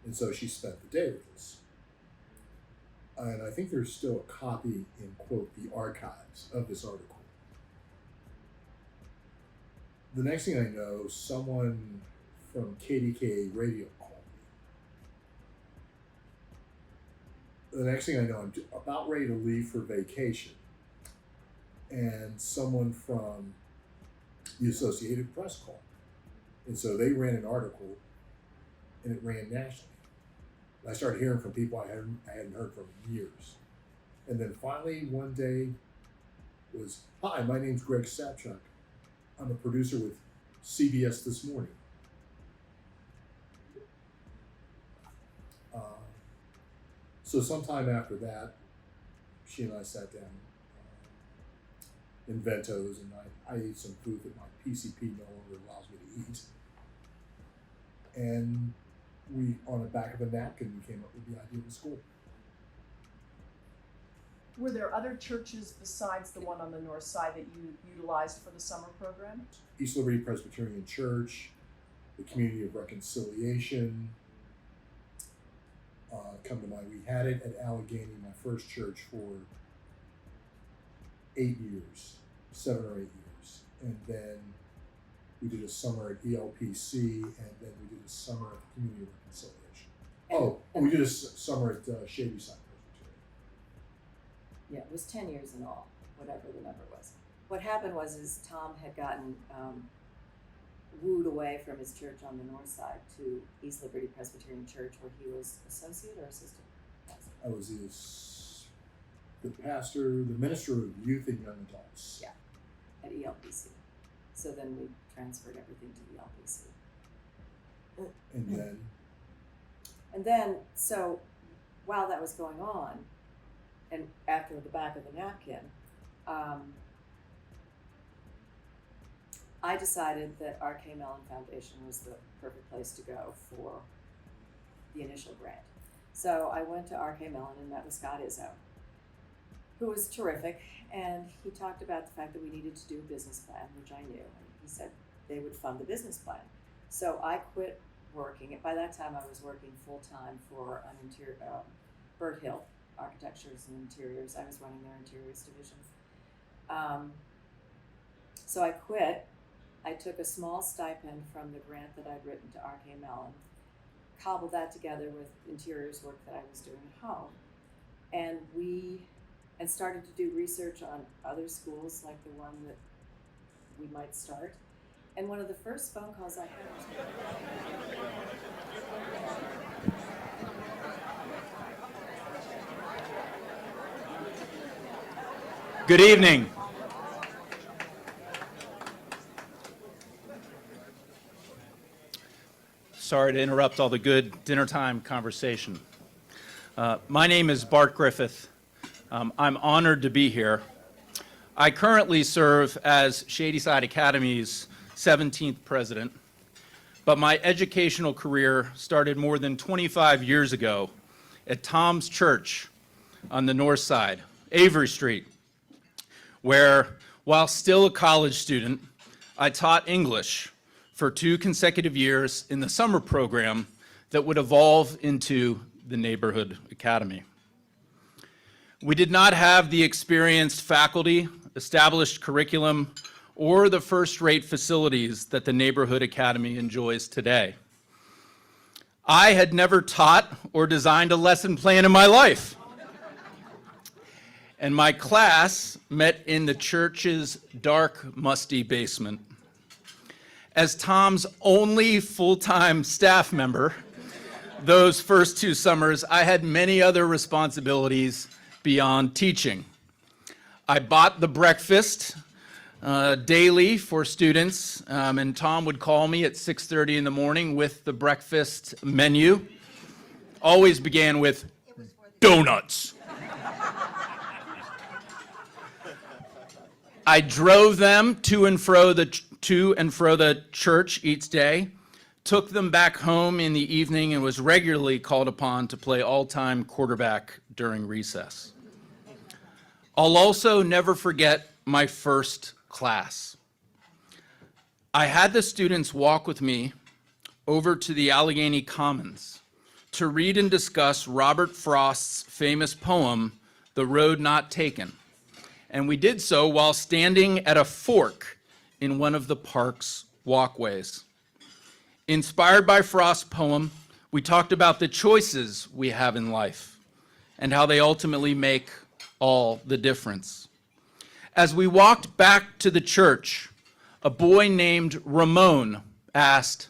And so she spent the day with us. And I think there's still a copy in, quote, the archives of this article. The next thing I know, someone from KDKA radio called me. The next thing I know, I'm about ready to leave for vacation. And someone from the Associated Press called. And so they ran an article, and it ran nationally. And I started hearing from people I hadn't heard from in years. And then finally one day was, hi, my name's Greg Sapchuk. I'm a producer with CBS This Morning. So sometime after that, she and I sat down in Ventos, and I ate some food that my PCP no longer allows me to eat. And we, on the back of a napkin, we came up with the idea of the school. Were there other churches besides the one on the north side that you utilized for the summer program? East Liberty Presbyterian Church, the Community of Reconciliation, come to mind. We had it at Allegheny, my first church, for 8 years, 7 or 8 years. And then we did a summer at ELPC, and then we did a summer at the Community of Reconciliation. We did a summer at Shady Side Presbyterian. Yeah, it was 10 years in all, whatever the number was. What happened was Tom had gotten wooed away from his church on the north side to East Liberty Presbyterian Church, where he was associate or assistant pastor. I was the pastor, the minister of youth and young adults. Yeah, at ELPC. So then we transferred everything to ELPC. And then, so while that was going on, and after the back of the napkin, I decided that R.K. Mellon Foundation was the perfect place to go for the initial grant. So I went to R.K. Mellon and met with Scott Izzo, who was terrific, and he talked about the fact that we needed to do a business plan, which I knew, and he said they would fund the business plan. So I quit working, and by that time I was working full-time for an interior, Bird Hill Architectures and Interiors. I was running their interiors divisions. So I quit. I took a small stipend from the grant that I'd written to R.K. Mellon, cobbled that together with interiors work that I was doing at home, and started to do research on other schools like the one that we might start. And one of the first phone calls I had was Good evening. Sorry to interrupt all the good dinner time conversation. My name is Bart Griffith. I'm honored to be here. I currently serve as Shadyside Academy's 17th president, but my educational career started more than 25 years ago at Tom's Church on the north side, Avery Street, where, while still a college student, I taught English for 2 consecutive years in the summer program that would evolve into the Neighborhood Academy. We did not have the experienced faculty, established curriculum, or the first-rate facilities that the Neighborhood Academy enjoys today. I had never taught or designed a lesson plan in my life. And my class met in the church's dark, musty basement. As Tom's only full-time staff member, those first 2 summers, I had many other responsibilities beyond teaching. I bought the breakfast daily for students, and Tom would call me at 6:30 in the morning with the breakfast menu. Always began with donuts. I drove them to and fro the church each day, took them back home in the evening, and was regularly called upon to play all-time quarterback during recess. I'll also never forget my first class. I had the students walk with me over to the Allegheny Commons to read and discuss Robert Frost's famous poem, The Road Not Taken. And we did so while standing at a fork in one of the park's walkways. Inspired by Frost's poem, we talked about the choices we have in life and how they ultimately make all the difference. As we walked back to the church, a boy named Ramon asked,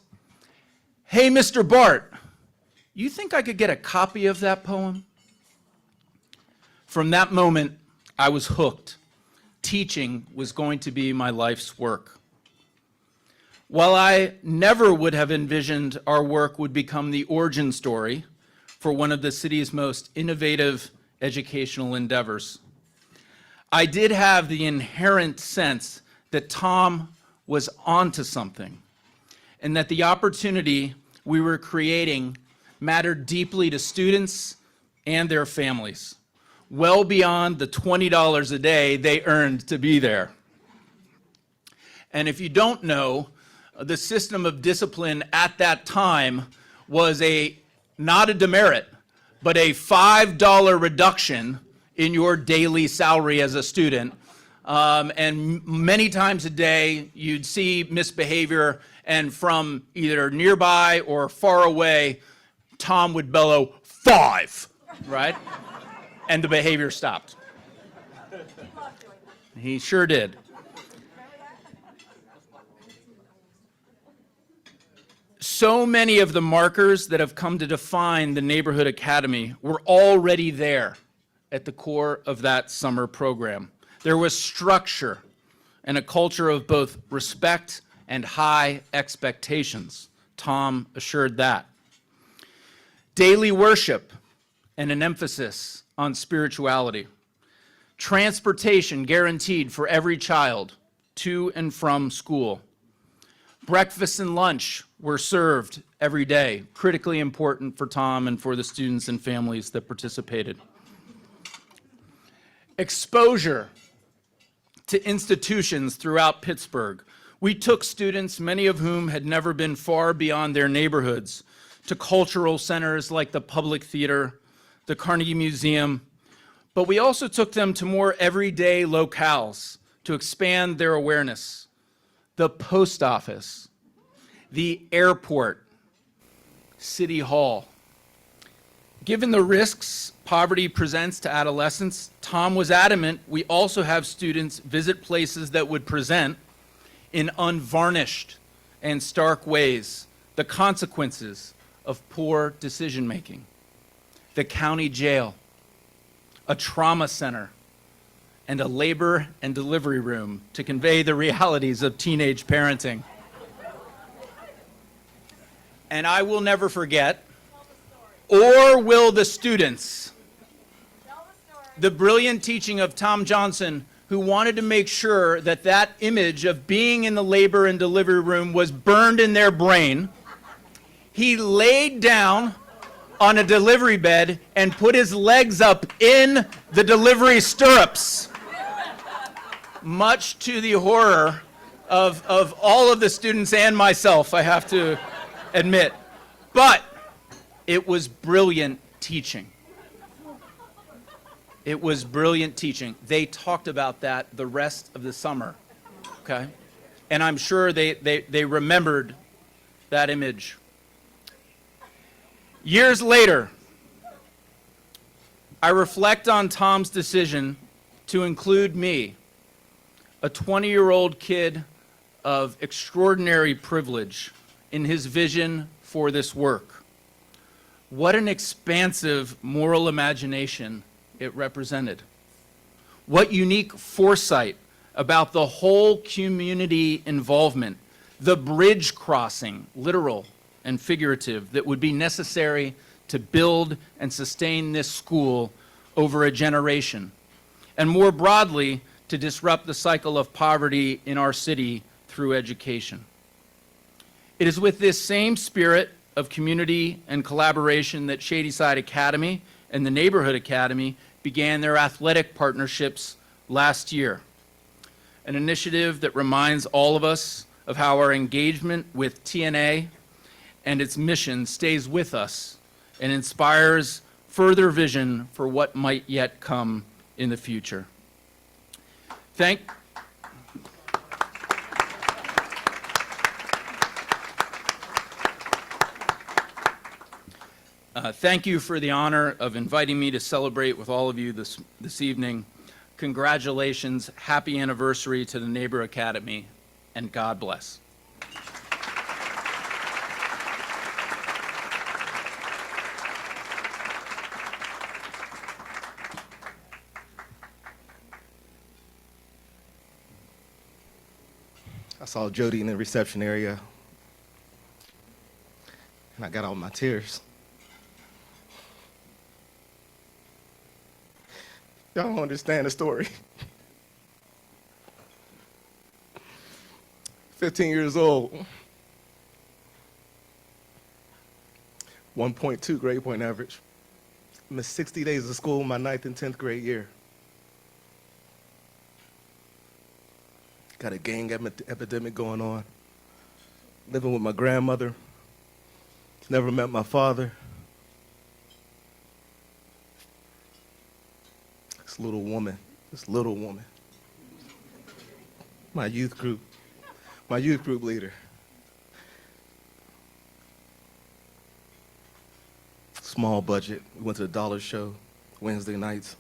"Hey, Mr. Bart, you think I could get a copy of that poem?" From that moment, I was hooked. Teaching was going to be my life's work. While I never would have envisioned our work would become the origin story for one of the city's most innovative educational endeavors, I did have the inherent sense that Tom was onto something, and that the opportunity we were creating mattered deeply to students and their families, well beyond the $20 a day they earned to be there. And if you don't know, the system of discipline at that time was not a demerit, but a $5 reduction in your daily salary as a student. And many times a day, you'd see misbehavior, and from either nearby or far away, Tom would bellow, "5," right? And the behavior stopped. He sure did. So many of the markers that have come to define the Neighborhood Academy were already there at the core of that summer program. There was structure and a culture of both respect and high expectations. Tom assured that. Daily worship and an emphasis on spirituality. Transportation guaranteed for every child to and from school. Breakfast and lunch were served every day, critically important for Tom and for the students and families that participated. Exposure to institutions throughout Pittsburgh. We took students, many of whom had never been far beyond their neighborhoods, to cultural centers like the Public Theater, the Carnegie Museum, but we also took them to more everyday locales to expand their awareness. The post office, the airport, City Hall. Given the risks poverty presents to adolescents, Tom was adamant we also have students visit places that would present in unvarnished and stark ways the consequences of poor decision-making. The county jail, a trauma center, and a labor and delivery room to convey the realities of teenage parenting. And I will never forget, or will the students, the brilliant teaching of Tom Johnson, who wanted to make sure that that image of being in the labor and delivery room was burned in their brain. He laid down on a delivery bed and put his legs up in the delivery stirrups, much to the horror of all of the students and myself, I have to admit. But it was brilliant teaching. It was brilliant teaching. They talked about that the rest of the summer, okay? And I'm sure they remembered that image. Years later, I reflect on Tom's decision to include me, a 20-year-old kid of extraordinary privilege, in his vision for this work. What an expansive moral imagination it represented. What unique foresight about the whole community involvement, the bridge crossing, literal and figurative, that would be necessary to build and sustain this school over a generation, and more broadly, to disrupt the cycle of poverty in our city through education. It is with this same spirit of community and collaboration that Shadyside Academy and the Neighborhood Academy began their athletic partnerships last year, an initiative that reminds all of us of how our engagement with TNA and its mission stays with us and inspires further vision for what might yet come in the future. Thank you for the honor of inviting me to celebrate with all of you this evening. Congratulations, happy anniversary to the Neighbor Academy, and God bless. I saw Jody in the reception area, and I got all my tears. Y'all don't understand the story. 15 years old, 1.2 grade point average. Missed 60 days of school my 9th and 10th grade year. Got a gang epidemic going on. Living with my grandmother. Never met my father. This little woman. My youth group leader. Small budget. We went to the Dollar Show Wednesday nights.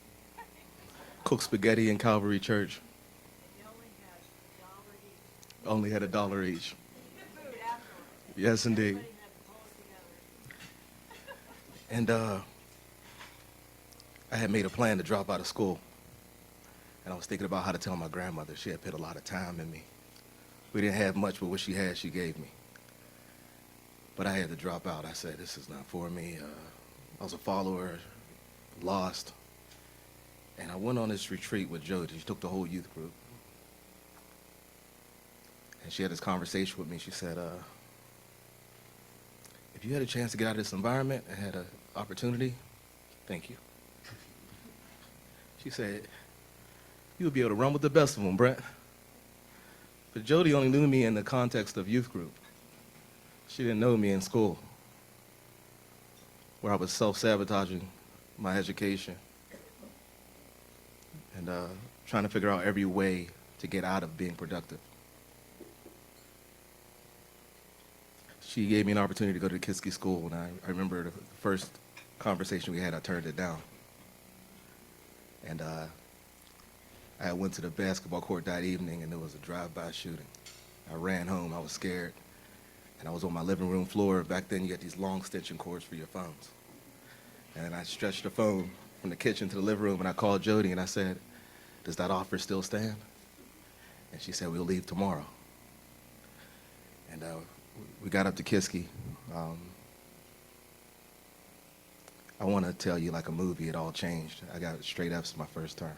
Cooked spaghetti in Calvary Church. Only had $1 each. Yes, indeed. And I had made a plan to drop out of school. And I was thinking about how to tell my grandmother. She had put a lot of time in me. We didn't have much, but what she had, she gave me. But I had to drop out. I said, this is not for me. I was a follower, lost. And I went on this retreat with Jody. She took the whole youth group. And she had this conversation with me. She said, if you had a chance to get out of this environment and had an opportunity, thank you. She said, you would be able to run with the best of them, Brent. But Jody only knew me in the context of youth group. She didn't know me in school, where I was self-sabotaging my education and trying to figure out every way to get out of being productive. She gave me an opportunity to go to the Kiski school, and I remember the first conversation we had, I turned it down. And I went to the basketball court that evening, and there was a drive-by shooting. I ran home, I was scared, and I was on my living room floor. Back then, you get these long extension cords for your phones. And I stretched the phone from the kitchen to the living room, and I called Jody, and I said, does that offer still stand? And she said, we'll leave tomorrow. And we got up to Kiski. I want to tell you like a movie, it all changed. I got straight F's my first term.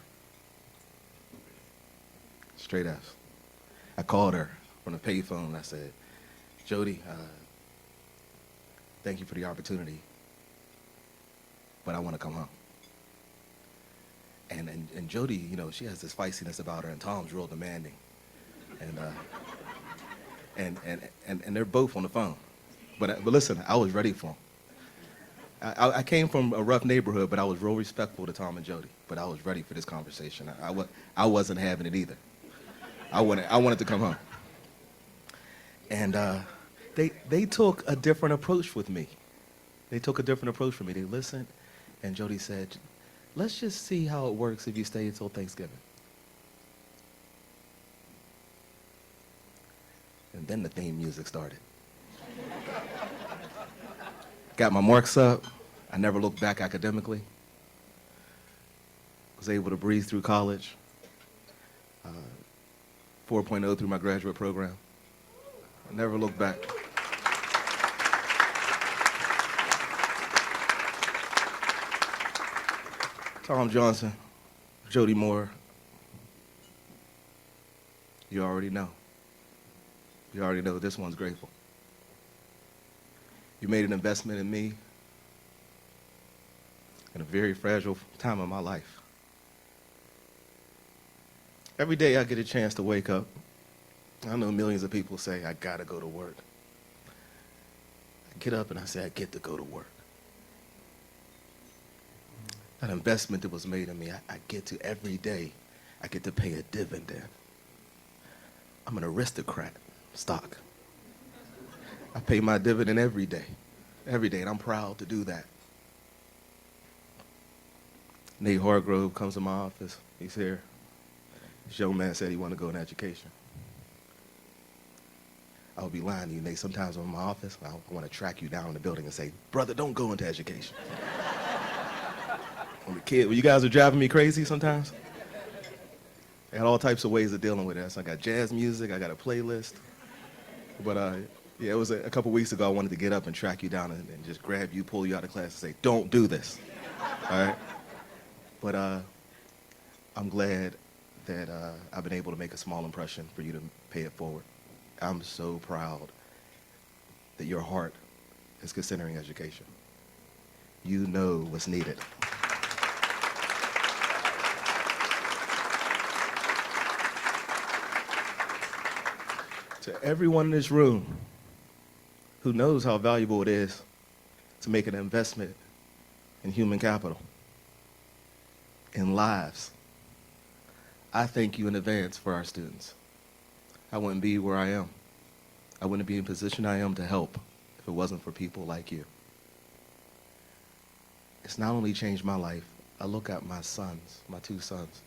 Straight F's. I called her from the payphone and I said, Jody, thank you for the opportunity, but I want to come home. And Jody, you know, she has this feistiness about her, and Tom's real demanding. And they're both on the phone. But listen, I was ready for them. I came from a rough neighborhood, but I was real respectful to Tom and Jody. But I was ready for this conversation. I wasn't having it either. I wanted to come home. And they took a different approach with me. They took a different approach from me. They listened, and Jody said, let's just see how it works if you stay until Thanksgiving. And then the theme music started. Got my marks up. I never looked back academically. Was able to breeze through college. 4.0 through my graduate program. I never looked back. Tom Johnson, Jody Moore, you already know. You already know this one's grateful. You made an investment in me in a very fragile time of my life. Every day I get a chance to wake up. I know millions of people say, I gotta go to work. I get up and I say, I get to go to work. That investment that was made in me, I get to every day, I get to pay a dividend. I'm an aristocrat stock. I pay my dividend every day, and I'm proud to do that. Nate Hargrove comes to my office. He's here. This young man said he wanted to go in education. I would be lying to you, Nate. Sometimes I'm in my office, I want to track you down in the building and say, brother, don't go into education. When you guys are driving me crazy sometimes. I got all types of ways of dealing with that. So I got jazz music, I got a playlist. But yeah, it was a couple weeks ago, I wanted to get up and track you down and just grab you, pull you out of class and say, don't do this, all right? But I'm glad that I've been able to make a small impression for you to pay it forward. I'm so proud that your heart is considering education. You know what's needed. To everyone in this room who knows how valuable it is to make an investment in human capital, in lives, I thank you in advance for our students. I wouldn't be where I am. I wouldn't be in the position I am to help if it wasn't for people like you. It's not only changed my life, I look at my sons, my two sons,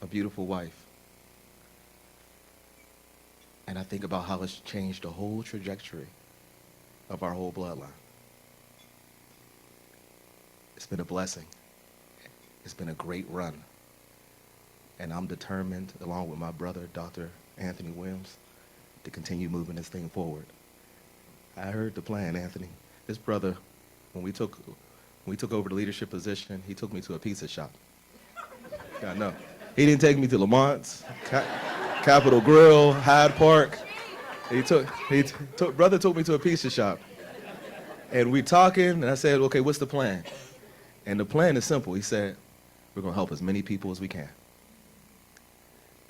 a beautiful wife, and I think about how it's changed the whole trajectory of our whole bloodline. It's been a blessing. It's been a great run. And I'm determined, along with my brother, Dr. Anthony Williams, to continue moving this thing forward. I heard the plan, Anthony. This brother, when we took over the leadership position, he took me to a pizza shop. Yeah, I know. He didn't take me to LeMont's, Capitol Grill, Hyde Park. Brother took me to a pizza shop. And we talking, and I said, okay, what's the plan? And the plan is simple. He said, we're gonna help as many people as we can.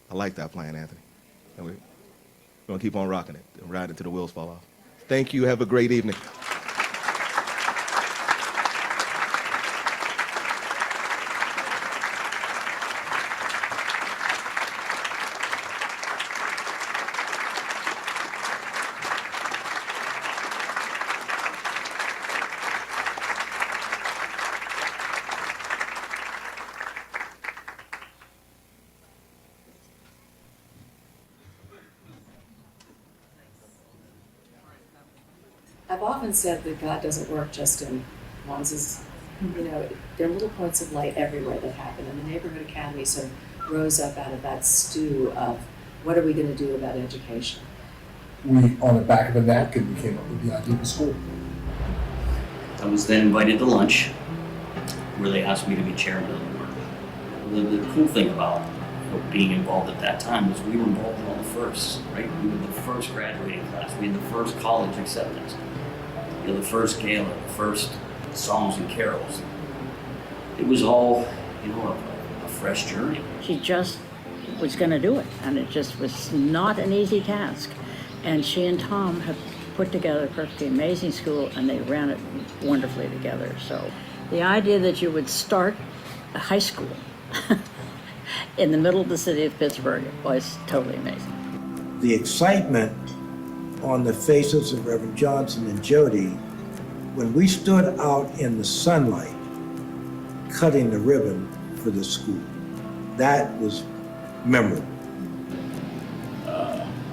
I like that plan, Anthony. And we're gonna keep on rocking it and riding until the wheels fall off. Thank you, have a great evening. I've often said that God doesn't work just in one's You know, there are little points of light everywhere that happen, and the Neighborhood Academy sort of rose up out of that stew of what are we going to do about education. We, on the back of a napkin, we came up with the idea of the school. I was then invited to lunch, where they asked me to be chairman of the board. The cool thing about being involved at that time was we were involved in all the firsts, right? We were the first graduating class. We had the first college acceptance. You know, the first gala, the first songs and carols. It was all, you know, a fresh journey. She just was going to do it, and it just was not an easy task. And she and Tom have put together a perfectly amazing school, and they ran it wonderfully together. So the idea that you would start a high school in the middle of the city of Pittsburgh was totally amazing. The excitement on the faces of Reverend Johnson and Jody when we stood out in the sunlight cutting the ribbon for the school. That was memorable.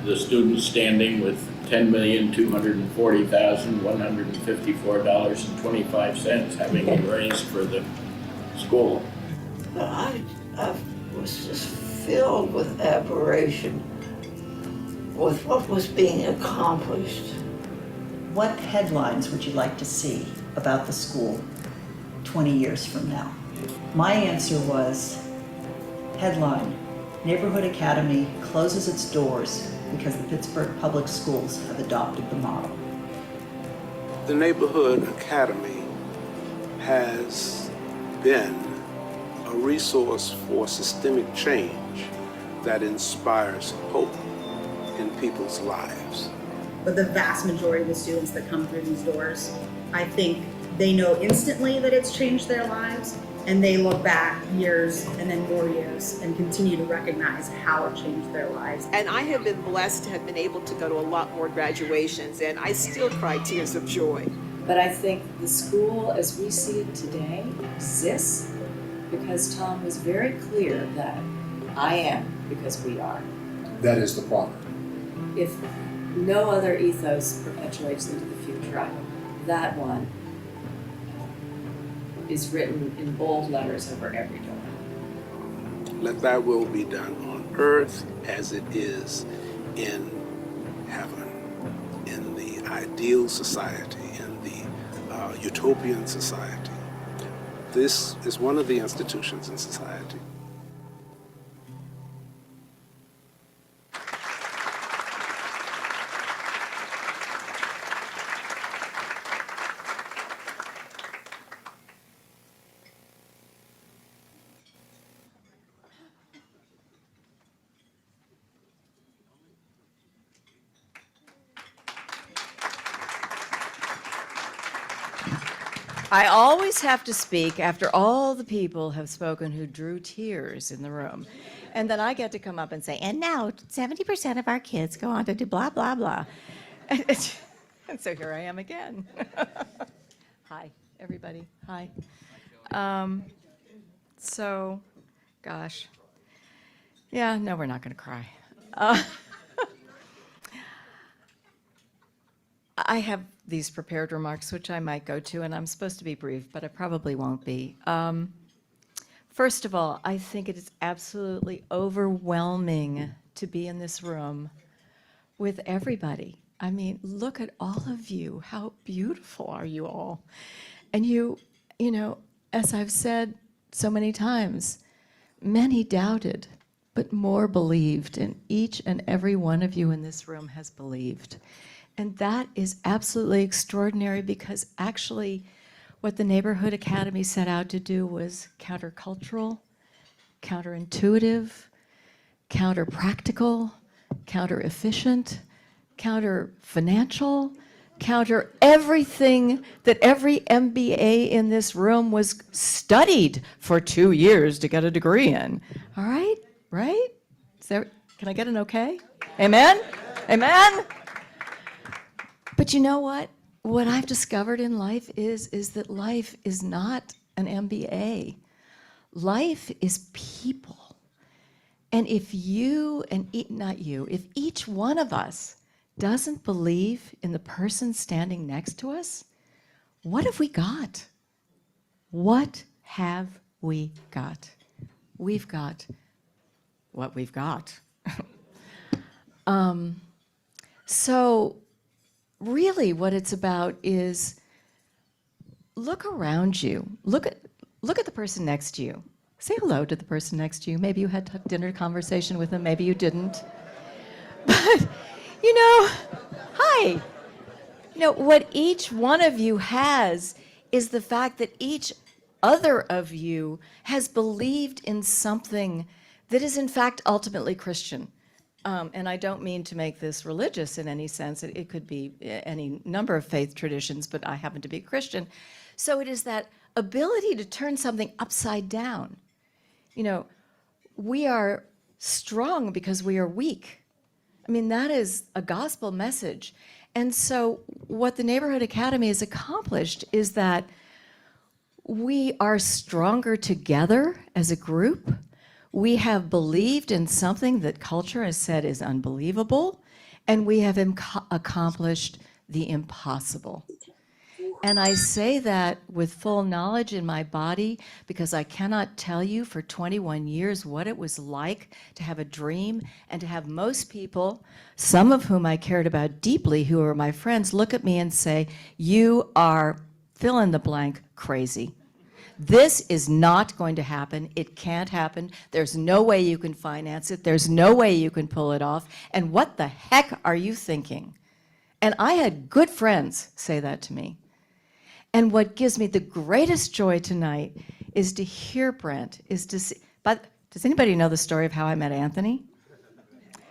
The students standing with $10,240,154.25 having been raised for the school. I was just filled with admiration with what was being accomplished. What headlines would you like to see about the school 20 years from now? My answer was, headline, Neighborhood Academy closes its doors because the Pittsburgh Public Schools have adopted the model. The Neighborhood Academy has been a resource for systemic change that inspires hope in people's lives. But the vast majority of the students that come through these doors, I think they know instantly that it's changed their lives, and they look back years and then more years and continue to recognize how it changed their lives. And I have been blessed to have been able to go to a lot more graduations, and I still cry tears of joy. But I think the school as we see it today exists because Tom was very clear that I am because we are. That is the problem. If no other ethos perpetuates into the future, I hope that one is written in bold letters over every door. Let thy will be done on earth as it is in heaven, in the ideal society, in the utopian society. This is one of the institutions in society. I always have to speak after all the people have spoken who drew tears in the room. And then I get to come up and say, and now 70% of our kids go on to do blah, blah, blah. And so here I am again. Hi, everybody. Hi. So, gosh. Yeah, no, we're not going to cry. I have these prepared remarks, which I might go to, and I'm supposed to be brief, but I probably won't be. First of all, I think it is absolutely overwhelming to be in this room with everybody. I mean, look at all of you. How beautiful are you all? And you know, as I've said so many times, many doubted, but more believed, and each and every one of you in this room has believed. And that is absolutely extraordinary because actually what the Neighborhood Academy set out to do was countercultural, counterintuitive, counter-practical, counter-efficient, counter-financial, counter everything that every MBA in this room was studied for 2 years to get a degree in. All right? Right? Can I get an okay? Amen? Amen? But you know what? What I've discovered in life is that life is not an MBA. Life is people. And if if each one of us doesn't believe in the person standing next to us, what have we got? What have we got? We've got what we've got. So really what it's about is look around you. Look at the person next to you. Say hello to the person next to you. Maybe you had a dinner conversation with them, maybe you didn't. But, hi. What each one of you has is the fact that each other of you has believed in something that is in fact ultimately Christian. And I don't mean to make this religious in any sense. It could be any number of faith traditions, but I happen to be Christian. So it is that ability to turn something upside down. We are strong because we are weak. I mean, that is a gospel message. And so what the Neighborhood Academy has accomplished is that we are stronger together as a group. We have believed in something that culture has said is unbelievable, and we have accomplished the impossible. And I say that with full knowledge in my body because I cannot tell you for 21 years what it was like to have a dream and to have most people, some of whom I cared about deeply, who are my friends, look at me and say, you are fill in the blank crazy. This is not going to happen. It can't happen. There's no way you can finance it. There's no way you can pull it off. And what the heck are you thinking? And I had good friends say that to me. And what gives me the greatest joy tonight is to hear Brent, is to see, but does anybody know the story of how I met Anthony?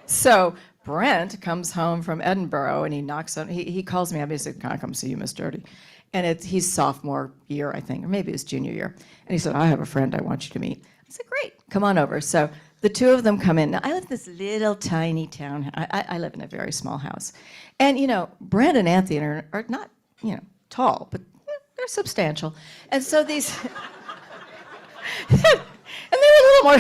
So Brent comes home from Edinburgh and he knocks on, he calls me up, he said, can I come see you, Miss Jody? And he's sophomore year, I think, or maybe it was junior year. And he said, I have a friend I want you to meet. I said, great, come on over. So the two of them come in. Now, I live in this little tiny town. I live in a very small house. And, Brent and Anthony are not, tall, but they're substantial. And so these, and they're a little more,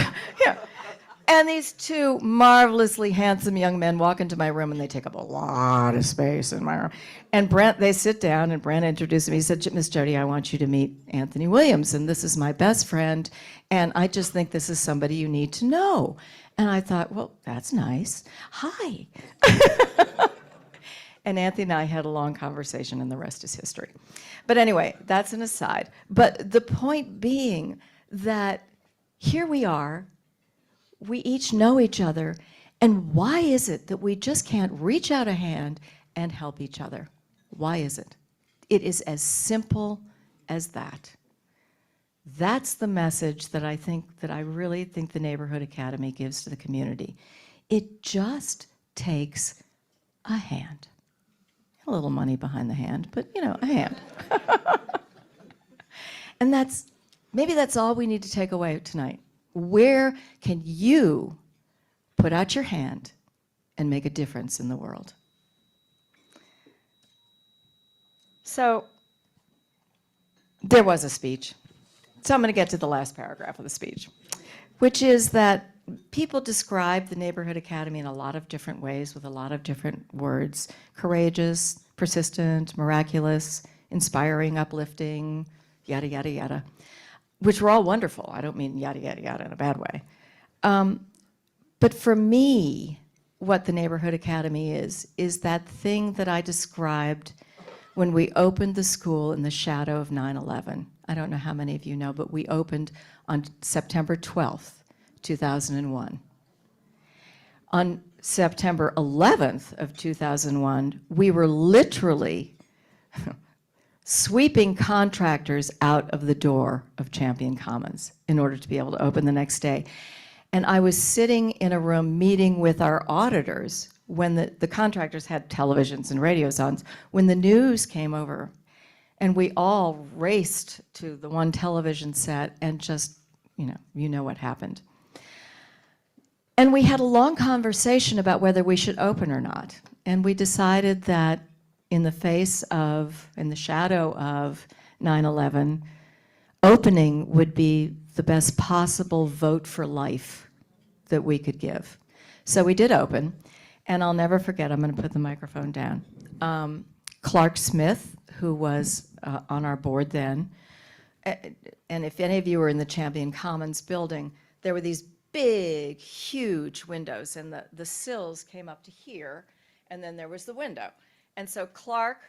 And these two marvelously handsome young men walk into my room and they take up a lot of space in my room. And they sit down and Brent introduced me. He said, Miss Jody, I want you to meet Anthony Williams. And this is my best friend. And I just think this is somebody you need to know. And I thought, well, that's nice. Hi. And Anthony and I had a long conversation and the rest is history. But anyway, that's an aside. But the point being that here we are, we each know each other, and why is it that we just can't reach out a hand and help each other? Why is it? It is as simple as that. That's the message that I really think the Neighborhood Academy gives to the community. It just takes a hand. A little money behind the hand, but a hand. And maybe that's all we need to take away tonight. Where can you put out your hand and make a difference in the world? So there was a speech. So I'm going to get to the last paragraph of the speech, which is that people describe the Neighborhood Academy in a lot of different ways with a lot of different words. Courageous, persistent, miraculous, inspiring, uplifting, yada, yada, yada, which were all wonderful. I don't mean yada, yada, yada in a bad way. But for me, what the Neighborhood Academy is that thing that I described when we opened the school in the shadow of 9/11. I don't know how many of you know, but we opened on September 12th, 2001. On September 11th of 2001, we were literally sweeping contractors out of the door of Champion Commons in order to be able to open the next day. And I was sitting in a room meeting with our auditors when the contractors had televisions and radios on, when the news came over. And we all raced to the one television set and just, you know what happened. And we had a long conversation about whether we should open or not. And we decided that in the shadow of 9/11, opening would be the best possible vote for life that we could give. So we did open, and I'll never forget, I'm going to put the microphone down. Clark Smith, who was on our board then, and if any of you were in the Champion Commons building, there were these big, huge windows, and the sills came up to here, and then there was the window. And so Clark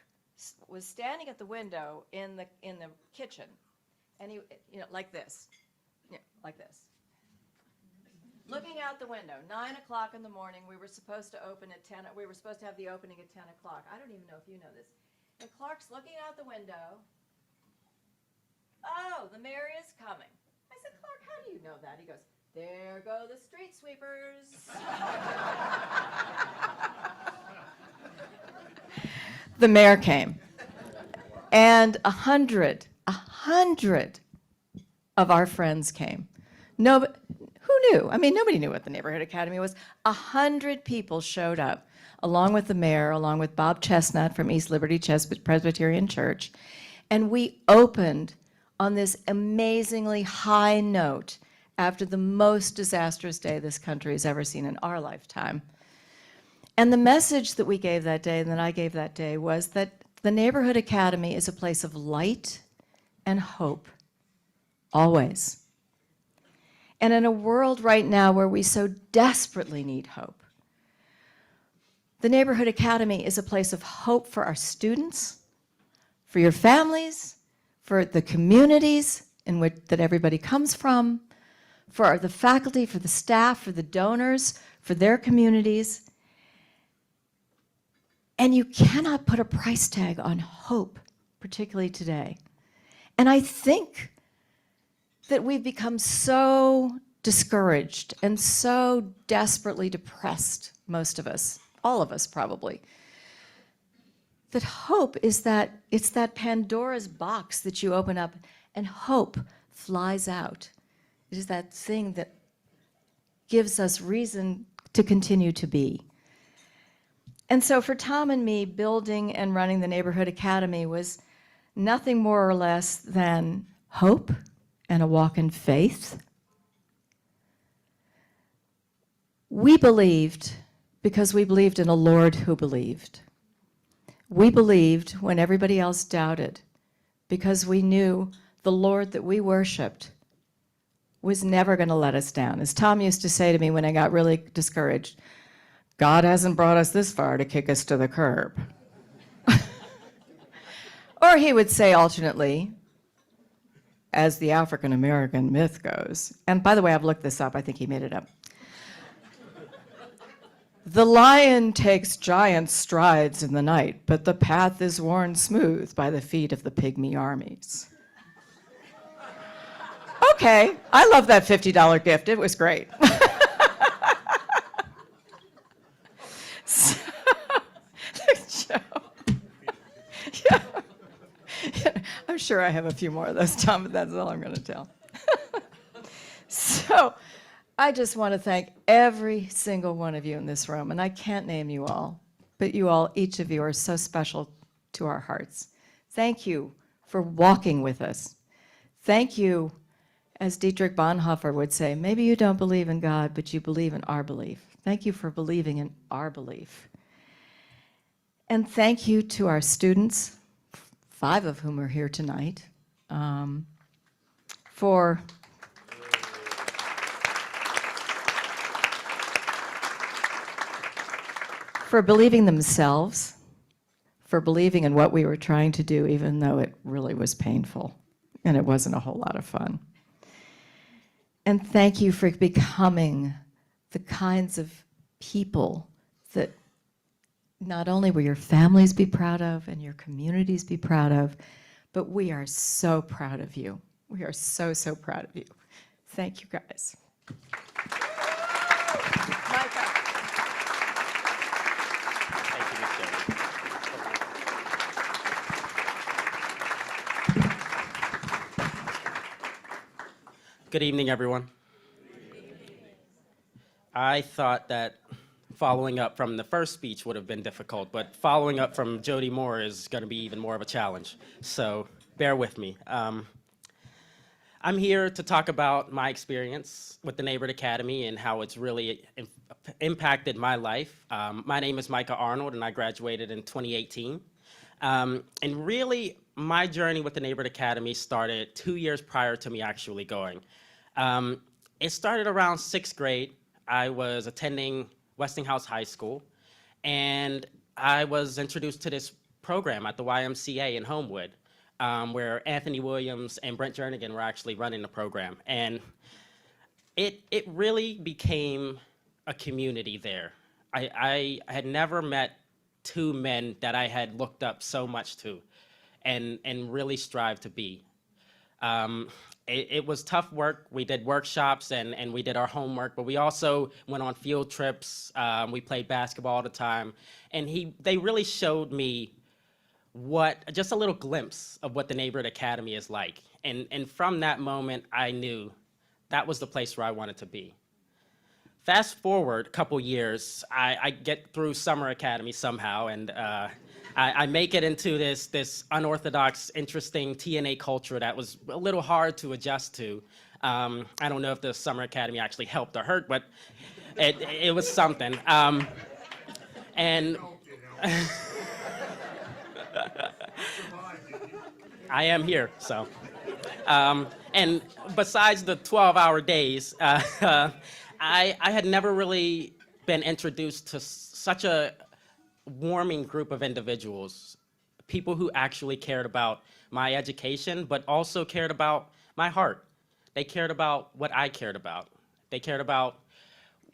was standing at the window in the kitchen, and he, like this, like this. Looking out the window, 9 o'clock in the morning, we were supposed to open at 10, we were supposed to have the opening at 10 o'clock. I don't even know if you know this. And Clark's looking out the window. Oh, the mayor is coming. I said, Clark, how do you know that? He goes, there go the street sweepers. The mayor came. And 100 of our friends came. Who knew? I mean, nobody knew what the Neighborhood Academy was. 100 people showed up, along with the mayor, along with Bob Chestnut from East Liberty Presbyterian Church, and we opened on this amazingly high note after the most disastrous day this country has ever seen in our lifetime. And the message that we gave that day, and that I gave that day, was that the Neighborhood Academy is a place of light and hope, always. And in a world right now where we so desperately need hope, the Neighborhood Academy is a place of hope for our students, for your families, for the communities in which that everybody comes from, for the faculty, for the staff, for the donors, for their communities. And you cannot put a price tag on hope, particularly today. And I think that we've become so discouraged and so desperately depressed, most of us, all of us probably, that hope is that it's that Pandora's box that you open up and hope flies out. It is that thing that gives us reason to continue to be. And so for Tom and me, building and running the Neighborhood Academy was nothing more or less than hope and a walk in faith. We believed because we believed in a Lord who believed. We believed when everybody else doubted because we knew the Lord that we worshiped was never going to let us down. As Tom used to say to me when I got really discouraged, God hasn't brought us this far to kick us to the curb. Or he would say alternately, as the African American myth goes, and by the way, I've looked this up, I think he made it up. The lion takes giant strides in the night, but the path is worn smooth by the feet of the pygmy armies. Okay, I love that $50 gift. It was great. Yeah. I'm sure I have a few more of those, Tom, but that's all I'm going to tell. So I just want to thank every single one of you in this room, and I can't name you all, but you all, each of you, are so special to our hearts. Thank you for walking with us. Thank you, as Dietrich Bonhoeffer would say, maybe you don't believe in God, but you believe in our belief. Thank you for believing in our belief. And thank you to our students, 5 of whom are here tonight, for believing themselves, for believing in what we were trying to do, even though it really was painful and it wasn't a whole lot of fun. And thank you for becoming the kinds of people that not only will your families be proud of and your communities be proud of, but we are so proud of you. We are so, so proud of you. Thank you, guys. Good evening, everyone. I thought that following up from the first speech would have been difficult, but following up from Jody Moore is going to be even more of a challenge. So bear with me. I'm here to talk about my experience with the Neighborhood Academy and how it's really impacted my life. My name is Micah Arnold, and I graduated in 2018. And really, my journey with the Neighborhood Academy started 2 years prior to me actually going. It started around 6th grade. I was attending Westinghouse High School, and I was introduced to this program at the YMCA in Homewood, where Anthony Williams and Brent Jernigan were actually running the program. And it really became a community there. I had never met two men that I had looked up so much to and really strived to be. It was tough work. We did workshops and we did our homework, but we also went on field trips. We played basketball all the time. And they really showed me just a little glimpse of what the Neighborhood Academy is like. And from that moment, I knew that was the place where I wanted to be. Fast forward a couple years, I get through summer academy somehow, and I make it into this unorthodox, interesting TNA culture that was a little hard to adjust to. I don't know if the summer academy actually helped or hurt, but it was something. And I am here, so. And besides the 12-hour days, I had never really been introduced to such a warming group of individuals, people who actually cared about my education, but also cared about my heart. They cared about what I cared about. They cared about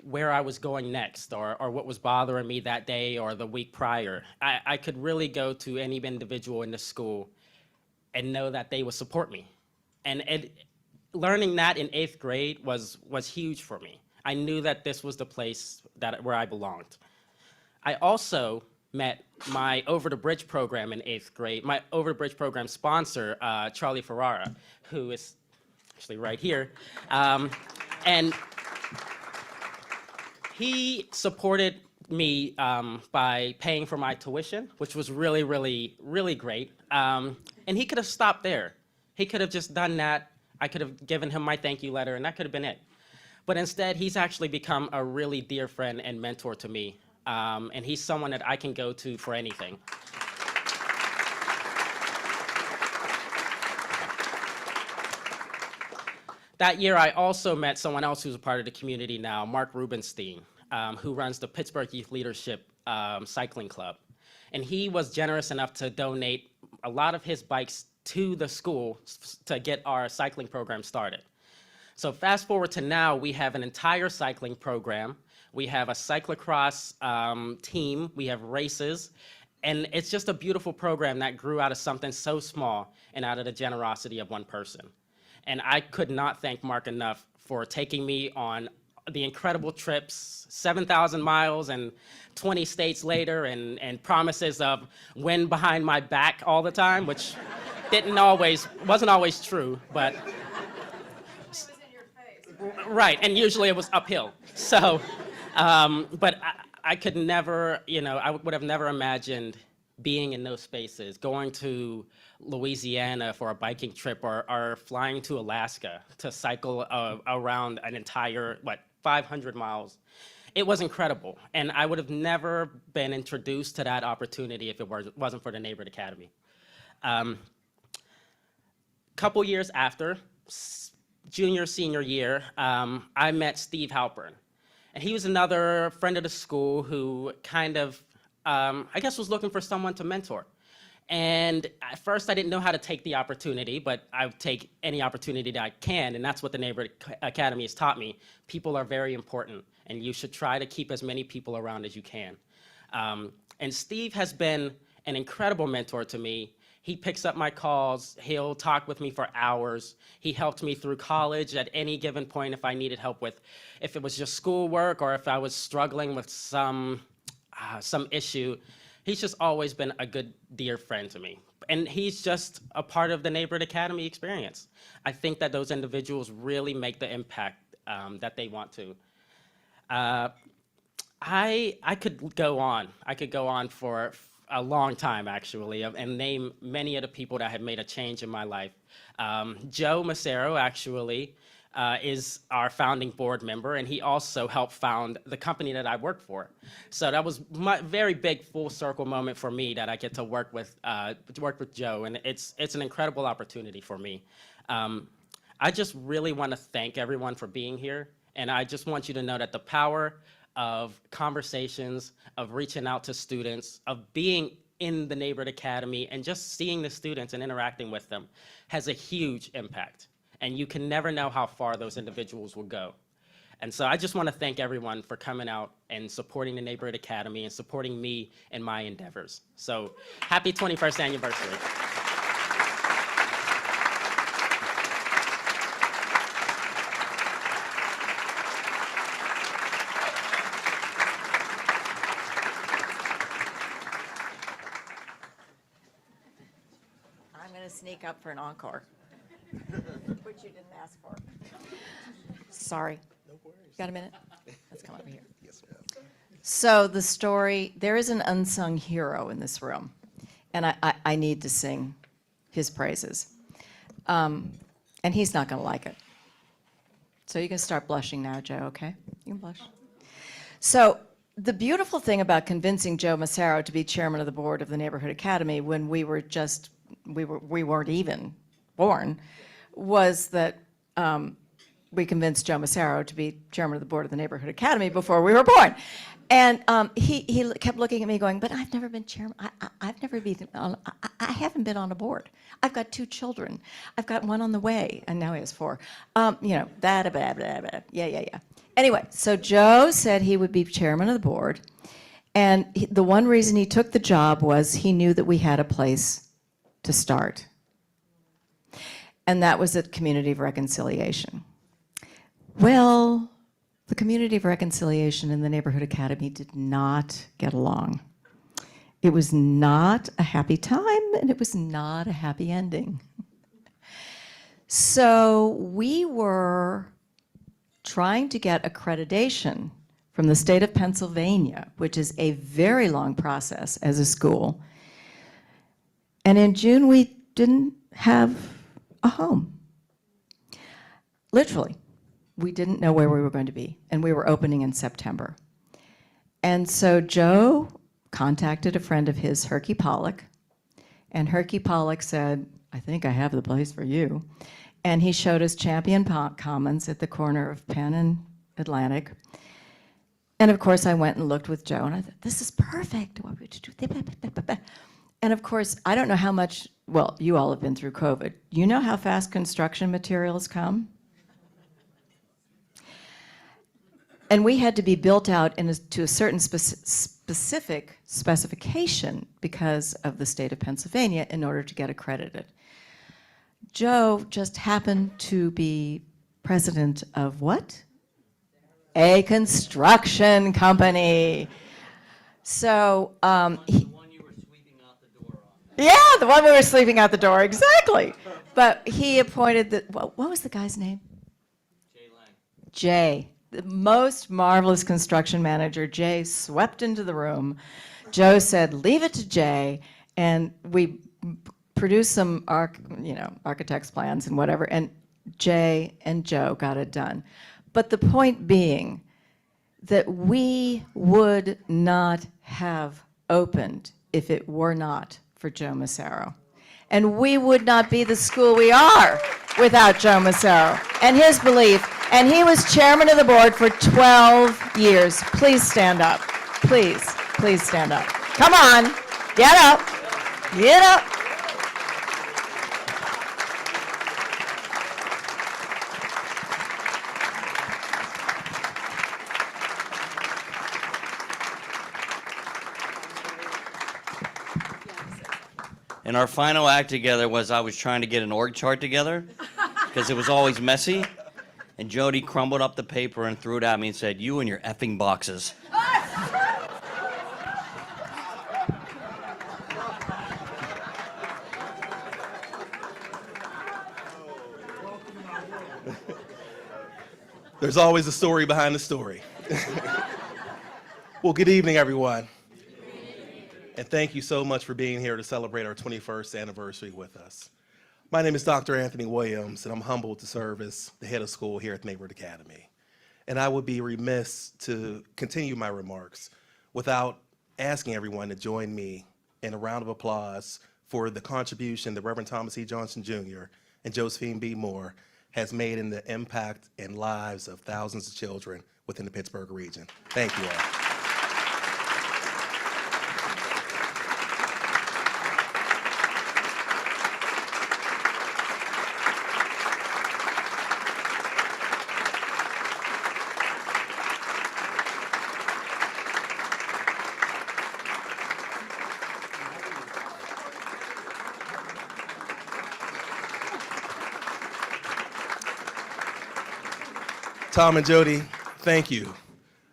where I was going next or what was bothering me that day or the week prior. I could really go to any individual in the school and know that they would support me. And learning that in 8th grade was huge for me. I knew that this was the place where I belonged. I also met my Over the Bridge program in 8th grade, my Over the Bridge program sponsor, Charlie Ferrara, who is actually right here. And he supported me by paying for my tuition, which was really, really, really great. And he could have stopped there. He could have just done that. I could have given him my thank you letter, and that could have been it. But instead, he's actually become a really dear friend and mentor to me. And he's someone that I can go to for anything. That year, I also met someone else who's a part of the community now, Mark Rubenstein, who runs the Pittsburgh Youth Leadership Cycling Club. And he was generous enough to donate a lot of his bikes to the school to get our cycling program started. So fast forward to now, we have an entire cycling program. We have a cyclocross team. We have races. And it's just a beautiful program that grew out of something so small and out of the generosity of one person. And I could not thank Mark enough for taking me on the incredible trips, 7,000 miles and 20 states later, and promises of wind behind my back all the time, which wasn't always true, but. Right, and usually it was uphill. So, but I could never, I would have never imagined being in those spaces, going to Louisiana for a biking trip or flying to Alaska to cycle around an entire, 500 miles. It was incredible, and I would have never been introduced to that opportunity if it wasn't for the Neighborhood Academy. Couple years after, junior, senior year, I met Steve Halpern. And he was another friend of the school who kind of, I guess, was looking for someone to mentor. And at first, I didn't know how to take the opportunity, but I would take any opportunity that I can, and that's what the Neighborhood Academy has taught me. People are very important, and you should try to keep as many people around as you can. And Steve has been an incredible mentor to me. He picks up my calls. He'll talk with me for hours. He helped me through college at any given point if I needed help with, if it was just schoolwork or if I was struggling with some issue. He's just always been a good, dear friend to me. And he's just a part of the Neighborhood Academy experience. I think that those individuals really make the impact that they want to. I could go on. I could go on for a long time, actually, and name many of the people that have made a change in my life. Joe Macero, actually, is our founding board member, and he also helped found the company that I work for. So that was my very big full circle moment for me that I get to work with Joe, and it's an incredible opportunity for me. I just really want to thank everyone for being here, and I just want you to know that the power of conversations, of reaching out to students, of being in the Neighborhood Academy and just seeing the students and interacting with them has a huge impact. And you can never know how far those individuals will go. And so I just want to thank everyone for coming out and supporting the Neighborhood Academy and supporting me in my endeavors. So happy 21st anniversary. I'm going to sneak up for an encore, which you didn't ask for. Sorry. Got a minute? Let's come over here. So the story, there is an unsung hero in this room, and I need to sing his praises. And he's not going to like it. So you can start blushing now, Joe, okay? You can blush. So the beautiful thing about convincing Joe Massaro to be chairman of the board of the Neighborhood Academy when we weren't even born was that we convinced Joe Massaro to be chairman of the board of the Neighborhood Academy before we were born. And he kept looking at me going, but I've never been chairman. I've never been on, I haven't been on a board. I've got 2 children. I've got one on the way, and now he has 4. You know, blah, blah, blah, blah, blah. Yeah. Anyway, so Joe said he would be chairman of the board. And the one reason he took the job was he knew that we had a place to start. And that was at Community of Reconciliation. Well, the Community of Reconciliation and the Neighborhood Academy did not get along. It was not a happy time, and it was not a happy ending. So we were trying to get accreditation from the state of Pennsylvania, which is a very long process as a school. And in June, we didn't have a home. Literally. We didn't know where we were going to be, and we were opening in September. And so Joe contacted a friend of his, Herky Pollock, and Herky Pollock said, I think I have the place for you. And he showed us Champion Commons at the corner of Penn and Atlantic. And of course, I went and looked with Joe, and I thought, this is perfect. And of course, I don't know how much, well, you all have been through COVID. You know how fast construction materials come? And we had to be built out to a certain specific specification because of the state of Pennsylvania in order to get accredited. Joe just happened to be president of what? A construction company. So, yeah, the one we were sleeping out the door, exactly. But he appointed what was the guy's name? Jay. The most marvelous construction manager. Jay swept into the room. Joe said, leave it to Jay. And we produced some architect's plans and whatever. And Jay and Joe got it done. But the point being that we would not have opened if it were not for Joe Massaro. And we would not be the school we are without Joe Massaro and his belief. And he was chairman of the board for 12 years. Please stand up. Please stand up. Come on, get up, get up. And our final act together was I was trying to get an org chart together because it was always messy. And Jody crumbled up the paper and threw it at me and said, you and your effing boxes. There's always a story behind the story. Well, good evening, everyone. And thank you so much for being here to celebrate our 21st anniversary with us. My name is Dr. Anthony Williams, and I'm humbled to serve as the head of school here at the Neighborhood Academy. And I would be remiss to continue my remarks without asking everyone to join me in a round of applause for the contribution that Reverend Thomas E. Johnson Jr. and Josephine B. Moore has made in the impact and lives of thousands of children within the Pittsburgh region. Thank you all. Tom and Jody, thank you,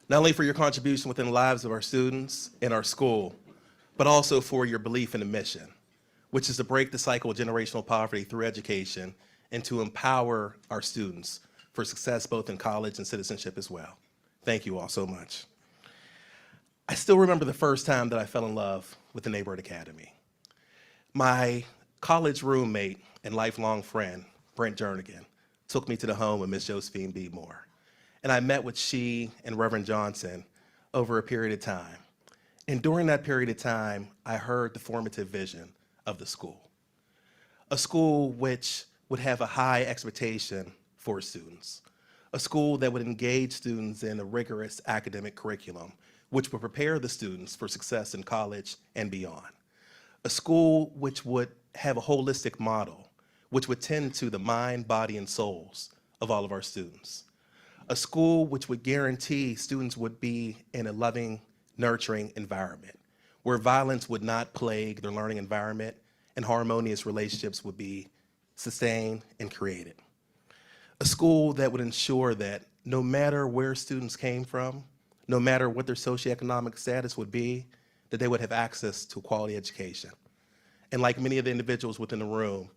not only for your contribution within the lives of our students in our school, but also for your belief in the mission, which is to break the cycle of generational poverty through education and to empower our students for success both in college and citizenship as well. Thank you all so much. I still remember the first time that I fell in love with the Neighborhood Academy. My college roommate and lifelong friend, Brent Jernigan, took me to the home of Miss Josephine B. Moore. And I met with she and Reverend Johnson over a period of time. And during that period of time, I heard the formative vision of the school. A school which would have a high expectation for students. A school that would engage students in a rigorous academic curriculum, which would prepare the students for success in college and beyond. A school which would have a holistic model, which would tend to the mind, body, and souls of all of our students. A school which would guarantee students would be in a loving, nurturing environment, where violence would not plague their learning environment and harmonious relationships would be sustained and created. A school that would ensure that no matter where students came from, no matter what their socioeconomic status would be, that they would have access to quality education. And like many of the individuals within the room,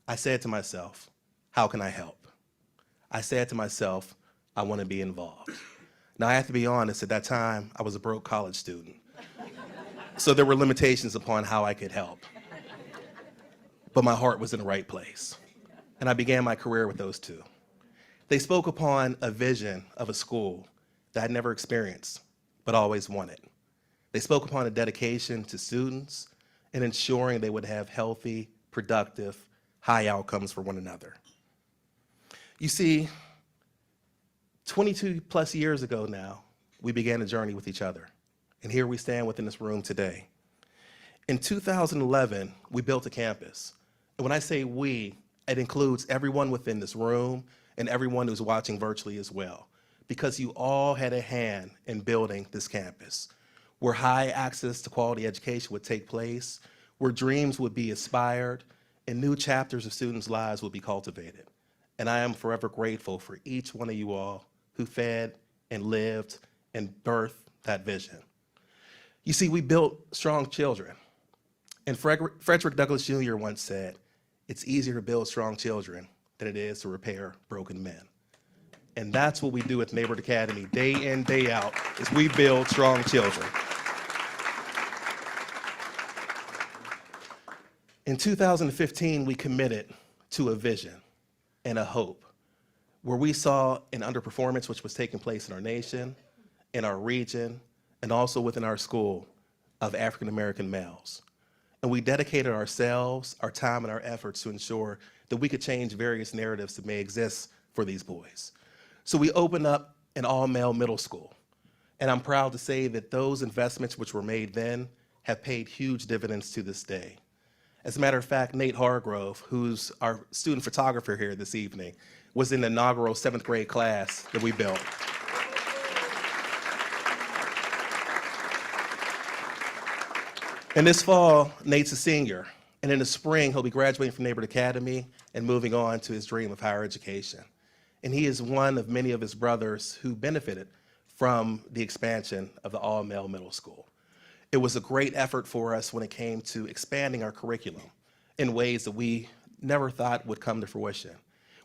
I said to myself, how can I help? I said to myself, I want to be involved. Now, I have to be honest, at that time, I was a broke college student. So there were limitations upon how I could help. But my heart was in the right place. And I began my career with those two. They spoke upon a vision of a school that I'd never experienced, but always wanted. They spoke upon a dedication to students and ensuring they would have healthy, productive, high outcomes for one another. You see, 22 plus years ago now, we began a journey with each other. And here we stand within this room today. In 2011, we built a campus. And when I say we, it includes everyone within this room and everyone who's watching virtually as well, because you all had a hand in building this campus, where high access to quality education would take place, where dreams would be aspired, and new chapters of students' lives would be cultivated. And I am forever grateful for each one of you all who fed and lived and birthed that vision. You see, we built strong children. And Frederick Douglass Jr. once said, it's easier to build strong children than it is to repair broken men. And that's what we do at Neighborhood Academy day in, day out, is we build strong children. In 2015, we committed to a vision and a hope where we saw an underperformance which was taking place in our nation, in our region, and also within our school of African American males. And we dedicated ourselves, our time, and our efforts to ensure that we could change various narratives that may exist for these boys. So we opened up an all-male middle school. And I'm proud to say that those investments which were made then have paid huge dividends to this day. As a matter of fact, Nate Hargrove, who's our student photographer here this evening, was in the inaugural 7th grade class that we built. And this fall, Nate's a senior, and in the spring, he'll be graduating from Neighborhood Academy and moving on to his dream of higher education. And he is one of many of his brothers who benefited from the expansion of the all-male middle school. It was a great effort for us when it came to expanding our curriculum in ways that we never thought would come to fruition.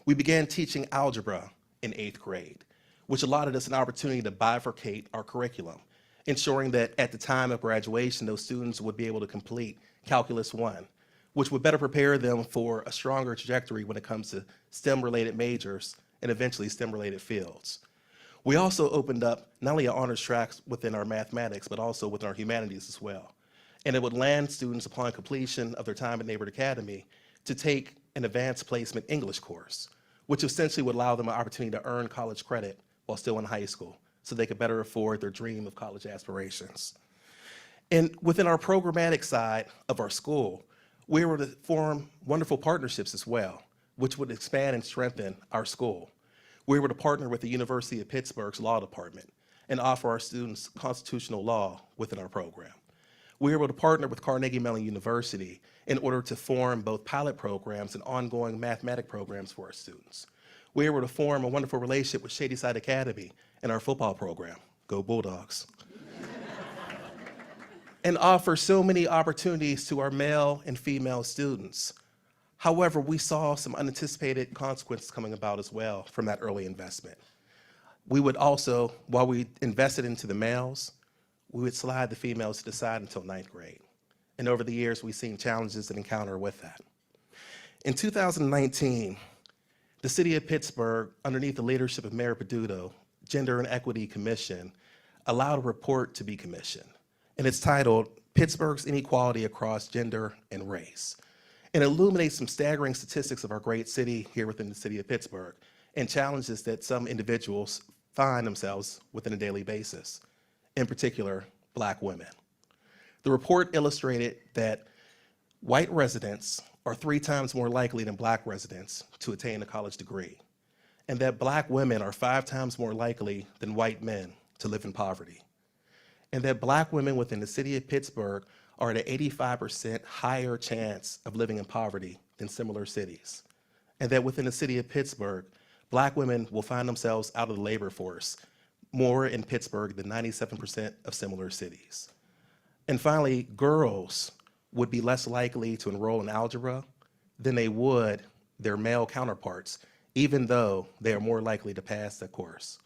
We began teaching algebra in 8th grade, which allotted us an opportunity to bifurcate our curriculum, ensuring that at the time of graduation, those students would be able to complete Calculus 1, which would better prepare them for a stronger trajectory when it comes to STEM-related majors and eventually STEM-related fields. We also opened up not only an honors track within our mathematics, but also within our humanities as well. And it would land students upon completion of their time at Neighborhood Academy to take an advanced placement English course, which essentially would allow them an opportunity to earn college credit while still in high school, so they could better afford their dream of college aspirations. And within our programmatic side of our school, we were to form wonderful partnerships as well, which would expand and strengthen our school. We were to partner with the University of Pittsburgh's Law Department and offer our students constitutional law within our program. We were able to partner with Carnegie Mellon University in order to form both pilot programs and ongoing mathematic programs for our students. We were able to form a wonderful relationship with Shadyside Academy and our football program, Go Bulldogs, and offer so many opportunities to our male and female students. However, we saw some unanticipated consequences coming about as well from that early investment. We would also, while we invested into the males, we would slide the females to the side until 9th grade. And over the years, we've seen challenges and encounter with that. In 2019, the city of Pittsburgh, underneath the leadership of Mayor Peduto, Gender and Equity Commission, allowed a report to be commissioned. And it's titled, Pittsburgh's Inequality Across Gender and Race. And it illuminates some staggering statistics of our great city here within the city of Pittsburgh and challenges that some individuals find themselves within a daily basis, in particular, Black women. The report illustrated that white residents are 3 times more likely than Black residents to attain a college degree, and that Black women are 5 times more likely than white men to live in poverty, and that Black women within the city of Pittsburgh are at an 85% higher chance of living in poverty than similar cities, and that within the city of Pittsburgh, Black women will find themselves out of the labor force more in Pittsburgh than 97% of similar cities. And finally, girls would be less likely to enroll in algebra than they would their male counterparts, even though they are more likely to pass that course.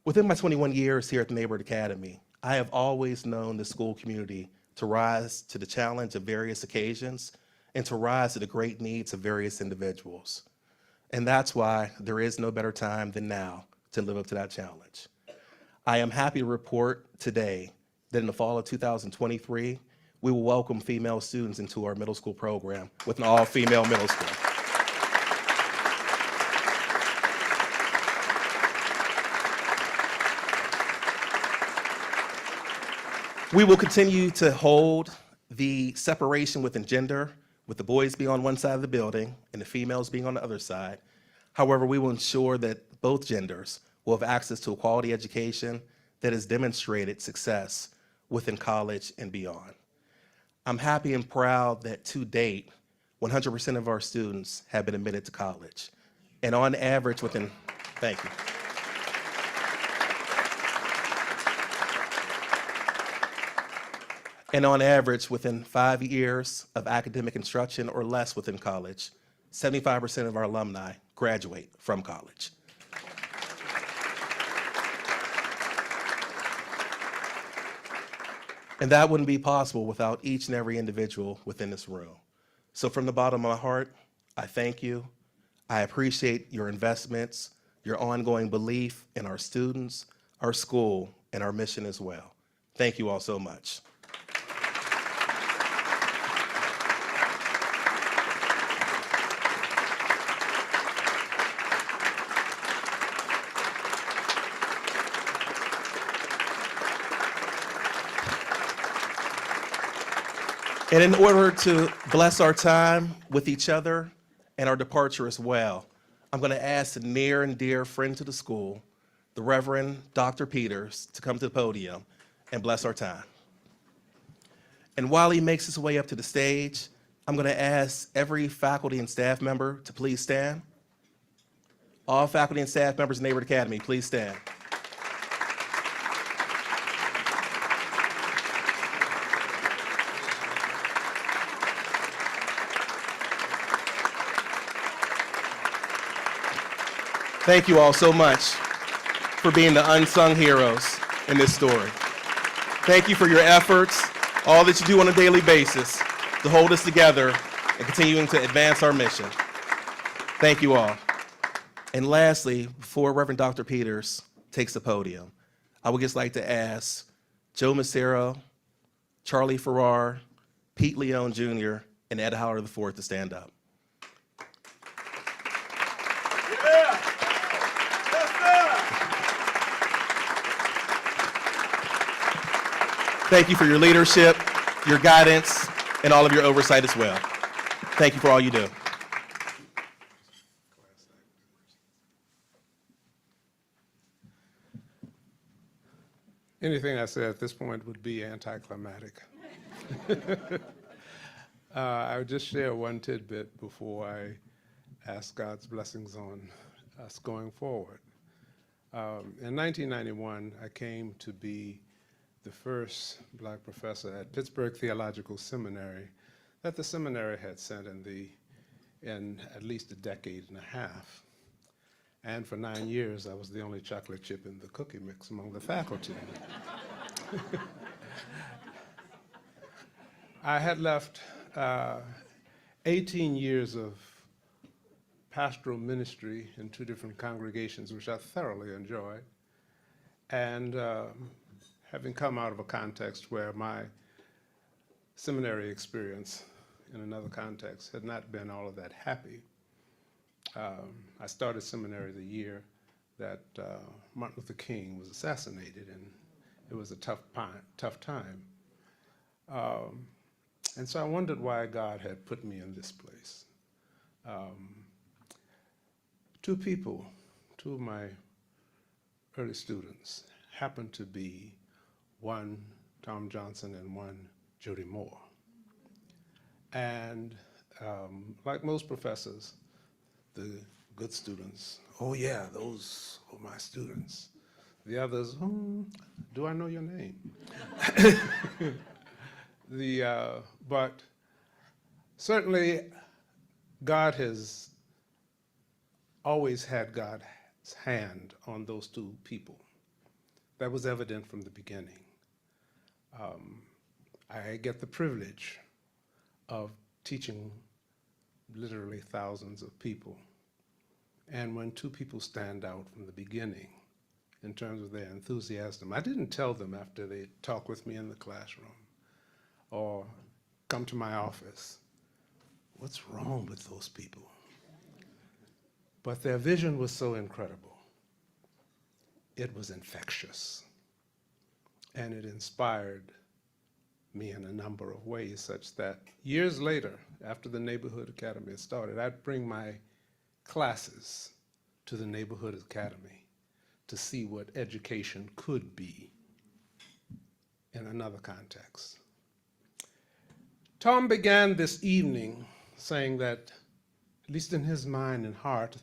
Within my 21 years here at the Neighborhood Academy, I have always known the school community to rise to the challenge of various occasions and to rise to the great needs of various individuals. And that's why there is no better time than now to live up to that challenge. I am happy to report today that in the fall of 2023, we will welcome female students into our middle school program with an all-female middle school. We will continue to hold the separation within gender, with the boys being on one side of the building and the females being on the other side. However, we will ensure that both genders will have access to a quality education that has demonstrated success within college and beyond. I'm happy and proud that to date, 100% of our students have been admitted to college. And on average within, thank you. And on average, within 5 years of academic instruction or less within college, 75% of our alumni graduate from college. And that wouldn't be possible without each and every individual within this room. So from the bottom of my heart, I thank you. I appreciate your investments, your ongoing belief in our students, our school, and our mission as well. Thank you all so much. And in order to bless our time with each other and our departure as well, I'm going to ask the near and dear friend to the school, the Reverend Dr. Peters, to come to the podium and bless our time. And while he makes his way up to the stage, I'm going to ask every faculty and staff member to please stand. All faculty and staff members of Neighborhood Academy, please stand. Thank you all so much for being the unsung heroes in this story. Thank you for your efforts, all that you do on a daily basis to hold us together and continuing to advance our mission. Thank you all. And lastly, before Reverend Dr. Peters takes the podium, I would just like to ask Joe Macero, Charlie Farrar, Pete Leone Jr., and Ed Howard IV to stand up. Thank you for your leadership, your guidance, and all of your oversight as well. Thank you for all you do. Anything I say at this point would be anticlimactic. I would just share one tidbit before I ask God's blessings on us going forward. In 1991, I came to be the first black professor at Pittsburgh Theological Seminary that the seminary had sent in at least a decade and a half. And for 9 years, I was the only chocolate chip in the cookie mix among the faculty. I had left 18 years of pastoral ministry in 2 different congregations, which I thoroughly enjoyed. And having come out of a context where my seminary experience in another context had not been all of that happy, I started seminary the year that Martin Luther King was assassinated, and it was a tough time. And so I wondered why God had put me in this place. 2 people, 2 of my early students, happened to be one Tom Johnson and one Jody Moore. And like most professors, the good students, oh yeah, those are my students. The others, do I know your name? But certainly God has always had God's hand on those 2 people. That was evident from the beginning. I get the privilege of teaching literally thousands of people. And when 2 people stand out from the beginning in terms of their enthusiasm, I didn't tell them after they talk with me in the classroom or come to my office, what's wrong with those people? But their vision was so incredible. It was infectious. And it inspired me in a number of ways, such that years later, after the Neighborhood Academy had started, I'd bring my classes to the Neighborhood Academy to see what education could be in another context. Tom began this evening saying that, at least in his mind and heart,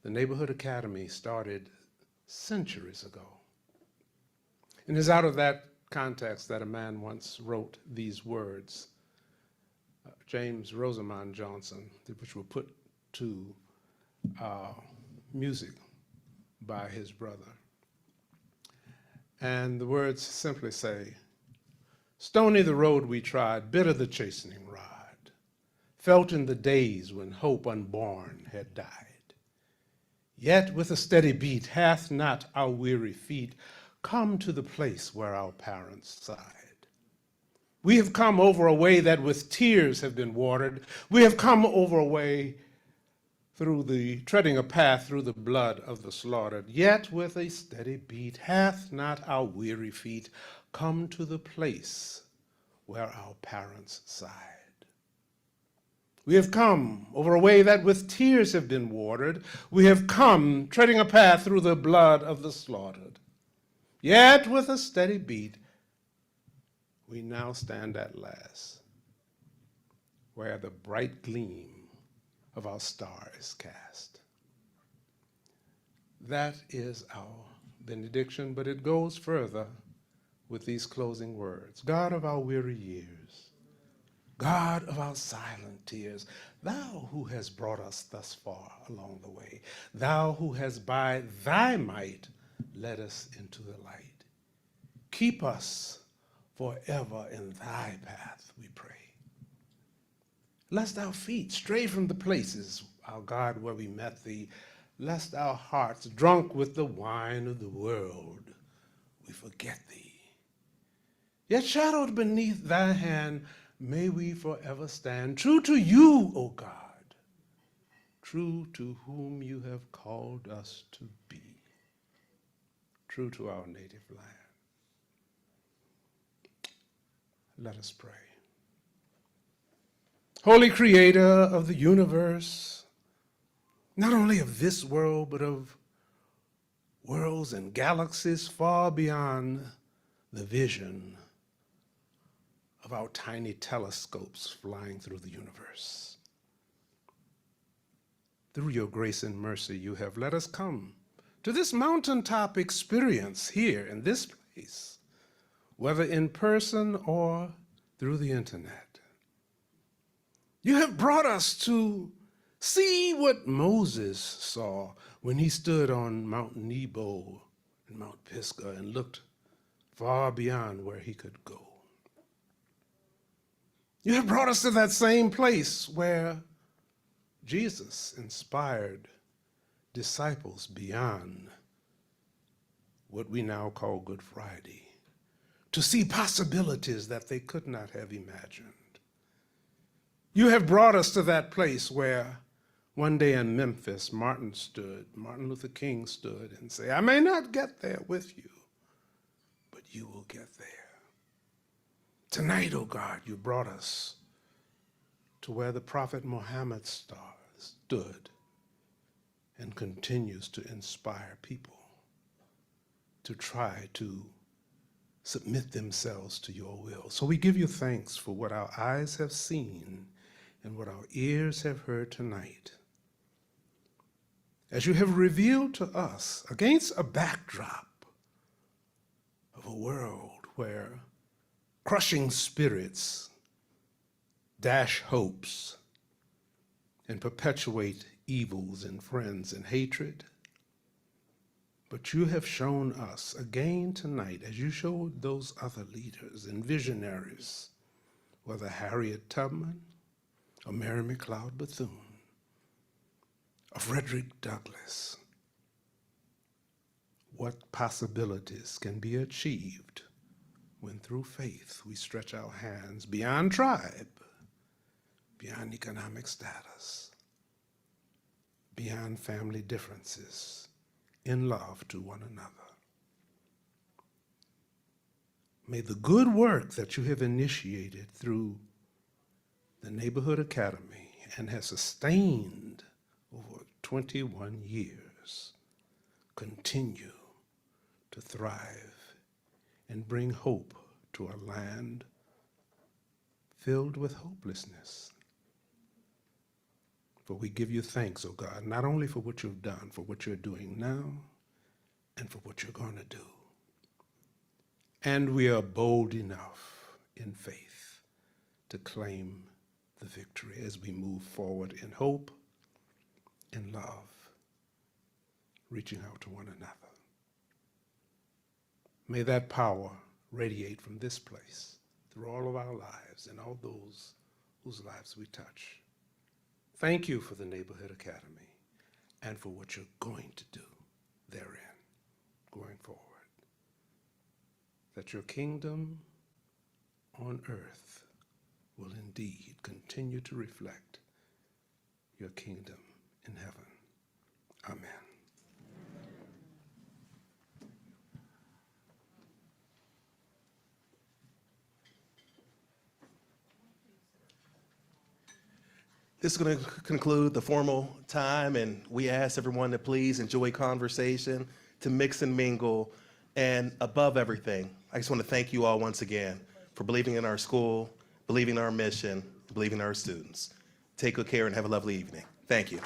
the Neighborhood Academy started centuries ago. And it's out of that context that a man once wrote these words, James Rosamond Johnson, which were put to music by his brother. And the words simply say, "Stony the road we trod, bitter the chastening rod, felt in the days when hope unborn had died. Yet with a steady beat hath not our weary feet come to the place where our parents sighed. We have come over a way that with tears have been watered. We have come over a way treading a path through the blood of the slaughtered. Yet with a steady beat hath not our weary feet come to the place where our parents sighed. We have come over a way that with tears have been watered. We have come treading a path through the blood of the slaughtered. Yet with a steady beat, we now stand at last, where the bright gleam of our star is cast." That is our benediction, but it goes further with these closing words. God of our weary years, God of our silent tears, thou who has brought us thus far along the way, thou who has by thy might led us into the light, keep us forever in thy path, we pray. lest our feet stray from the places, our God, where we met thee, lest our hearts, drunk with the wine of the world, we forget thee. Yet shadowed beneath thy hand, may we forever stand true to you, O God, true to whom you have called us to be, true to our native land. Let us pray. Holy Creator of the universe, not only of this world, but of worlds and galaxies far beyond the vision of our tiny telescopes flying through the universe. Through your grace and mercy, you have let us come to this mountaintop experience here in this place, whether in person or through the internet. You have brought us to see what Moses saw when he stood on Mount Nebo and Mount Pisgah and looked far beyond where he could go. You have brought us to that same place where Jesus inspired disciples beyond what we now call Good Friday, to see possibilities that they could not have imagined. You have brought us to that place where one day in Memphis, Martin Luther King stood and said, I may not get there with you, but you will get there. Tonight, oh God, you brought us to where the Prophet Muhammad stood and continues to inspire people to try to submit themselves to your will. So we give you thanks for what our eyes have seen and what our ears have heard tonight, as you have revealed to us against a backdrop of a world where crushing spirits dash hopes and perpetuate evils and friends and hatred. But you have shown us again tonight, as you showed those other leaders and visionaries, whether Harriet Tubman or Mary McLeod Bethune, or Frederick Douglass, what possibilities can be achieved when through faith we stretch our hands beyond tribe, beyond economic status, beyond family differences, in love to one another. May the good work that you have initiated through the Neighborhood Academy and has sustained over 21 years continue to thrive and bring hope to a land filled with hopelessness. For we give you thanks, O God, not only for what you've done, for what you're doing now, and for what you're going to do. And we are bold enough in faith to claim the victory as we move forward in hope, in love, reaching out to one another. May that power radiate from this place through all of our lives and all those whose lives we touch. Thank you for the Neighborhood Academy and for what you're going to do therein, going forward. That your kingdom on earth will indeed continue to reflect your kingdom in heaven. Amen. This is going to conclude the formal time, and we ask everyone to please enjoy conversation, to mix and mingle, and above everything, I just want to thank you all once again for believing in our school, believing in our mission, believing in our students. Take good care and have a lovely evening. Thank you.